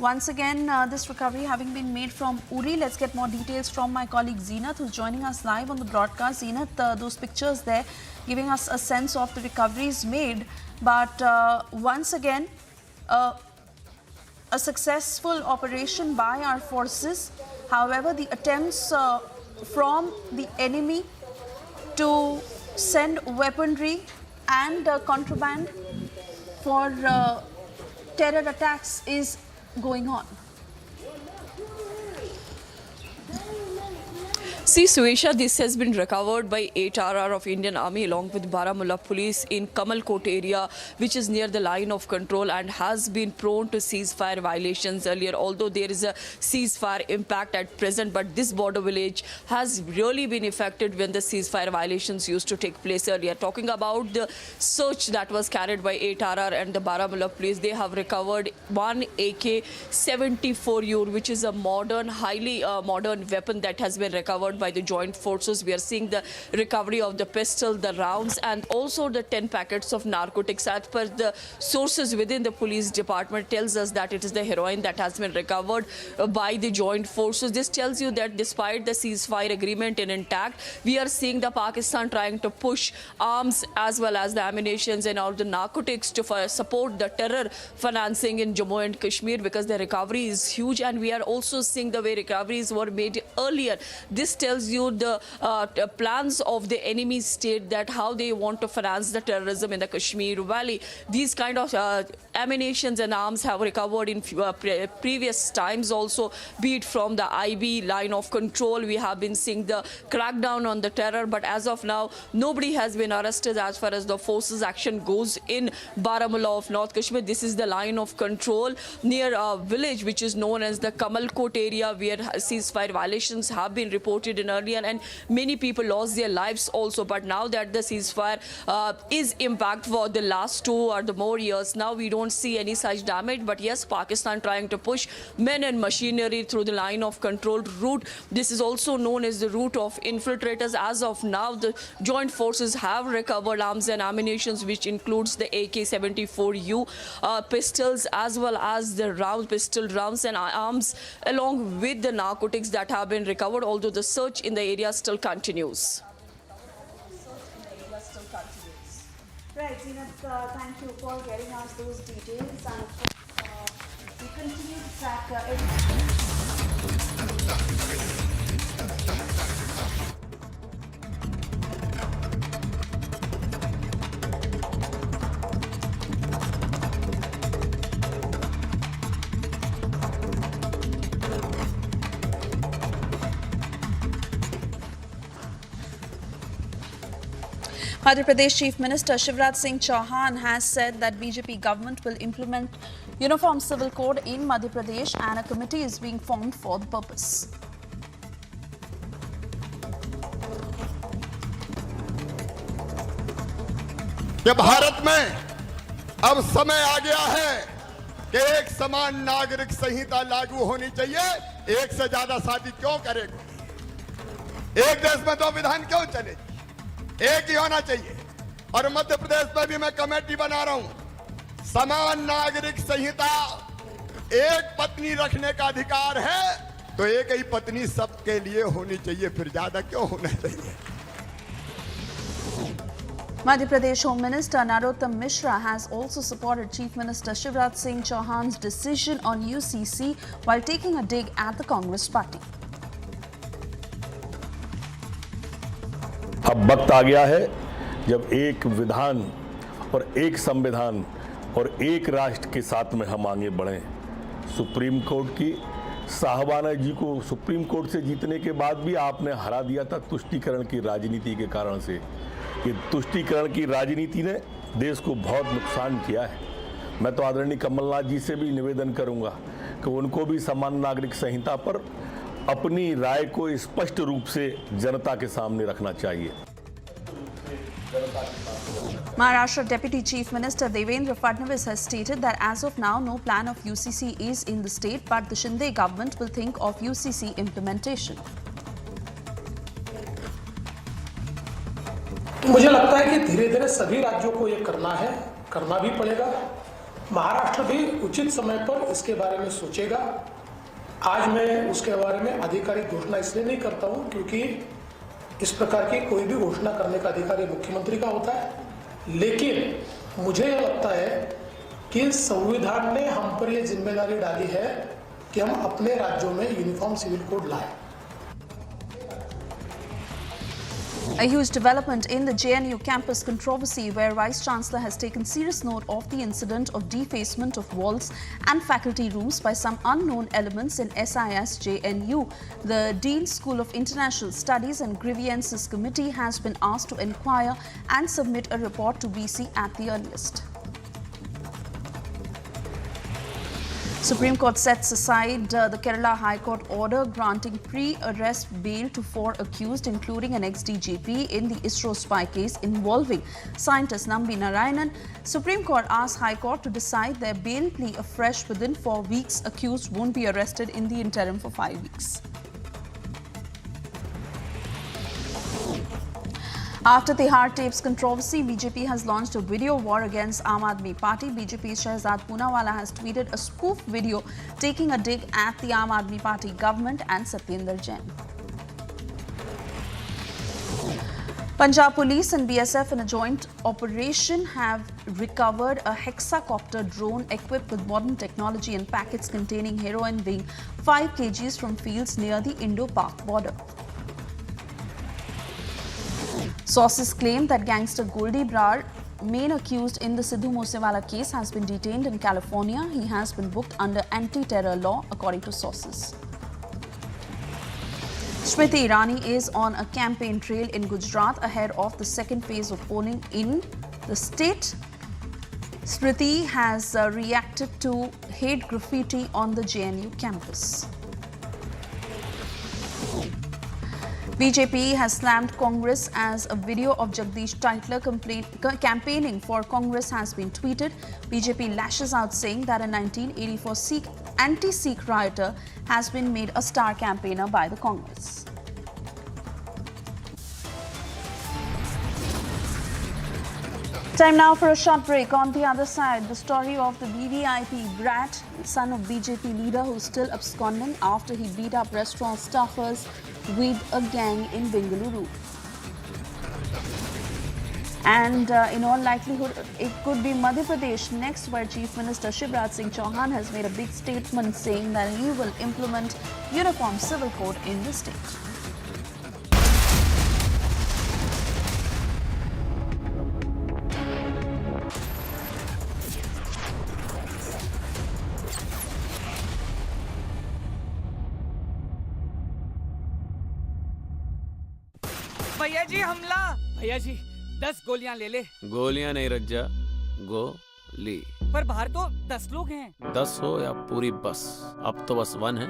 Once again, this recovery having been made from Uri. Let's get more details from my colleague Zeenat, who's joining us live on the broadcast. Zeenat, those pictures there giving us a sense of the recoveries made. But once again, a successful operation by our forces. However, the attempts from the enemy to send weaponry and contraband for terror attacks is going on. See, Suesha, this has been recovered by 8 RR of Indian Army along with Baramulla police in Kamalkot area, which is near the line of control and has been prone to ceasefire violations earlier. Although there is a ceasefire impact at present, but this border village has really been affected when the ceasefire violations used to take place earlier. Talking about the search that was carried by 8 RR and the Baramulla police, they have recovered one AK-74U, which is a modern, highly modern weapon that has been recovered by the joint forces. We are seeing the recovery of the pistol, the rounds, and also the 10 packets of narcotics. As per the sources within the police department, tells us that it is the heroin that has been recovered by the joint forces. This tells you that despite the ceasefire agreement intact, we are seeing the Pakistan trying to push arms as well as the ammunitions and all the narcotics to support the terror financing in Jammu and Kashmir, because the recovery is huge. And we are also seeing the way recoveries were made earlier. This tells you the plans of the enemy state, that how they want to finance the terrorism in the Kashmir Valley. These kind of ammunitions and arms have recovered in previous times also, be it from the IB line of control. We have been seeing the crackdown on the terror, but as of now, nobody has been arrested as far as the forces action goes in Baramulla of North Kashmir. This is the line of control near a village which is known as the Kamalkot area, where ceasefire violations have been reported in earlier, and many people lost their lives also. But now that the ceasefire is impact for the last 2 or the more years, now we don't see any such damage. But yes, Pakistan trying to push men and machinery through the line of control route. This is also known as the route of infiltrators. As of now, the joint forces have recovered arms and ammunitions, which includes the AK-74U pistols as well as the pistol rounds and arms, along with the narcotics that have been recovered, although the search in the area still continues. Right, Zeenat, thank you for getting us those details, and we continue to track Madhya Pradesh Chief Minister Shivraj Singh Chauhan has said that BJP government will implement Uniform Civil Code in Madhya Pradesh, and a committee is being formed for the purpose. कि भारत में अब समय आ गया है कि एक समान नागरिक संहिता लागू होनी चाहिए। एक से ज्यादा शादी क्यों करेगा? एक देश में 2 विधान क्यों चले? एक ही होना चाहिए। और मध्य प्रदेश में भी मैं कमेटी बना रहा हूं। समान नागरिक संहिता, एक पत्नी रखने का अधिकार है तो एक ही पत्नी सबके लिए होनी चाहिए, फिर ज्यादा क्यों होना चाहिए? Madhya Pradesh Home Minister Narottam Mishra has also supported Chief Minister Shivraj Singh Chauhan's decision on UCC while taking a dig at the Congress party. अब वक्त आ गया है जब एक विधान और एक संविधान और एक राष्ट्र के साथ में हम आगे बढ़ें। सुप्रीम कोर्ट की साहबाना जी को सुप्रीम कोर्ट से जीतने के बाद भी आपने हरा दिया था तुष्टीकरण की राजनीति के कारण से। ये तुष्टीकरण की राजनीति ने देश को बहुत नुकसान किया है। मैं तो आदरणीय कमलनाथ जी से भी निवेदन करूंगा कि उनको भी समान नागरिक संहिता पर अपनी राय को स्पष्ट रूप से जनता के सामने रखना चाहिए। Maharashtra Deputy Chief Minister Devendra Fadnavis has stated that as of now, no plan of UCC is in the state, but the Shinde government will think of UCC implementation. मुझे लगता है कि धीरे धीरे सभी राज्यों को ये करना है, करना भी पड़ेगा। महाराष्ट्र भी उचित समय पर इसके बारे में सोचेगा। आज मैं उसके बारे में आधिकारिक घोषणा इसलिए नहीं करता हूं क्योंकि इस प्रकार की कोई भी घोषणा करने का अधिकार मुख्यमंत्री का होता है, लेकिन मुझे यह लगता है कि संविधान ने हम पर यह जिम्मेदारी डाली है कि हम अपने राज्यों में यूनिफॉर्म सिविल कोड लाएं। A huge development in the JNU campus controversy, where Vice Chancellor has taken serious note of the incident of defacement of walls and faculty rooms by some unknown elements in SIS JNU. The Dean's School of International Studies and Grievances Committee has been asked to inquire and submit a report to BC at the earliest. Supreme Court sets aside the Kerala High Court order granting pre-arrest bail to 4 accused, including an ex-DGP in the ISRO spy case involving scientist Nambi Narayanan. Supreme Court asked High Court to decide their bail plea afresh within 4 weeks. Accused won't be arrested in the interim for 5 weeks. After the hard tapes controversy, BJP has launched a video war against Aam Admi Party. BJP's Shahzad Poonawala has tweeted a spoof video taking a dig at the Aam Admi Party government and Satender Jain. Punjab Police and BSF in a joint operation have recovered a hexacopter drone equipped with modern technology and packets containing heroin weighing 5 kgs from fields near the Indo-Pak border. Sources claim that gangster Goldy Brar, main accused in the Sidhu Moose Wala case, has been detained in California. He has been booked under anti-terror law, according to sources. Smriti Irani is on a campaign trail in Gujarat ahead of the second phase of polling in the state. Smriti has reacted to hate graffiti on the JNU campus. BJP has slammed Congress as a video of Jagdish Titler campaigning for Congress has been tweeted. BJP lashes out saying that a 1984 anti-Sikh rioter has been made a star campaigner by the Congress. Time now for a short break. On the other side, the story of the VVIP brat, son of BJP leader who is still absconding after he beat up restaurant staffers with a gang in Bengaluru. And in all likelihood, it could be Madhya Pradesh next, where Chief Minister Shivraj Singh Chauhan has made a big statement saying that he will implement uniform civil code in the state. भैया जी हमला। भैया जी 10 गोलियां ले ले। गोलियां नहीं रज्जा, गोली। पर बाहर तो 10 लोग हैं। 10 हो या पूरी बस, अब तो बस 1 है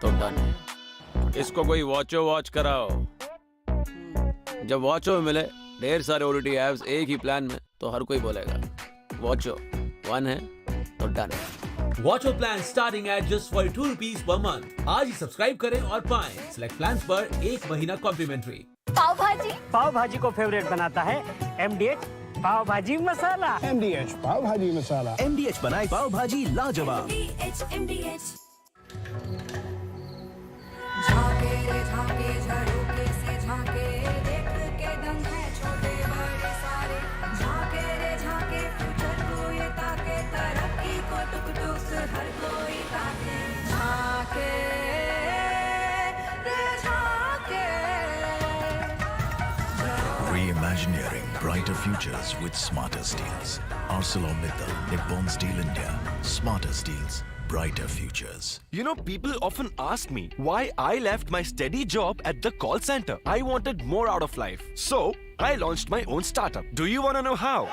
तो डन है। इसको कोई वॉच कराओ। जब वॉचो मिले ढेर सारे ओटीटी ऐप्स एक ही प्लान में, तो हर कोई बोलेगा वॉचो 1 है तो डन है। Watcho plan starting at just 42 rupees per month. आज ही सब्सक्राइब करें और पाएं सिलेक्ट प्लान्स पर 1 महीना कॉम्प्लीमेंट्री। पाव भाजी को फेवरेट बनाता है MDH पाव भाजी मसाला। MDH पाव भाजी मसाला। MDH बनाए पाव भाजी लाजवाब। MDH झाके रे झाके झरोके से झाके देख के दम है छोटे बड़े सारे। झाके रे झाके फ्यूचर को ये ताके तरक्की को टुक टुक हर कोई ताके। झाके रे झाके। Reimagineering brighter futures with smarter steels. ArcelorMittal, Nippon Steel India. Smarter steels, brighter futures. You know, people often ask me why I left my steady job at the call center. I wanted more out of life. So, I launched my own startup. Do you want to know how?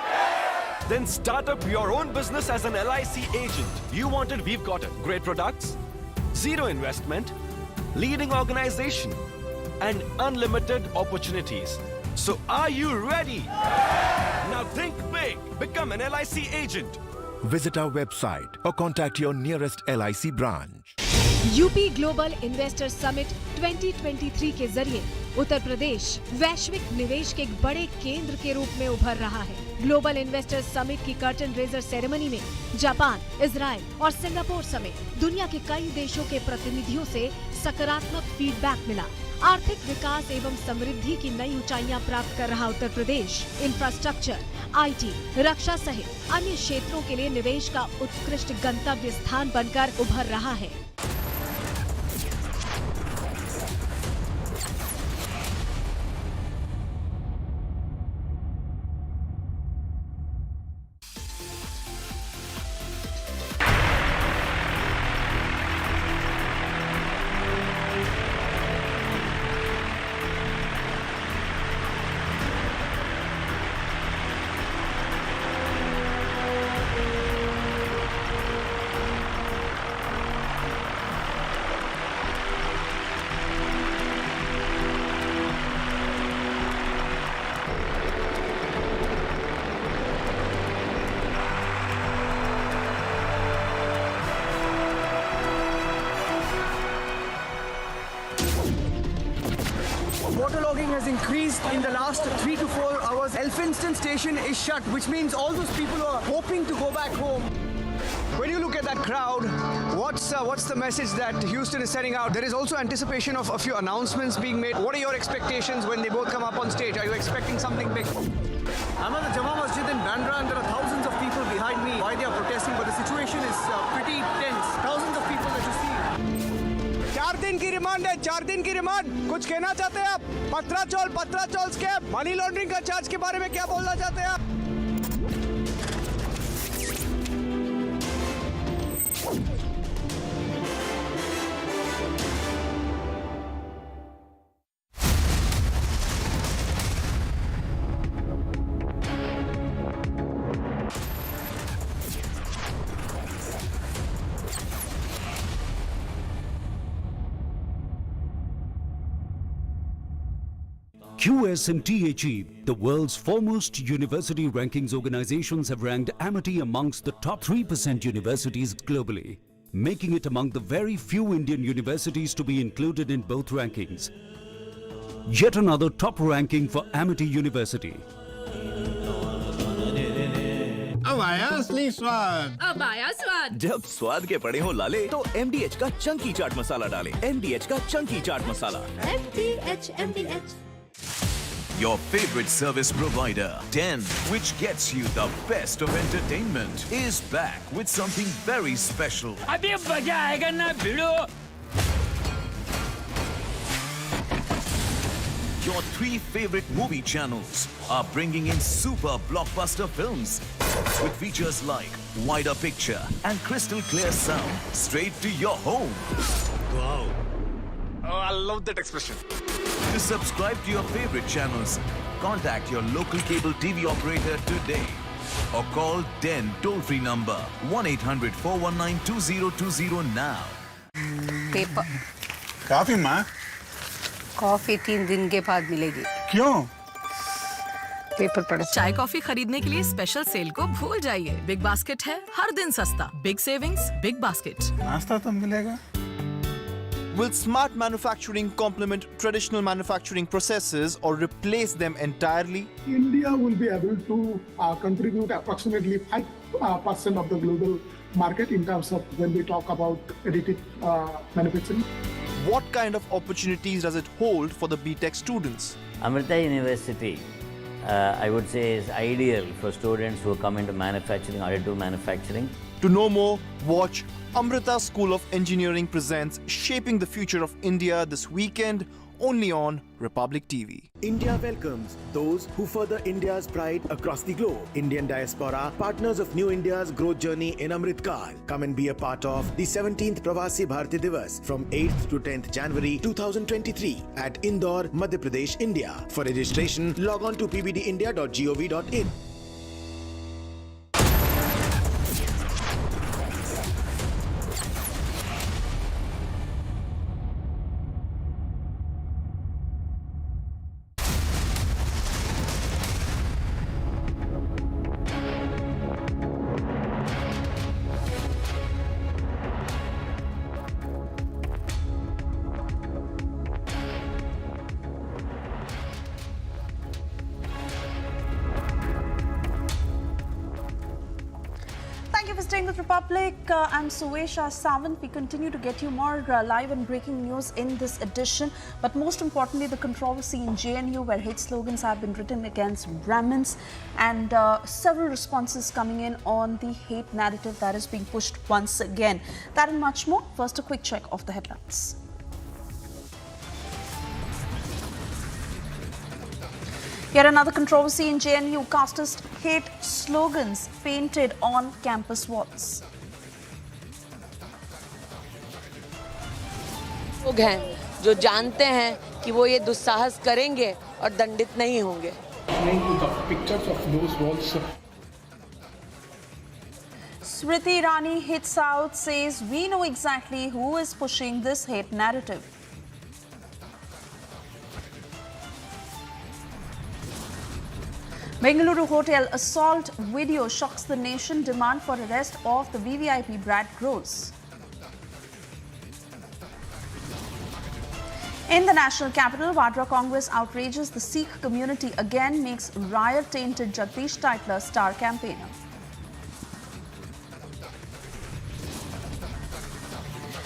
Then start up your own business as an LIC agent. You want it, we've got it. Great products, zero investment, leading organization, and unlimited opportunities. So are you ready? Now think big. Become an LIC agent. Visit our website or contact your nearest LIC branch. UP global investor summit 2023 के जरिए उत्तर प्रदेश वैश्विक निवेश के एक बड़े केंद्र के रूप में उभर रहा है। ग्लोबल इन्वेस्टर्स समिट की कर्टन रेजर सेरेमनी में जापान, इजराइल और सिंगापुर समेत दुनिया के कई देशों के प्रतिनिधियों से सकारात्मक फीडबैक मिला। आर्थिक विकास एवं समृद्धि की नई ऊंचाइयां प्राप्त कर रहा उत्तर प्रदेश इंफ्रास्ट्रक्चर, IT, रक्षा सहित अन्य क्षेत्रों के लिए निवेश का उत्कृष्ट गंतव्य स्थान बनकर उभर रहा है। Waterlogging has increased in the last 3 to 4 hours. Elphinstone station is shut, which means all those people who are hoping to go back home. When you look at that crowd, what's the message that Houston is sending out? There is also anticipation of a few announcements being made. What are your expectations when they both come up on stage? Are you expecting something big? I'm at the Jama Masjid in Bandra and there are thousands of people behind me. Why they are protesting, but the situation is pretty tense. Thousands of people that you see. 4 दिन की remand है, 4 दिन की remand. कुछ कहना चाहते हैं आप? पत्राचौल स्कैम, मनी लॉन्ड्रिंग का चार्ज के बारे में क्या बोलना चाहते हैं आप? QS and THE, the world's foremost university rankings organizations, have ranked Amity amongst the top 3% universities globally, making it among the very few Indian universities to be included in both rankings. Yet another top ranking for Amity University. अब आया असली स्वाद। अब आया स्वाद। जब स्वाद के पड़े हो लाले तो MDH का चंकी चाट मसाला डालें। MDH का Chunky chaat masala. MDH। Your favorite service provider, 10, which gets you the best of entertainment, is back with something very special. अभी मजा आएगा ना भिड़ो। Your 3 favorite movie channels are bringing in super blockbuster films with features like wider picture and crystal clear sound straight to your home. Wow. Oh, I love that expression. To subscribe to your favorite channels, contact your local cable TV operator today or call 10 toll-free number 1-800-419-2020 now. Paper. काफी माँ। Coffee 3 दिन के बाद मिलेगी। क्यों? Paper पढ़। चाय coffee खरीदने के लिए स्पेशल सेल को भूल जाइए। बिग बास्केट है हर दिन सस्ता। Big savings, Big basket. नाश्ता तो मिलेगा। Will smart manufacturing complement traditional manufacturing processes or replace them entirely? India will be able to contribute approximately 5% of the global market in terms of when we talk about additive manufacturing. What kind of opportunities does it hold for the BTech students? Amrita University, I would say, is ideal for students who come into manufacturing, additive manufacturing. To know more, watch Amrita School of Engineering presents Shaping the Future of India this weekend, only on Republic TV. India welcomes those who further India's pride across the globe. Indian diaspora, partners of New India's growth journey in Amrit Kaal. Come and be a part of the 17th Pravasi Bharati Divas from 8th to 10th January 2023 at Indore, Madhya Pradesh, India. For registration, log on to pbdindia.gov.in. Thank you for staying with Republic. I'm Suesha Savant. We continue to get you more live and breaking news in this edition. But most importantly, the controversy in JNU where hate slogans have been written against Brahmins and several responses coming in on the hate narrative that is being pushed once again. That and much more. First, a quick check of the headlines. Yet another controversy in JNU, castist hate slogans painted on campus walls. लोग हैं जो जानते हैं कि वो ये दुस्साहस करेंगे और दंडित नहीं होंगे. Smriti Irani hits out, says we know exactly who is pushing this hate narrative. Bengaluru hotel assault video shocks the nation. Demand for arrest of the VVIP brat grows. In the national capital, Vadra Congress outrages the Sikh community again, makes riot-tainted Jagdish Titler star campaigner.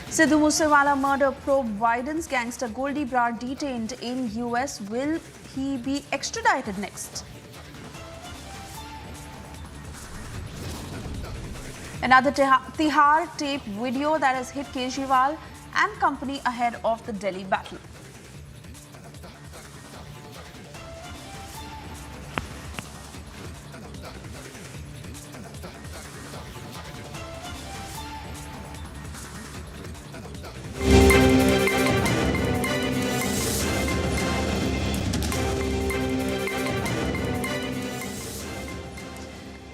Sidhu Moose Wala murder probe widens. Gangster Goldy Brar detained in US. Will he be extradited next? Another Tihar tape video that has hit Kejriwal and company ahead of the Delhi battle.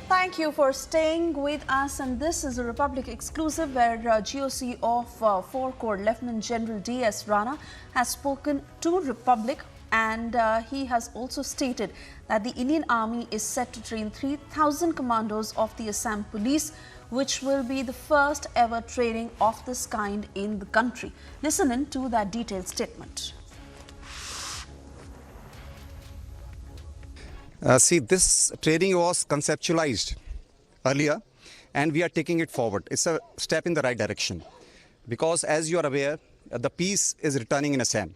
Thank you for staying with us, and this is a Republic exclusive where GOC of 4 Corps Lieutenant General D.S. Rana has spoken to Republic, and he has also stated that the Indian Army is set to train 3,000 commandos of the Assam Police, which will be the first ever training of this kind in the country. Listen in to that detailed statement. See, this training was conceptualized earlier and we are taking it forward. It's a step in the right direction because, as you are aware, the peace is returning in Assam.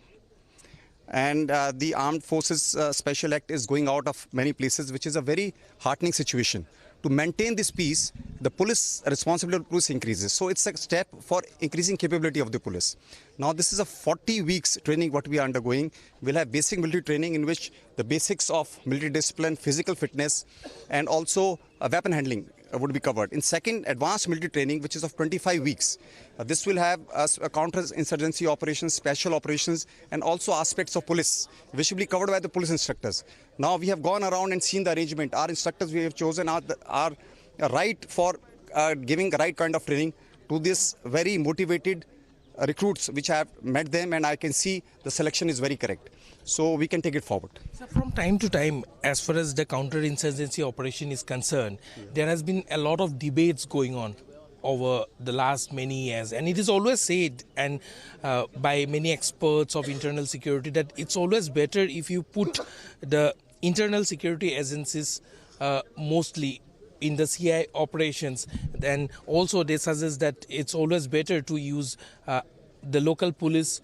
And the Armed Forces Special Act is going out of many places, which is a very heartening situation. To maintain this peace, the police responsibility of the police increases. So it's a step for increasing capability of the police. Now this is a 40 weeks training what we are undergoing. We'll have basic military training in which the basics of military discipline, physical fitness and also weapon handling would be covered. In second, advanced military training, which is of 25 weeks. This will have counter-insurgency operations, special operations and also aspects of police, which will be covered by the police instructors. Now we have gone around and seen the arrangement. Our instructors we have chosen are right for giving the right kind of training to this very motivated recruits which have met them, and I can see the selection is very correct. So we can take it forward. So from time to time, as far as the counter-insurgency operation is concerned, there has been a lot of debates going on over the last many years, and it is always said and by many experts of internal security that it's always better if you put the internal security agencies mostly in the CI operations. Then also they suggest that it's always better to use the local police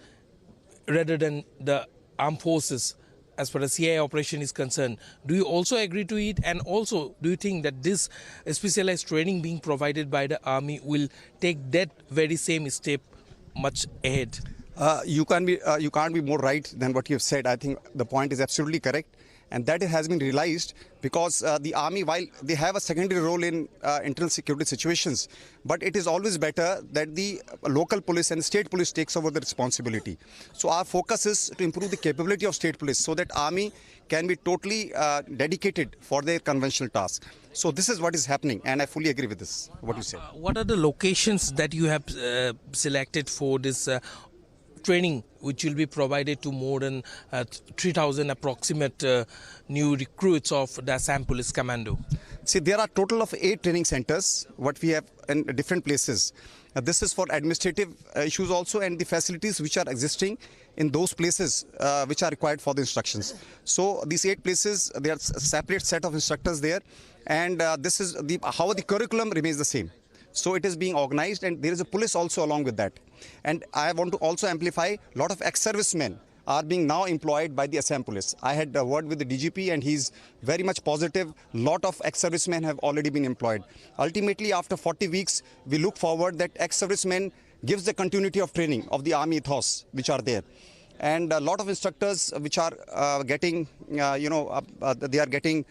rather than the armed forces as far as CI operation is concerned. Do you also agree to it? And also, do you think that this specialized training being provided by the army will take that very same step much ahead? You can't be more right than what you have said. I think the point is absolutely correct. And that has been realized because the army, while they have a secondary role in internal security situations, but it is always better that the local police and state police takes over the responsibility. So our focus is to improve the capability of state police so that army can be totally dedicated for their conventional task. So this is what is happening, and I fully agree with this, what you said. What are the locations that you have selected for this training, which will be provided to more than 3,000 approximate new recruits of the Assam Police Commando? See, there are a total of 8 training centers, what we have in different places. This is for administrative issues also, and the facilities which are existing in those places which are required for the instructions. So these 8 places, there are a separate set of instructors there, and this is how the curriculum remains the same. So it is being organized, and there is a police also along with that. And I want to also amplify, a lot of ex-servicemen are being now employed by the Assam police. I had a word with the DGP and he's very much positive. Lot of ex-servicemen have already been employed. Ultimately, after 40 weeks, we look forward that ex-servicemen gives the continuity of training of the army ethos which are there. And a lot of instructors which are getting, they are getting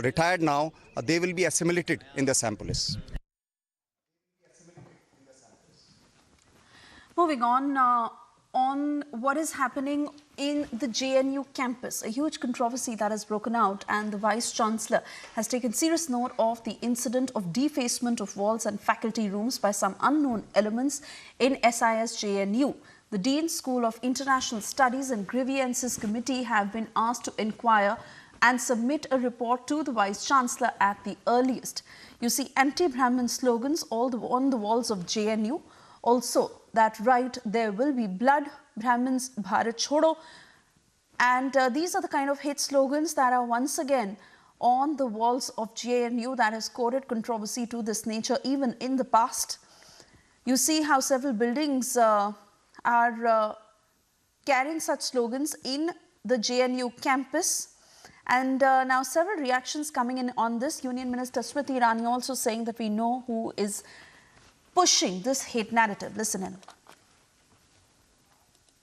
retired now, they will be assimilated in the Assam police. Moving on what is happening in the JNU campus, a huge controversy that has broken out, and the Vice Chancellor has taken serious note of the incident of defacement of walls and faculty rooms by some unknown elements in SIS JNU. The Dean School of International Studies and Grievances Committee have been asked to inquire and submit a report to the Vice Chancellor at the earliest. You see anti-Brahmin slogans on the walls of JNU. Also, that right, there will be blood, Brahmins, Bharat Chodo. And these are the kind of hate slogans that are once again on the walls of JNU that has courted controversy to this nature even in the past. You see how several buildings are carrying such slogans in the JNU campus. And now several reactions coming in on this. Union Minister Smriti Irani also saying that we know who is pushing this hate narrative. Listen in.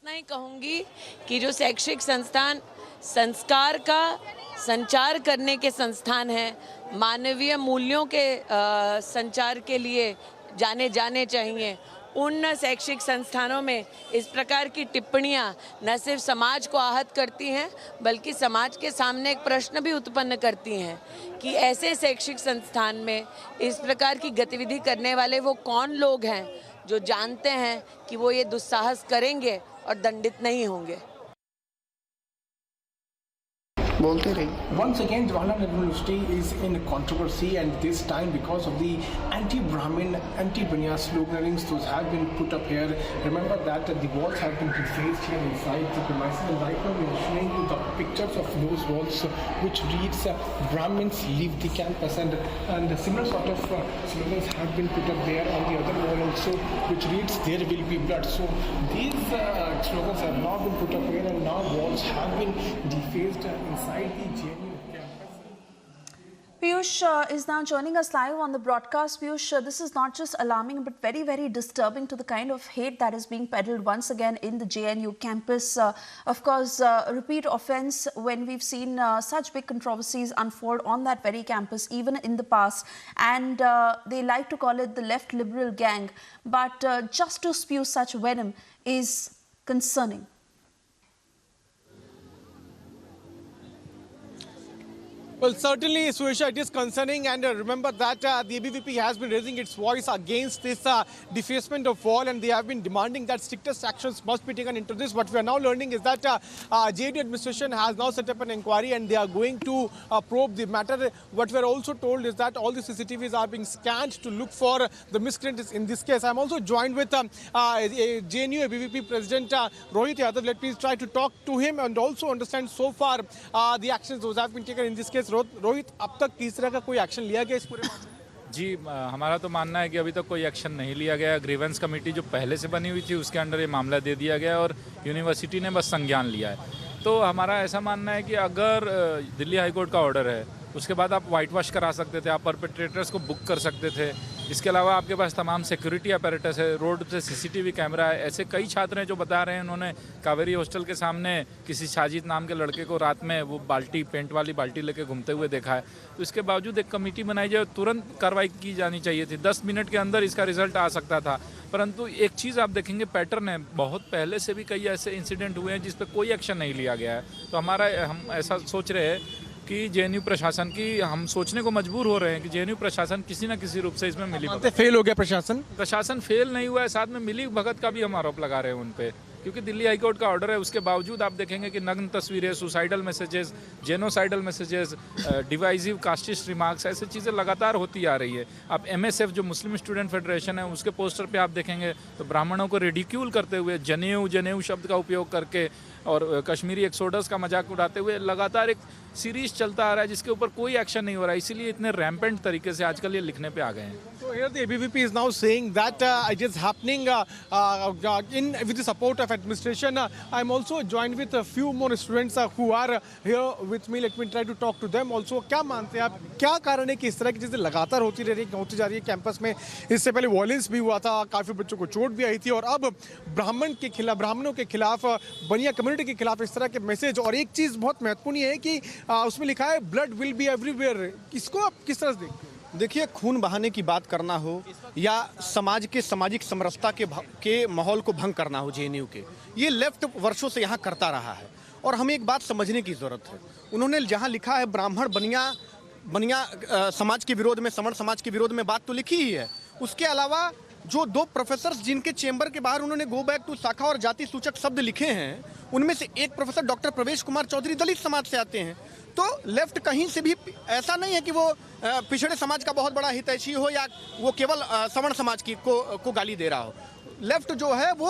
नहीं कहूँगी कि जो शैक्षिक संस्थान संस्कार का संचार करने के संस्थान हैं, मानवीय मूल्यों के संचार के लिए जाने चाहिए, उन शैक्षिक संस्थानों में इस प्रकार की टिप्पणियां न सिर्फ समाज को आहत करती हैं बल्कि समाज के सामने एक प्रश्न भी उत्पन्न करती हैं कि ऐसे शैक्षिक संस्थान में इस प्रकार की गतिविधि करने वाले वो कौन लोग हैं जो जानते हैं कि वो ये दुस्साहस करेंगे और दंडित नहीं होंगे। Once again, Jawaharlal Nehru University is in controversy, and this time because of the anti-Brahmin, anti-Brahmin sloganings those have been put up here. Remember that the walls have been defaced here inside the premises, and right now we are showing you the pictures of those walls which reads Brahmins leave the campus, and similar sort of slogans have been put up there on the other wall also, which reads there will be blood. So these slogans have now been put up here, and now walls have been defaced inside the JNU campus. Piyush is now joining us live on the broadcast. Piyush, this is not just alarming but very, very disturbing to the kind of hate that is being peddled once again in the JNU campus. Of course, repeat offence when we've seen such big controversies unfold on that very campus, even in the past. And they like to call it the left liberal gang. But just to spew such venom is concerning. Well, certainly, Suisha, it is concerning, and remember that the ABVP has been raising its voice against this defacement of wall, and they have been demanding that strictest actions must be taken into this. What we are now learning is that JNU administration has now set up an inquiry, and they are going to probe the matter. What we are also told is that all the CCTVs are being scanned to look for the miscreants in this case. I am also joined with JNU ABVP President Rohit Yadav. Let me try to talk to him and also understand so far the actions those have been taken in this case. Rohit, अब तक किस तरह का कोई action लिया गया इस पूरे मामले में? जी, हमारा तो मानना है कि अभी तक कोई एक्शन नहीं लिया गया। ग्रीवेंस कमेटी जो पहले से बनी हुई थी उसके अंडर ये मामला दे दिया गया और यूनिवर्सिटी ने बस संज्ञान लिया है। तो हमारा ऐसा मानना है कि अगर दिल्ली हाईकोर्ट का ऑर्डर है उसके बाद आप वाइट वॉश करा सकते थे, आप परपेट्रेटर्स को बुक कर सकते थे। इसके अलावा आपके पास तमाम सिक्योरिटी अपैरेटस है, रोड पे सीसीटीवी कैमरा है। ऐसे कई छात्र हैं जो बता रहे हैं उन्होंने कावेरी हॉस्टल के सामने किसी साजिद नाम के लड़के को रात में वो बाल्टी, पेंट वाली बाल्टी लेके घूमते हुए देखा है। तो इसके बावजूद एक कमेटी बनाई जाए, तुरंत कार्रवाई की जानी चाहिए थी। 10 मिनट के अंदर इसका रिजल्ट आ सकता था। परंतु एक चीज़ आप देखेंगे, पैटर्न है, बहुत पहले से भी कई ऐसे इंसिडेंट हुए हैं जिस पर कोई एक्शन नहीं लिया गया है। तो हम ऐसा सोच रहे हैं कि जेएनयू प्रशासन की, हम सोचने को मजबूर हो रहे हैं कि जेएनयू प्रशासन किसी न किसी रूप से इसमें मिली भगत। फेल हो गया प्रशासन? प्रशासन फेल नहीं हुआ है, साथ में मिली भगत का भी हम आरोप लगा रहे हैं उन पे क्योंकि दिल्ली हाई कोर्ट का ऑर्डर है, उसके बावजूद आप देखेंगे कि नग्न तस्वीरें, suicidal messages, genocidal messages, divisive casteist remarks, ऐसी चीज़ें लगातार होती आ रही है। आप MSF जो मुस्लिम स्टूडेंट फेडरेशन है उसके पोस्टर पे आप देखेंगे तो ब्राह्मणों को रिडिक्यूल करते हुए जनेऊ शब्द का उपयोग करके और कश्मीरी एक्सोडस का मजाक उड़ाते हुए लगातार एक सीरीज चलता आ रहा है जिसके ऊपर कोई एक्शन नहीं हो रहा है, इसीलिए इतने रैम्पेंट तरीके से आजकल ये लिखने पे आ गए हैं। So here the ABVP is now saying that it is happening with the support of administration. I'm also joined with a few more students who are here with me. Let me try to talk to them also. क्या मानते हैं आप, क्या कारण है कि इस तरह की चीज़ें लगातार होती जा रही है कैंपस में? इससे पहले वायलेंस भी हुआ था, काफ़ी बच्चों को चोट भी आई थी, और अब ब्राह्मणों के खिलाफ, बनिया कम्युनिटी के खिलाफ इस तरह के मैसेज। और एक चीज़ बहुत महत्वपूर्ण है कि उसमें लिखा है ब्लड विल बी एवरीवेयर। इसको आप किस तरह से देखते हैं? देखिए, खून बहाने की बात करना हो या समाज के सामाजिक समरसता के माहौल को भंग करना हो JNU के, ये लेफ्ट वर्षों से यहाँ करता रहा है। और हमें एक बात समझने की ज़रूरत है, उन्होंने जहाँ लिखा है ब्राह्मण बनिया समाज के विरोध में, सवर्ण समाज के विरोध में, बात तो लिखी ही है। उसके अलावा जो 2 प्रोफेसर्स जिनके चेंबर के बाहर उन्होंने गो बैक टू शाखा और जाति सूचक शब्द लिखे हैं, उनमें से एक प्रोफेसर डॉक्टर प्रवेश कुमार चौधरी दलित समाज से आते हैं। तो लेफ्ट कहीं से भी ऐसा नहीं है कि वो पिछड़े समाज का बहुत बड़ा हितैषी हो या वो केवल सवर्ण समाज को गाली दे रहा हो। लेफ्ट जो है वो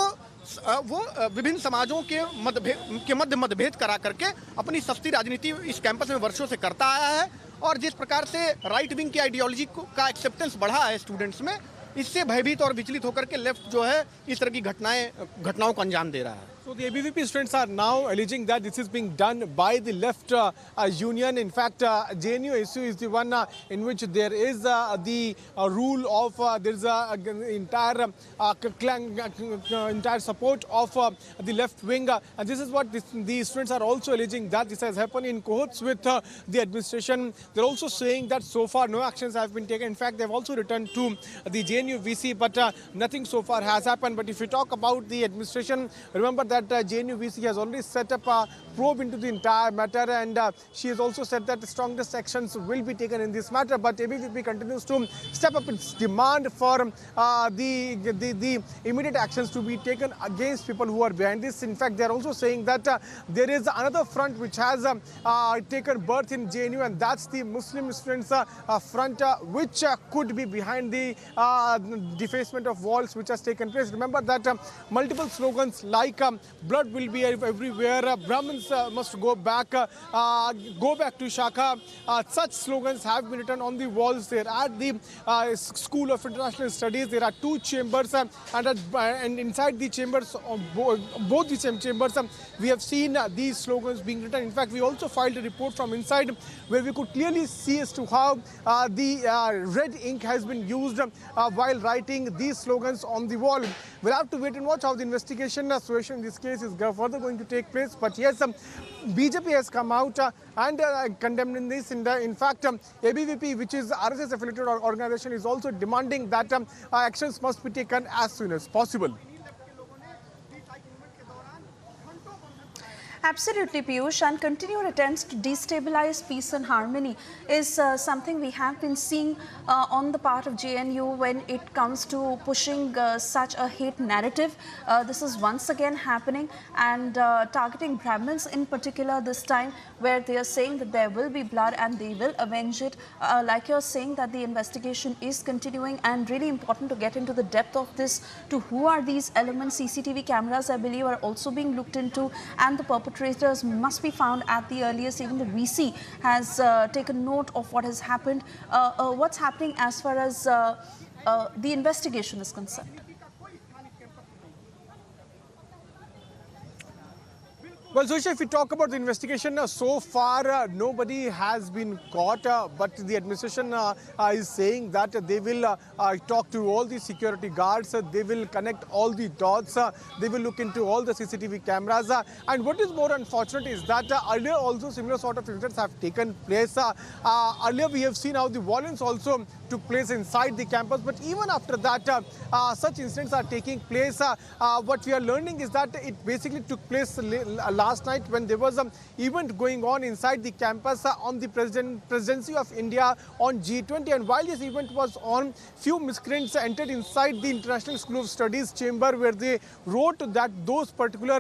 विभिन्न समाजों के मध्य मतभेद करा करके अपनी सस्ती राजनीति इस कैंपस में वर्षों से करता आया है। और जिस प्रकार से राइट विंग की आइडियोलॉजी का एक्सेप्टेंस बढ़ा है स्टूडेंट्स में, इससे भयभीत और विचलित होकर के लेफ्ट जो है इस तरह की घटनाओं को अंजाम दे रहा है। So the ABVP students are now alleging that this is being done by the left union. In fact, JNU issue is the one in which there is the rule of there is entire support of the left wing, and this is what the students are also alleging, that this has happened in cohorts with the administration. They're also saying that so far no actions have been taken. In fact, they've also returned to the JNU VC, but nothing so far has happened. But if you talk about the administration, remember that JNU VC has already set up a probe into the entire matter, and she has also said that the strongest actions will be taken in this matter. But ABVP continues to step up its demand for the immediate actions to be taken against people who are behind this. In fact, they are also saying that there is another front which has taken birth in JNU, and that's the Muslim students front, which could be behind the defacement of walls which has taken place. Remember that multiple slogans like blood will be everywhere, Brahmins must go back to Shakha, such slogans have been written on the walls there at the School of International Studies. There are 2 chambers, and inside the chambers, both the chambers, we have seen these slogans being written. In fact, we also filed a report from inside where we could clearly see as to how the red ink has been used while writing these slogans on the wall. We'll have to wait and watch how the investigation situation in this case is further going to take place. But yes, BJP has come out and condemning this. In fact, ABVP, which is RSS affiliated organization, is also demanding that actions must be taken as soon as possible. Absolutely, Piyush, and continued attempts to destabilize peace and harmony is something we have been seeing on the part of JNU when it comes to pushing such a hate narrative. This is once again happening, and targeting Brahmins in particular this time, where they are saying that there will be blood and they will avenge it. Like you're saying, that the investigation is continuing, and really important to get into the depth of this, to who are these elements. CCTV cameras, I believe, are also being looked into, and the perpetrators must be found at the earliest. Even the VC has taken note of what has happened. What's happening as far as the investigation is concerned? Well, Zoisha, if we talk about the investigation, so far nobody has been caught, but the administration is saying that they will talk to all the security guards, they will connect all the dots, they will look into all the CCTV cameras. And what is more unfortunate is that earlier also similar sort of incidents have taken place. Earlier we have seen how the violence also took place inside the campus, but even after that such incidents are taking place. What we are learning is that it basically took place last night when there was an event going on inside the campus on the presidency of India on G20. And while this event was on, few miscreants entered inside the International School of Studies chamber where they wrote that those particular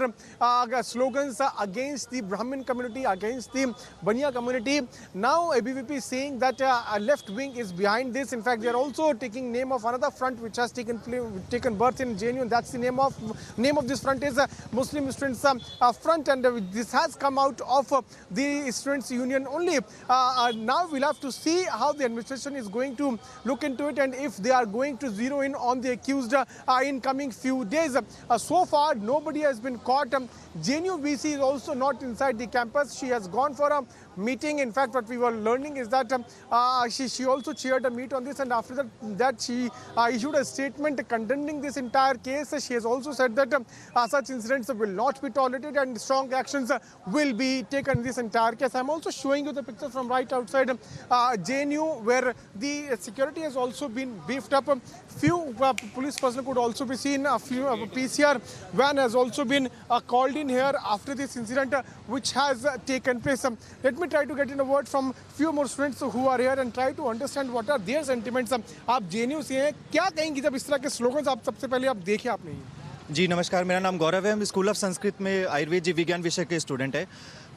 slogans against the Brahmin community, against the Baniya community. Now ABVP is saying that a left wing is behind this. In fact, they are also taking name of another front which has taken birth in JNU, and that's the name of this front is Muslim Students Front, and this has come out of the Students Union only. Now we'll have to see how the administration is going to look into it and if they are going to zero in on the accused in coming few days. So far, nobody has been caught. JNU VC is also not inside the campus. She has gone for a meeting. In fact, what we were learning is that she also chaired a meet on this, and after that she issued a statement condemning this entire case. She has also said that such incidents will not be tolerated and strong actions will be taken in this entire case. I'm also showing you the picture from right outside JNU where the security has also been beefed up. Few police personnel could also be seen. A few PCR van has also been called in here after this incident which has taken place. Let me try to get in a word from few more students who are here and try to understand what are their sentiments. आप JNU से हैं, क्या कहेंगे जब इस तरह के slogans आप सबसे पहले आप देखे आपने? जी नमस्कार, मेरा नाम गौरव है। हम स्कूल ऑफ संस्कृत में आयुर्वेद जीव विज्ञान विषय के स्टूडेंट है।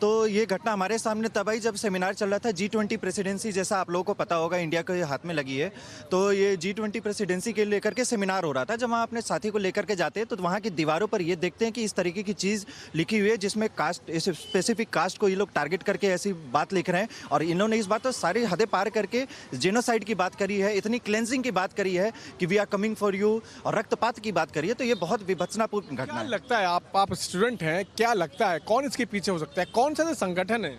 तो ये घटना हमारे सामने तब आई जब सेमिनार चल रहा था। G20 प्रेसिडेंसी, जैसा आप लोगों को पता होगा, इंडिया के हाथ में लगी है। तो ये G20 प्रेसिडेंसी के लेकर के सेमिनार हो रहा था। जब वहाँ अपने साथी को लेकर के जाते हैं तो वहाँ की दीवारों पर ये देखते हैं कि इस तरीके की चीज़ लिखी हुई है जिसमें कास्ट, स्पेसिफिक कास्ट को ये लोग टारगेट करके ऐसी बात लिख रहे हैं। और इन्होंने इस बात तो सारी हदें पार करके जेनोसाइड की बात करी है, इतनी क्लेंजिंग की बात करी है कि we are coming for you, और रक्तपात की बात करी है। तो ये बहुत विभत्सनापूर्ण घटना है। लगता है आप स्टूडेंट हैं, क्या लगता है कौन इसके पीछे हो सकता है? कौन सा संगठन है?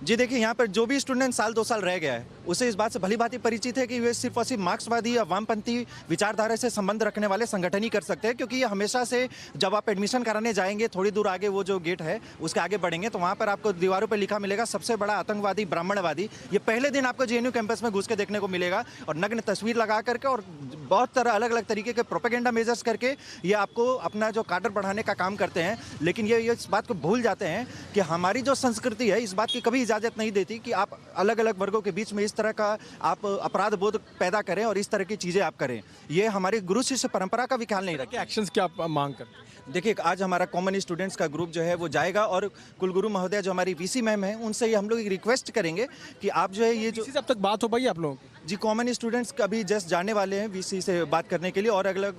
जी देखिए, यहाँ पर जो भी स्टूडेंट साल 2 साल रह गया है उसे इस बात से भली भांति परिचित है कि वे सिर्फ और सिर्फ मार्क्सवादी या वामपंथी विचारधारा से संबंध रखने वाले संगठन ही कर सकते हैं। क्योंकि ये हमेशा से, जब आप एडमिशन कराने जाएंगे थोड़ी दूर आगे वो जो गेट है उसके आगे बढ़ेंगे तो वहाँ पर आपको दीवारों पर लिखा मिलेगा सबसे बड़ा आतंकवादी ब्राह्मणवादी। ये पहले दिन आपको JNU कैंपस में घुस के देखने को मिलेगा और नग्न तस्वीर लगा करके और बहुत तरह अलग अलग तरीके के प्रोपेगेंडा मेजर्स करके ये आपको अपना जो काडर बढ़ाने का काम करते हैं। लेकिन ये इस बात को भूल जाते हैं कि हमारी जो संस्कृति है इस बात की कभी इजाज़त नहीं देती कि आप अलग अलग वर्गों के बीच में इस तरह का आप अपराध बोध पैदा करें और इस तरह की चीज़ें आप करें। ये हमारी गुरु शिष्य परंपरा का भी ख्याल नहीं रखते। एक्शंस क्या आप मांग करते हैं? देखिए, आज हमारा कॉमन स्टूडेंट्स का ग्रुप जो है वो जाएगा और कुलगुरु महोदय जो हमारी VC मैम है उनसे ये हम लोग रिक्वेस्ट करेंगे कि आप जो है ये जो अब तक बात हो पाई आप लोगों की? जी, कॉमन स्टूडेंट्स कभी जस्ट जाने वाले हैं VC से बात करने के लिए और अलग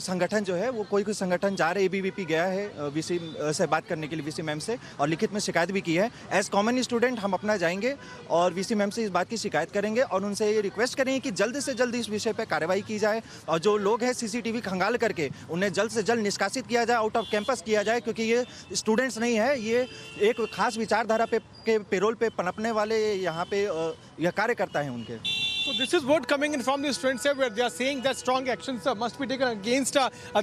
संगठन जो है वो कोई संगठन जा रहे हैं। ABVP गया है VC से बात करने के लिए, VC मैम से, और लिखित में शिकायत भी की है। एज कॉमन स्टूडेंट हम अपना जाएंगे और VC मैम से इस बात की शिकायत करेंगे और उनसे ये रिक्वेस्ट करेंगे कि जल्द से जल्द इस विषय पर कार्रवाई की जाए और जो लोग हैं CCTV खंगाल करके उन्हें जल्द से जल्द निष्कासित किया जाए, आउट ऑफ कैंपस किया जाए। क्योंकि ये स्टूडेंट्स नहीं है, ये एक खास विचारधारा के पेरोल पे पनपने वाले यहाँ पे यह कार्यकर्ता है उनके। So this is what coming in from the students here, where they are saying that strong actions must be taken against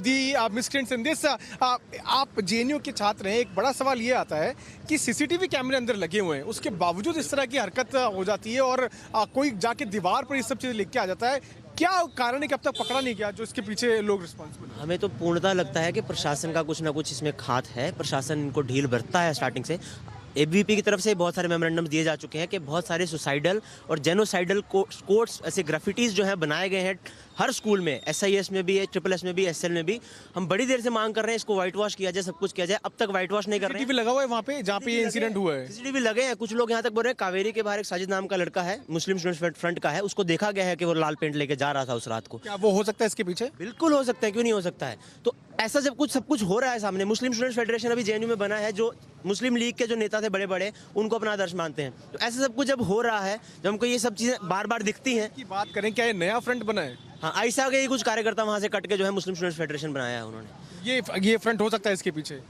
the miscreants in this. आप JNU के छात्र हैं, एक बड़ा सवाल ये आता है कि CCTV कैमरे अंदर लगे हुए हैं, उसके बावजूद इस तरह की हरकत हो जाती है और कोई जाके दीवार पर ये सब चीज़ें लिख के आ जाता है। क्या कारण है कि अब तक पकड़ा नहीं गया जो इसके पीछे लोग रिस्पॉन्सिबल हैं? हमें तो पूर्णतः लगता है कि प्रशासन का कुछ ना कुछ इसमें हाथ है। प्रशासन इनको ढील बरतता है स्टार्टिंग से। ABVP की तरफ से बहुत सारे मेमोरेंडम्स दिए जा चुके हैं कि बहुत सारे सुसाइडल और जेनोसाइडल कोट्स, ऐसे ग्राफिटीज़ जो हैं बनाए गए हैं हर स्कूल में, SIS में भी है, SSS में भी, SL में भी। हम बड़ी देर से मांग कर रहे हैं इसको वाइट वॉश किया जाए, सब कुछ किया जाए। अब तक वाइट वॉश नहीं कर रहे हैं। CCTV लगा हुआ है वहाँ पे जहाँ पे ये इंसिडेंट हुआ है? CCTV लगे हैं। कुछ लोग यहाँ तक बोल रहे हैं कावेरी के बाहर एक साजिद नाम का लड़का है, मुस्लिम स्टूडेंट्स फ्रंट का है, उसको देखा गया है कि वो लाल पेंट लेके जा रहा था उस रात को। क्या वो हो सकता है इसके पीछे? बिल्कुल हो सकता है, क्यों नहीं हो सकता है। तो ऐसा जब सब कुछ हो रहा है सामने, मुस्लिम स्टूडेंट्स फेडरेशन अभी JNU में बना है, जो मुस्लिम लीग के जो नेता थे बड़े बड़े उनको अपना आदर्श मानते हैं। तो ऐसा सब कुछ जब हो रहा है, जब हमको ये सब चीज़ें बार बार दिखती हैं। की बात करें, क्या ये नया फ्रंट बना है? हाँ, ऐसा के कुछ कार्यकर्ता वहाँ से कट के जो है मुस्लिम स्टूडेंट्स फेडरेशन बनाया है उन्होंने। ये फ्रंट हो सकता है इसके पीछे?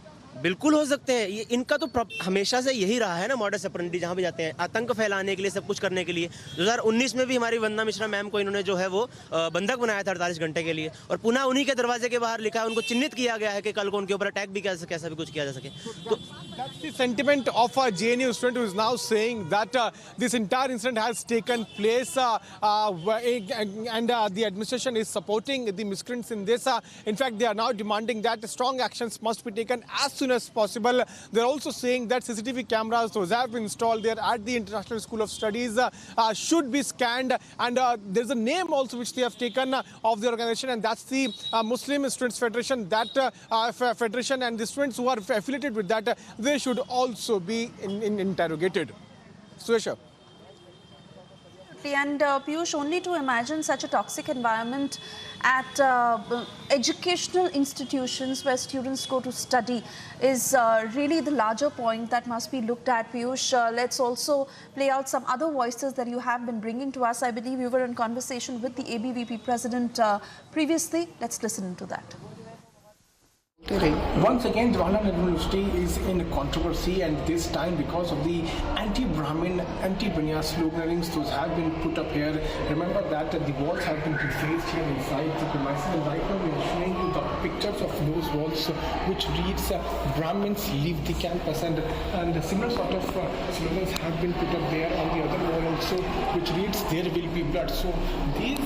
बिल्कुल हो सकते हैं। ये इनका तो हमेशा से यही रहा है ना, मॉडस ऑपरेंडी, जहाँ भी जाते हैं आतंक फैलाने के लिए, सब कुछ करने के लिए। 2019 में भी हमारी वंदना मिश्रा मैम को इन्होंने जो है वो बंधक बनाया था 48 घंटे के लिए, और पुनः उन्हीं के दरवाजे के बाहर लिखा है, उनको चिन्हित किया गया है कि कल को उनके ऊपर अटैक भी कैसा भी कुछ किया जा सके। तो that's the sentiment of a JNU student who is now saying that this entire incident has taken place and the administration is supporting the miscreants in this. In fact, they are now demanding that strong actions must be taken as soon soon as possible. They're also saying that CCTV cameras, those have been installed there at the International School of Studies, should be scanned. And there's a name also which they have taken of the organization, and that's the Muslim Students Federation. That federation and the students who are affiliated with that, they should also be interrogated. Suesha. And Piyush, only to imagine such a toxic environment at educational institutions where students go to study is really the larger point that must be looked at. Piyush, let's also play out some other voices that you have been bringing to us. I believe you were in conversation with the ABVP president previously. Let's listen to that. Once again, Jawaharlal Nehru University is in controversy, and this time because of the anti-Brahmin, anti-Brahmin sloganings those have been put up here. Remember that the walls have been defaced here inside the premises, and right now we are showing you the pictures of those walls which reads Brahmins leave the campus, and similar sort of slogans have been put up there on the other wall also, which reads there will be blood. So these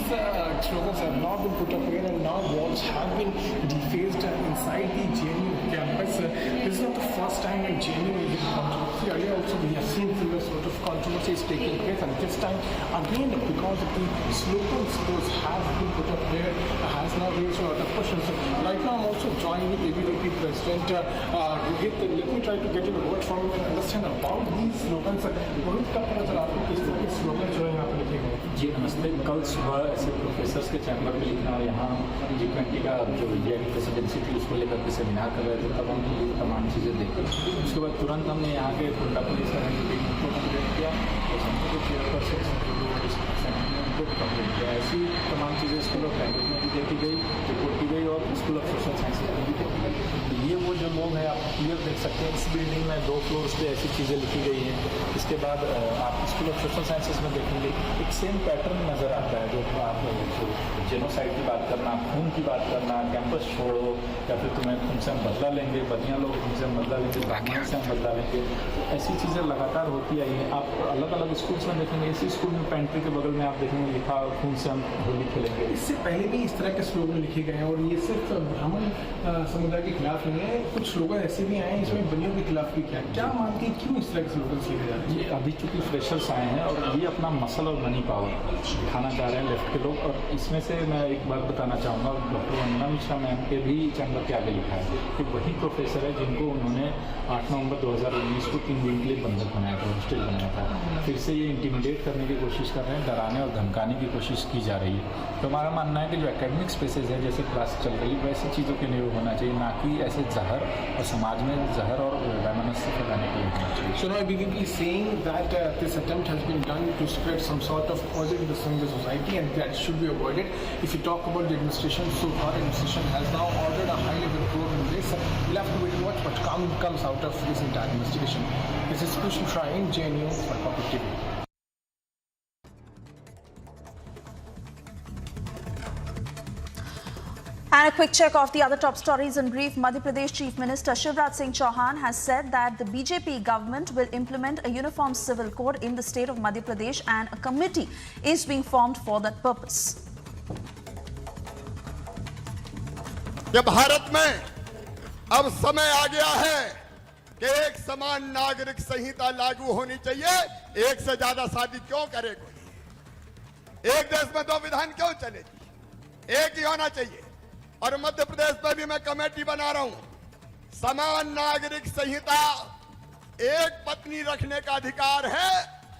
slogans have now been put up here, and now walls have been defaced inside the JNU campus. This is not the first time when JNU is in controversy. Earlier also we have seen similar sort of controversies taking place, and this time again because of the slogans those have been put up there has now raised a lot of questions. Right now I'm also joined with ABVP President Rohit. Let me try to get a word from him and understand about these slogans. Rohit, का पता चला आपको किस तरह के slogan जो है यहाँ पे लिखे गए? जी नमस्ते। कल सुबह ऐसे प्रोफेसर्स के चैम्बर में लिखना, और यहाँ G20 का जो JNU प्रेसिडेंसी थी उसको लेकर के सेमिनार कर रहे थे, तब हम तमाम चीज़ें देखी। उसके बाद तुरंत हमने यहाँ के कोटा पुलिस को कंप्लेंट किया और सेंटर के चेयरपर्सन उनको कंप्लेंट किया। ऐसी तमाम चीज़ें स्कूल ऑफ लैंग्वेज में भी देखी गई, रिपोर्ट की गई, और स्कूल ऑफ सोशल साइंसेज में भी देखी गई। ये वो जो लोग हैं आप क्लियर देख सकते हैं, इस बिल्डिंग में 2 फ्लोर्स पे ऐसी चीज़ें लिखी गई हैं। इसके बाद आप स्कूल ऑफ सोशल साइंसेज में देखेंगे एक सेम पैटर्न नज़र आता है, जो आप जेनोसाइड की बात करना, खून की बात करना, कैंपस छोड़ो, या फिर तुम्हें खून से हम बदला लेंगे, बदियाँ लोग खून से हम बदला लेंगे, ब्राह्मण से हम बदला लेंगे। तो ऐसी चीज़ें लगातार होती आई हैं। आप अलग अलग स्कूल्स में देखेंगे, इसी स्कूल में पेंट्री के बगल में आप देखेंगे लिखा खून से हम होली खेलेंगे। इससे पहले भी इस तरह के स्लोगन लिखे गए हैं, और ये सिर्फ ब्राह्मण समुदाय के खिलाफ नहीं है, कुछ स्लोगन ऐसे भी आए हैं इसमें बनियों के खिलाफ भी किया। क्या मानते हैं क्यों इस तरह के स्लोगन लिखे जा रहे हैं? ये अभी चूँकि फ्रेशर्स आए हैं और ये अपना मसल और मनी पावर दिखाना चाह रहे हैं लेफ्ट के लोग। और इसमें से मैं एक बात बताना चाहूँगा, डॉक्टर वंदना मिश्रा मैम के भी चैम्बर के आगे लिखा है कि वही प्रोफेसर है जिनको उन्होंने 8 नवंबर 2019 को 3 दिन के लिए बंधक बनाया था, हॉस्टल बनाया था। फिर से ये इंटिमिडेट करने की कोशिश कर रहे हैं, डराने और धमकाने की कोशिश की जा रही है। तो हमारा मानना है कि जो एकेडमिक स्पेसेस है, जैसे क्लास चल रही है, वैसी चीज़ों के लिए होना चाहिए, ना कि ऐसे जहर और समाज में जहर और वैमनस्य फैलाने के लिए होना चाहिए। So now ABVP is saying that this attempt has been done to spread some sort of poison in the society, and that should be avoided. If you talk about the administration, so far administration has now ordered a high-level probe in this. We'll have to wait and watch what comes out of this entire investigation. This is Sidhu Moose JNU for Public TV. And a quick check of the other top stories in brief. Madhya Pradesh Chief Minister Shivraj Singh Chauhan has said that the BJP government will implement a uniform civil code in the state of Madhya Pradesh, and a committee is being formed for that purpose. कि भारत में अब समय आ गया है कि एक समान नागरिक संहिता लागू होनी चाहिए। एक से ज्यादा शादी क्यों करे कोई? एक देश में 2 विधान क्यों चलेगी? एक ही होना चाहिए। और मध्य प्रदेश में भी मैं कमेटी बना रहा हूं। समान नागरिक संहिता, एक पत्नी रखने का अधिकार है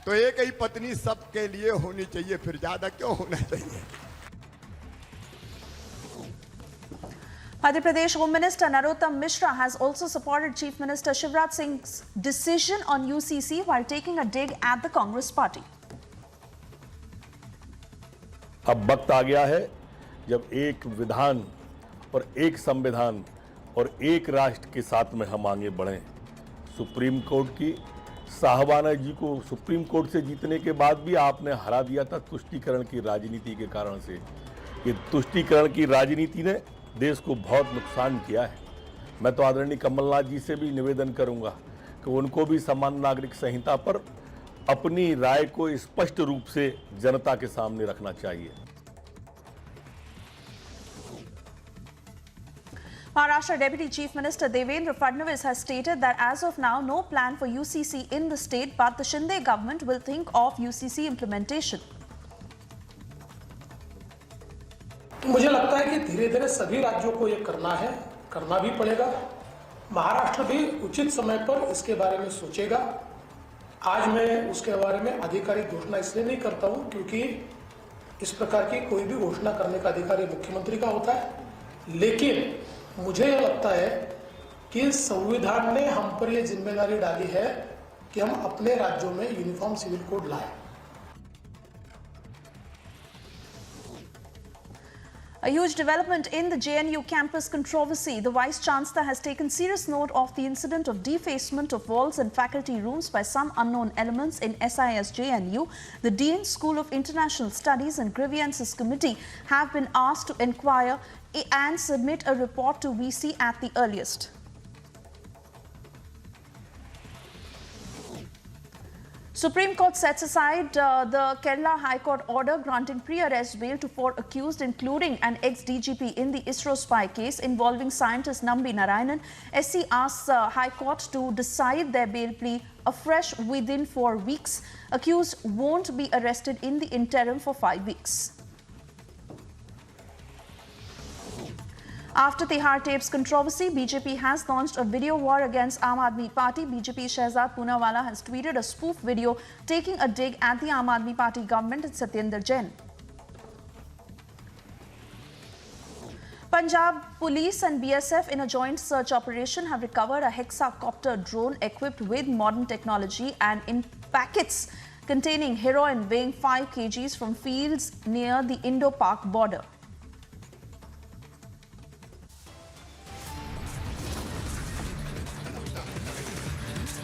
तो एक ही पत्नी सबके लिए होनी चाहिए, फिर ज्यादा क्यों होना चाहिए? Madhya Pradesh Home Minister Nora Mishra has also supported Chief Minister Shivraj Singh's decision on UCC while taking a dig at the Congress party. अब वक्त आ गया है जब एक विधान और एक संविधान और एक राष्ट्र के साथ में हम आगे बढ़ें। सुप्रीम कोर्ट की साहबाना जी को सुप्रीम कोर्ट से जीतने के बाद भी आपने हरा दिया था तुष्टीकरण की राजनीति के कारण से। ये तुष्टीकरण की राजनीति ने देश को बहुत नुकसान किया है। मैं तो आदरणीय कमलनाथ जी से भी निवेदन करूंगा कि उनको भी समान नागरिक संहिता पर अपनी राय को स्पष्ट रूप से जनता के सामने रखना चाहिए। Maharashtra Deputy Chief Minister Devendra Fadnavis has stated that as of now, no plan for UCC in the state, but the Shinde government will think of UCC implementation. मुझे लगता है कि धीरे धीरे सभी राज्यों को ये करना भी पड़ेगा। महाराष्ट्र भी उचित समय पर इसके बारे में सोचेगा। आज मैं उसके बारे में आधिकारिक घोषणा इसलिए नहीं करता हूं क्योंकि इस प्रकार की कोई भी घोषणा करने का अधिकार मुख्यमंत्री का होता है, लेकिन मुझे यह लगता है कि संविधान ने हम पर यह जिम्मेदारी डाली है कि हम अपने राज्यों में यूनिफॉर्म सिविल कोड लाएं। A huge development in the JNU campus controversy. The Vice Chancellor has taken serious note of the incident of defacement of walls and faculty rooms by some unknown elements in SIS JNU. The Dean School of International Studies and Grievances Committee have been asked to inquire and submit a report to VC at the earliest. Supreme Court sets aside the Kerala High Court order granting pre-arrest bail to 4 accused, including an ex-DGP in the ISRO spy case involving scientist Nambi Narayanan. SC asks High Court to decide their bail plea afresh within 4 weeks. Accused won't be arrested in the interim for 5 weeks. After Tihar tapes controversy, BJP has launched a video war against Aam Aadmi Party. BJP Shehzad Poonawala has tweeted a spoof video taking a dig at the Aam Aadmi Party government and Satender Jain. Punjab Police and BSF in a joint search operation have recovered a hexacopter drone equipped with modern technology and in packets containing heroin weighing 5 kgs from fields near the Indo-Pak border.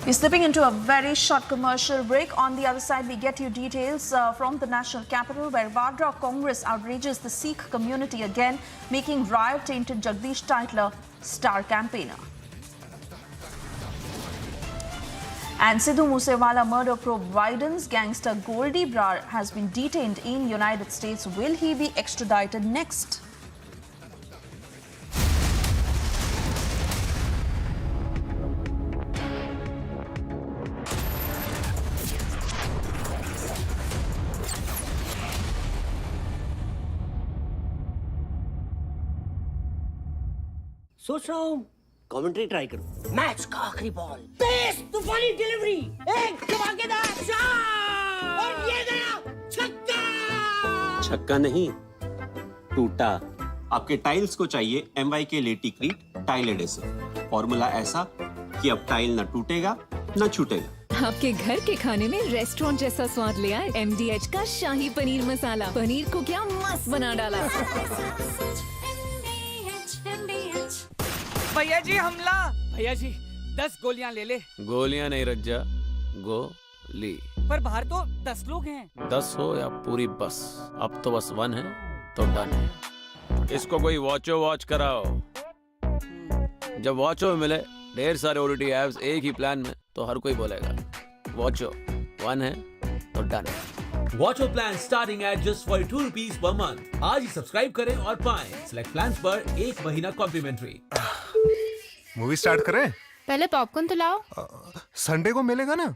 We're slipping into a very short commercial break. On the other side, we get you details from the national capital where Vadra Congress outrages the Sikh community again, making riot-tainted Jagdish Titler star campaigner. And Sidhu Moose Wala murder probe widens. Gangster Goldy Brar has been detained in United States. Will he be extradited next? सोच रहा हूँ commentary try करूं। Match का आखिरी ball, तेज तूफानी delivery, एक धमाकेदार shot और ये गया छक्का। छक्का नहीं, टूटा। आपके टाइल्स को चाहिए MY के लेटिक्रीट टाइल एडेसिव। फॉर्मूला ऐसा कि अब टाइल न टूटेगा न छूटेगा। आपके घर के खाने में रेस्टोरेंट जैसा स्वाद ले आए MDH का शाही पनीर मसाला। पनीर को क्या मस्त बना डाला। भैया जी हमला। भैया जी 10 गोलियां ले ले। गोलियां नहीं रज्जा, गोली। पर बाहर तो 10 लोग हैं। 10 हो या पूरी बस, अब तो बस 1 है तो डन है। इसको कोई वॉच कराओ। जब वॉचो मिले ढेर सारे OTT ऐप्स एक ही प्लान में तो हर कोई बोलेगा वॉचो 1 है तो डन है। Watcho plan starting at just 42 rupees per month. आज ही सब्सक्राइब करें और पाएं सिलेक्ट प्लान्स पर 1 महीना कॉम्प्लीमेंट्री। मूवी स्टार्ट करें? पहले पॉपकॉर्न तो लाओ। संडे को मिलेगा ना?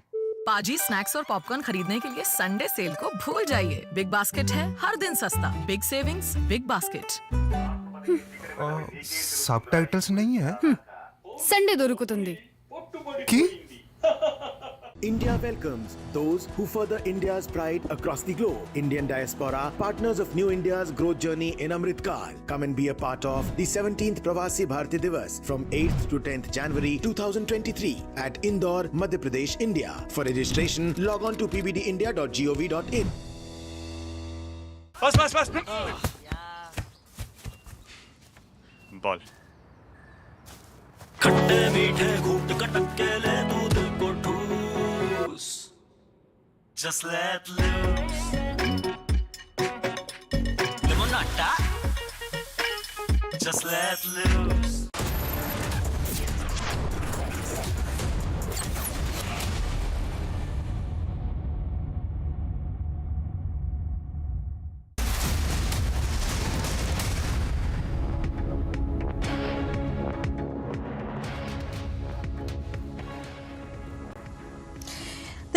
पाजी स्नैक्स और पॉपकॉर्न खरीदने के लिए संडे सेल को भूल जाइए। बिग बास्केट है हर दिन सस्ता। Big savings Big basket. Subtitles नहीं है? संडे दो रुको तुंदी। की? India welcomes those who further India's pride across the globe. Indian diaspora, partners of New India's growth journey in Amrit Kaal. Come and be a part of the 17th Pravasi Bharti Divas from 8th to 10th January 2023 at Indore, Madhya Pradesh, India. For registration, log on to pbdindia.gov.in. Pass. Ball. खट्टे मीठे घूट कटक के ले दूध को ठूस। Just let loose. Limonata. Just let loose.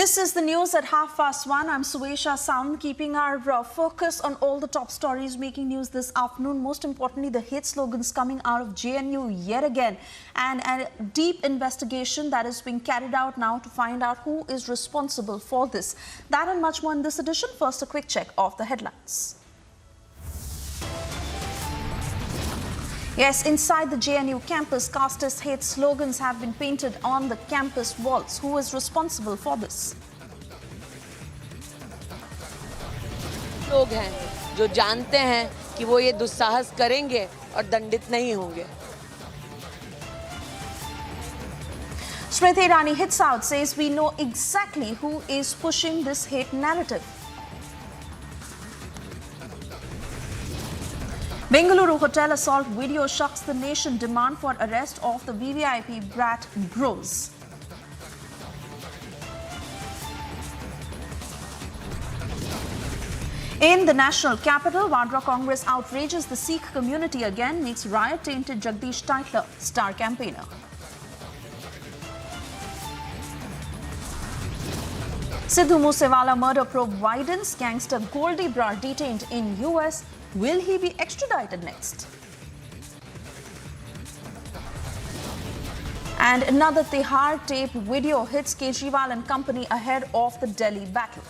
This is the news at 1:30. I'm Suesha Sound, keeping our focus on all the top stories making news this afternoon. Most importantly, the hate slogans coming out of JNU yet again, and a deep investigation that is being carried out now to find out who is responsible for this. That and much more in this edition. First, a quick check of the headlines. Yes, inside the JNU campus, casteist hate slogans have been painted on the campus walls. Who is responsible for this? लोग हैं जो जानते हैं कि वो ये दुस्साहस करेंगे और दंडित नहीं होंगे. Smriti Irani hits out, says we know exactly who is pushing this hate narrative. Bengaluru hotel assault video shocks the nation. Demand for arrest of the VVIP brat grows. In the national capital, Vadra Congress outrages the Sikh community again, makes riot-tainted Jagdish Titler star campaigner. Sidhu Moose Wala murder probe widens. Gangster Goldy Brar detained in US. Will he be extradited next? And another Tihar tape video hits Kejriwal and company ahead of the Delhi battle.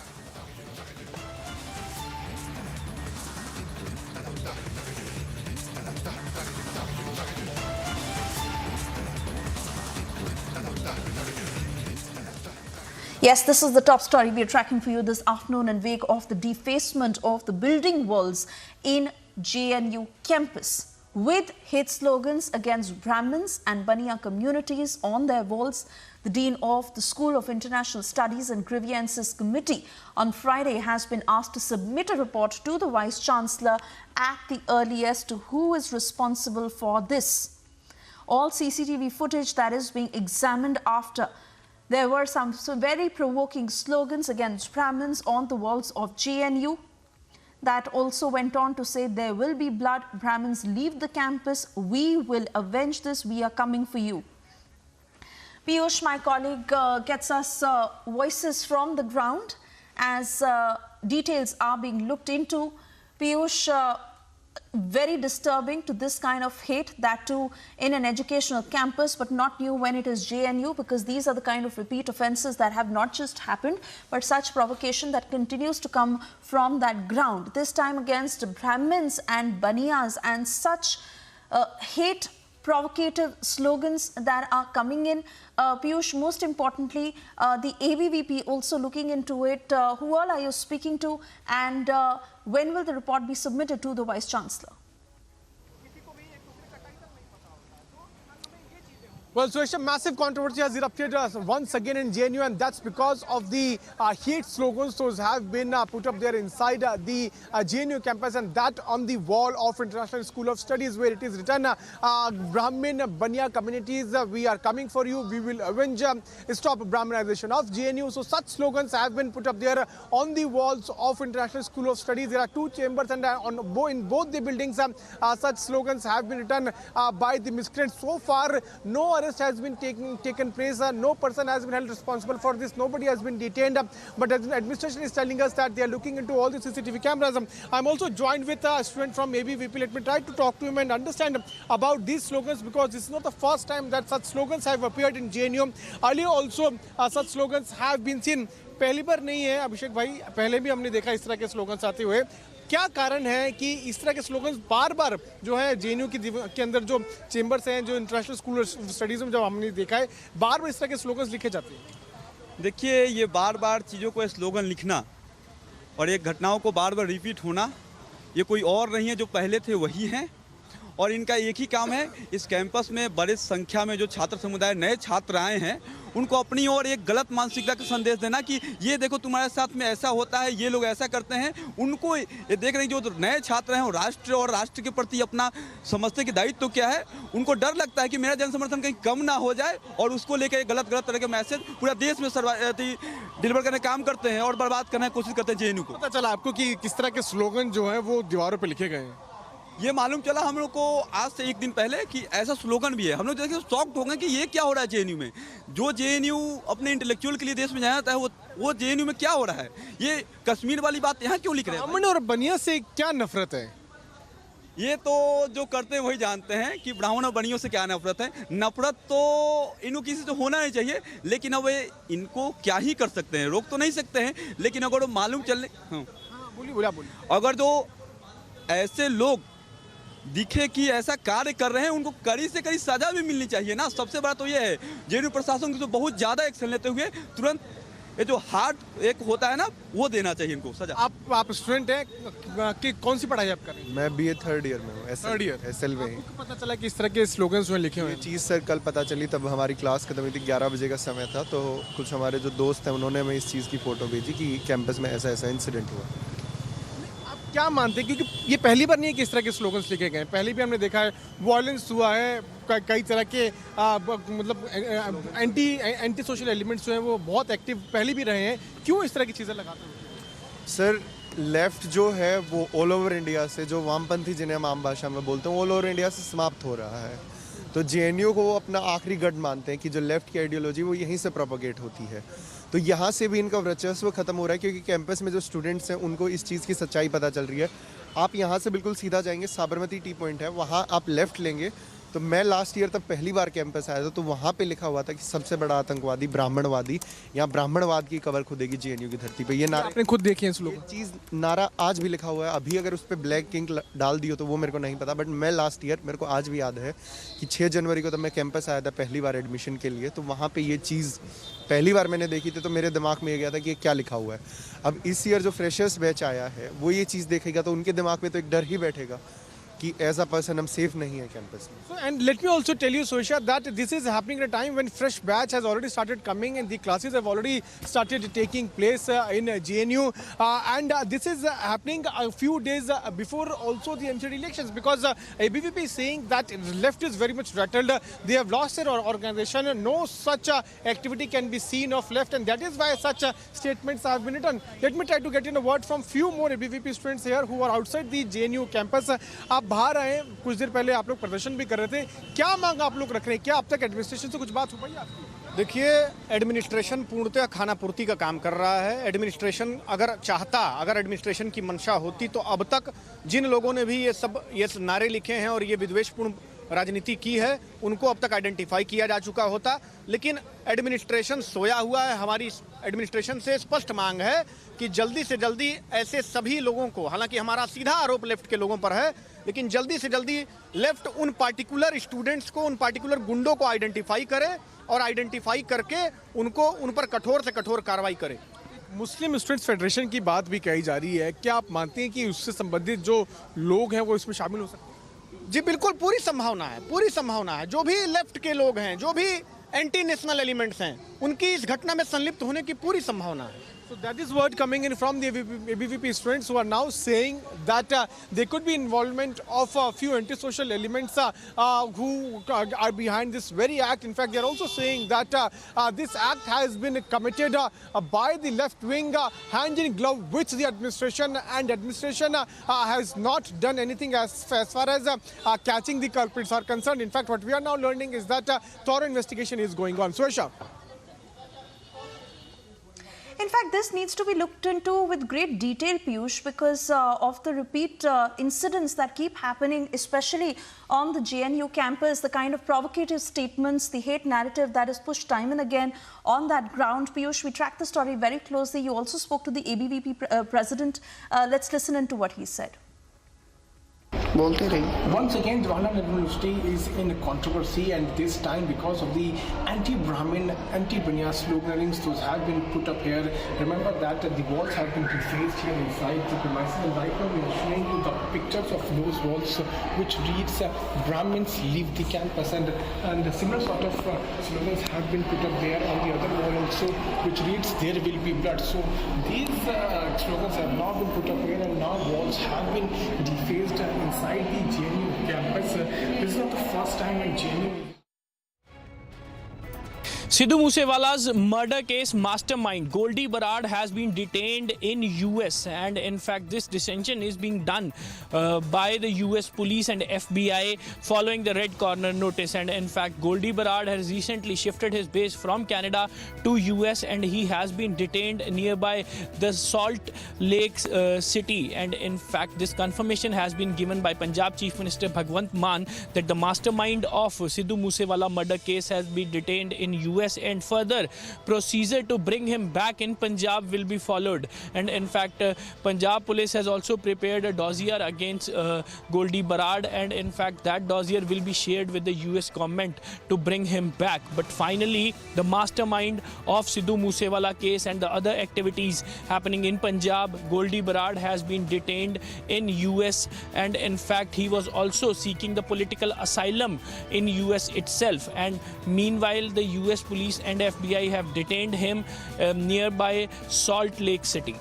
Yes, this is the top story we are tracking for you this afternoon in wake of the defacement of the building walls in JNU campus. With hate slogans against Brahmins and Baniya communities on their walls, the Dean of the School of International Studies and Grievances Committee on Friday has been asked to submit a report to the Vice Chancellor at the earliest to who is responsible for this. All CCTV footage that is being examined after there were some very provoking slogans against Brahmins on the walls of JNU. That also went on to say, there will be blood, Brahmins leave the campus, we will avenge this, we are coming for you. Piyush, my colleague, gets us voices from the ground as details are being looked into. Piyush, very disturbing to this kind of hate, that too in an educational campus, but not new when it is JNU, because these are the kind of repeat offences that have not just happened, but such provocation that continues to come from that ground, this time against Brahmins and Baniyas, and such hate provocative slogans that are coming in. Piyush, most importantly, the ABVP also looking into it. Who all are you speaking to, and when will the report be submitted to the Vice Chancellor? Well, so a massive controversy has erupted once again in JNU, and that's because of the hate slogans those have been put up there inside the JNU campus, and that on the wall of International School of Studies, where it is written, Brahmin Baniya communities, we are coming for you, we will avenge, stop Brahminization of JNU. So such slogans have been put up there on the walls of International School of Studies. There are two chambers, and in both the buildings, such slogans have been written by the miscreants. So far, no arrest has been taken place. No person has been held responsible for this. Nobody has been detained. But the administration is telling us that they are looking into all the CCTV cameras. I'm also joined with a student from ABVP. Let me try to talk to him and understand about these slogans, because this is not the first time that such slogans have appeared in JNU. Earlier also such slogans have been seen. पहली बार नहीं है अभिषेक भाई, पहले भी हमने देखा इस तरह के स्लोगन्स आते हुए. क्या कारण है कि इस तरह के स्लोगन्स बार बार जो है जेएनयू के अंदर जो चेंबर्स हैं, जो इंटरनेशनल स्कूल ऑफ स्टडीज़ में जब हमने देखा है, बार बार इस तरह के स्लोगन्स लिखे जाते हैं? देखिए, ये बार बार चीज़ों को स्लोगन लिखना और ये घटनाओं को बार बार रिपीट होना, ये कोई और नहीं है, जो पहले थे वही हैं. और इनका एक ही काम है, इस कैंपस में बड़ी संख्या में जो छात्र समुदाय नए छात्र आए हैं, उनको अपनी ओर एक गलत मानसिकता का संदेश देना कि ये देखो तुम्हारे साथ में ऐसा होता है, ये लोग ऐसा करते हैं. उनको ये देख रहे हैं जो नए छात्र हैं, राष्ट्र के प्रति अपना समझते कि दायित्व क्या है. उनको डर लगता है कि मेरा जन समर्थन कहीं कम ना हो जाए, और उसको लेकर गलत तरह के मैसेज पूरा देश में डिलीवर करने काम करते हैं और बर्बाद करने की कोशिश करते हैं जेएनयू को. पता चला आपको कि किस तरह के स्लोगन जो है वो दीवारों पर लिखे गए हैं? ये मालूम चला हम लोग को आज से एक दिन पहले कि ऐसा स्लोगन भी है। हम लोग देखे शॉक्ड हो गए कि ये क्या हो रहा है जेएनयू में। जो जेएनयू अपने इंटेलेक्चुअल के लिए देश में जाना जाता है वो जेएनयू में क्या हो रहा है। ये कश्मीर वाली बात यहाँ क्यों लिख रहे हैं? ब्राह्मण और बनिया से क्या नफरत है? ये तो जो करते हैं वही जानते हैं कि ब्राह्मण और बनियों से क्या नफरत है। नफरत तो इनको किसी से होना नहीं चाहिए, लेकिन अब इनको क्या ही कर सकते हैं, रोक तो नहीं सकते हैं। लेकिन अगर वो मालूम चलने बोलिए अगर जो ऐसे लोग दिखे कि ऐसा कार्य कर रहे हैं उनको कड़ी से कड़ी सजा भी मिलनी चाहिए ना। सबसे बड़ा तो ये है जेएनयू प्रशासन को बहुत ज़्यादा एक्शन लेते हुए तुरंत ये जो हार्ड एक होता है ना वो देना चाहिए इनको सजा। आप स्टूडेंट हैं कि कौन सी पढ़ाई आप कर रहे हैं? मैं बीए थर्ड ईयर में हूँ। थर्ड ईयर एसएल में ही। आपको पता चला कि इस तरह के स्लोगन्स जो लिखे हुए हैं? चीज़ सर कल पता चली, तब हमारी क्लास खत्म हुई थी, 11 बजे का समय था। तो कुछ हमारे जो दोस्त हैं उन्होंने हमें इस चीज़ की फ़ोटो भेजी कि कैंपस में ऐसा ऐसा इंसिडेंट हुआ। क्या मानते हैं, क्योंकि ये पहली बार नहीं है कि इस तरह के स्लोगन्स लिखे गए हैं। पहले भी हमने देखा है वायलेंस हुआ है, कई तरह के मतलब एंटी सोशल एलिमेंट्स जो हैं वो बहुत एक्टिव पहले भी रहे हैं। क्यों इस तरह की चीज़ें लगाते हैं? सर लेफ्ट जो है वो ऑल ओवर इंडिया से, जो वामपंथी जिन्हें हम आम भाषा में बोलते हैं, ऑल ओवर इंडिया से समाप्त हो रहा है। तो जेएनयू को वो अपना आखिरी गढ़ मानते हैं कि जो लेफ्ट की आइडियोलॉजी वो यहीं से प्रोपोगेट होती है। तो यहाँ से भी इनका वर्चस्व खत्म हो रहा है, क्योंकि कैंपस में जो स्टूडेंट्स हैं उनको इस चीज़ की सच्चाई पता चल रही है। आप यहाँ से बिल्कुल सीधा जाएंगे, साबरमती टी पॉइंट है, वहाँ आप लेफ़्ट लेंगे। तो मैं लास्ट ईयर तब पहली बार कैंपस आया था, तो वहाँ पे लिखा हुआ था कि सबसे बड़ा आतंकवादी ब्राह्मणवादी, यहाँ ब्राह्मणवाद की कवर खुदेगी जेएनयू की धरती पे। ये नारा आपने खुद देखे हैं ये चीज़, नारा आज भी लिखा हुआ है। अभी अगर उस पर ब्लैक इंक डाल दी हो तो वो मेरे को नहीं पता, बट मैं लास्ट ईयर, मेरे को आज भी याद है कि 6 जनवरी को तब मैं कैंपस आया था पहली बार एडमिशन के लिए, तो वहाँ पर ये चीज़ पहली बार मैंने देखी थी। तो मेरे दिमाग में ये गया था कि ये क्या लिखा हुआ है। अब इस ईयर जो फ्रेशर्स बैच आया है वो ये चीज़ देखेगा तो उनके दिमाग में तो एक डर ही बैठेगा कि एज अ पर्सन हम सेफ नहीं है कैंपस में। So, and let me also tell you, Soisha, that this is happening at a time when fresh batch has already started coming and the classes have already started taking place in JNU, and this is happening a few days before also the MCD elections, because ABVP is saying that left is very much rattled. They have lost their organization. No such activity can be seen of left, and that is why such statements have been written. Let me try to get in a word from few more ABVP students here who are outside the JNU campus. आप बाहर आए, कुछ देर पहले आप लोग प्रदर्शन भी कर रहे थे, क्या मांग आप लोग रख रहे हैं? क्या अब तक एडमिनिस्ट्रेशन से कुछ बात हो पाई आपकी? देखिए, एडमिनिस्ट्रेशन पूर्णतः खाना पूर्ति का काम कर रहा है। एडमिनिस्ट्रेशन अगर चाहता, अगर एडमिनिस्ट्रेशन की मंशा होती तो अब तक जिन लोगों ने भी ये नारे लिखे हैं और ये विद्वेषपूर्ण राजनीति की है उनको अब तक आइडेंटिफाई किया जा चुका होता। लेकिन एडमिनिस्ट्रेशन सोया हुआ है। हमारी एडमिनिस्ट्रेशन से स्पष्ट मांग है कि जल्दी से जल्दी ऐसे सभी लोगों को, हालांकि हमारा सीधा आरोप लेफ्ट के लोगों पर है, लेकिन जल्दी से जल्दी लेफ्ट उन पार्टिकुलर स्टूडेंट्स को, उन पार्टिकुलर गुंडों को आइडेंटिफाई करे और आइडेंटिफाई करके उन पर कठोर से कठोर कार्रवाई करे। मुस्लिम स्टूडेंट्स फेडरेशन की बात भी कही जा रही है, क्या आप मानते हैं कि उससे संबंधित जो लोग हैं वो इसमें शामिल हो सकते हैं? जी बिल्कुल, पूरी संभावना है, पूरी संभावना है। जो भी लेफ्ट के लोग हैं, जो भी एंटी नेशनल एलिमेंट्स हैं, उनकी इस घटना में संलिप्त होने की पूरी संभावना है। So that is word coming in from the ABVP students who are now saying that there could be involvement of a few antisocial elements who are behind this very act. In fact, they are also saying that this act has been committed by the left wing, hand in glove with the administration, and administration has not done anything as far as catching the culprits are concerned. In fact, what we are now learning is that thorough investigation is going on. Soisha. In fact, this needs to be looked into with great detail, Piyush, because of the repeat incidents that keep happening, especially on the JNU campus, the kind of provocative statements, the hate narrative that is pushed time and again on that ground. Piyush, we track the story very closely. You also spoke to the ABVP president. Let's listen into what he said. Once again, Jawaharlal Nehru University is in controversy, and this time because of the anti-Brahmin, anti-Brahmin sloganings those have been put up here. Remember that the walls have been defaced here inside the premises, and right now we are showing you the pictures of those walls which reads Brahmins leave the campus, and similar sort of slogans have been put up there on the other wall also, which reads there will be blood. So these slogans have now been put up here, and now walls have been defaced inside the JNU campus. This is not the first time in JNU. Sidhu Moose Wala's murder case mastermind Goldy Brar has been detained in US, and in fact this detention is being done by the US police and FBI following the red corner notice. And in fact Goldy Brar has recently shifted his base from Canada to US, and he has been detained nearby the Salt Lake city. And in fact this confirmation has been given by Punjab Chief Minister Bhagwant Mann that the mastermind of Sidhu Moose Wala murder case has been detained in US, and further procedure to bring him back in Punjab will be followed. And in fact Punjab police has also prepared a dossier against Goldy Brar, and in fact that dossier will be shared with the US government to bring him back. But finally the mastermind of Sidhu Moose Wala case and the other activities happening in Punjab, Goldy Brar, has been detained in US, and in fact he was also seeking the political asylum in US itself. And meanwhile the US police and FBI have detained him nearby Salt Lake City.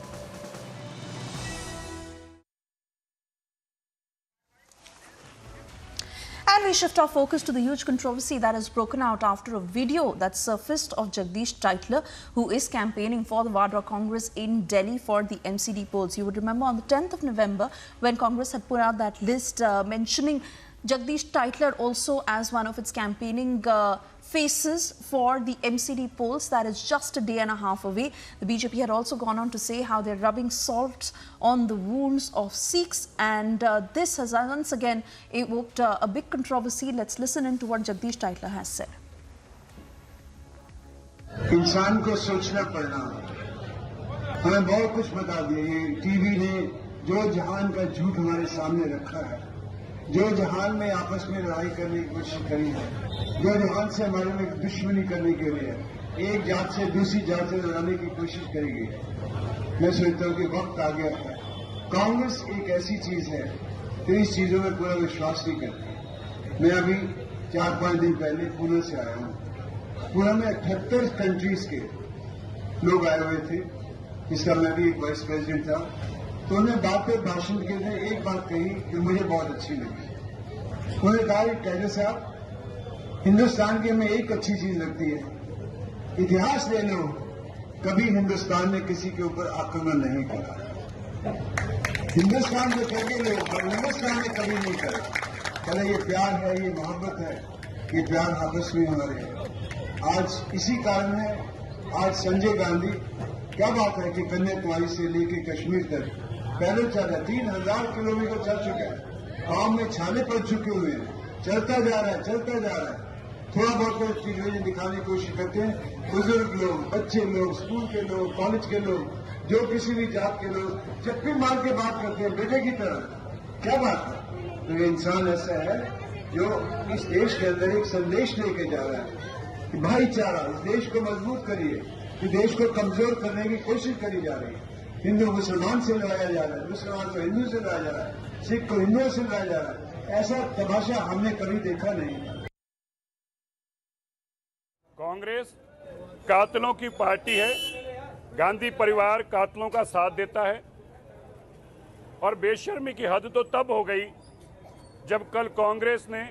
And we shift our focus to the huge controversy that has broken out after a video that surfaced of Jagdish Titler, who is campaigning for the Vadra Congress in Delhi for the MCD polls. You would remember on the 10th of November when Congress had put out that list mentioning Jagdish Titler also as one of its campaigning faces for the MCD polls. That is just a day and a half away. The BJP had also gone on to say how they're rubbing salt on the wounds of Sikhs, and this has once again evoked a big controversy. Let's listen in to what Jagdish Titler has said. इंसान को सोचना पड़ना, हमें बहुत कुछ बता दिए। TV ने जो जहान का झूठ हमारे सामने रखा है, जो जहान में आपस में लड़ाई करने की कोशिश करी है, जो जहान से हमारे में दुश्मनी करने के लिए एक जात से दूसरी जात से लड़ाने की कोशिश करी गई है। मैं सोचता हूँ कि वक्त आ गया है। कांग्रेस एक ऐसी चीज है तो इस चीजों में पूरा विश्वास नहीं करती। मैं अभी 4-5 दिन पहले पुणे से आया हूँ। पुणे में 78 कंट्रीज के लोग आए हुए थे, जिसका मैं भी एक वाइस प्रेसिडेंट था। तो उन्होंने बात पे भाषण के लिए एक बात कही जो मुझे बहुत अच्छी लगी। उन्होंने कहा कि कैडर साहब, हिंदुस्तान की हमें एक अच्छी चीज लगती है, इतिहास ले लो, कभी हिंदुस्तान ने किसी के ऊपर आक्रमण नहीं करा। हिंदुस्तान को करके लो, पर हिंदुस्तान ने कभी नहीं करा। कहना ये प्यार है, ये मोहब्बत है, ये प्यार आपस में हमारे है। आज इसी कारण है, आज संजय गांधी, क्या बात है कि कन्याकुमारी से लेकर कश्मीर तक पैदल चल रहा है, 3000 किलोमीटर चल चुका है, पांव में छाले पड़ चुके हुए हैं, चलता जा रहा है, चलता जा रहा है। थोड़ा बहुत टेलीविजन दिखाने की कोशिश करते हैं, बुजुर्ग लोग, बच्चे लोग, स्कूल के लोग, कॉलेज के लोग, जो किसी भी जात के लोग चप्पी मार के बात करते हैं बेटे की तरह। क्या बात है? तो ये इंसान ऐसा है जो इस देश के अंदर एक संदेश लेके जा रहा है कि भाईचारा, इस देश को मजबूत करिए। इस देश को कमजोर करने की कोशिश करी जा रही है। हिंदू मुसलमान से लड़ाया जा रहा है, मुसलमान को हिंदू से लड़ाया जा रहा है, सिख को हिंदुओं से लड़ाया जा रहा है। ऐसा तमाशा हमने कभी देखा नहीं। कांग्रेस कातिलों की पार्टी है। गांधी परिवार कातिलों का साथ देता है, और बेशर्मी की हद तो तब हो गई जब कल कांग्रेस ने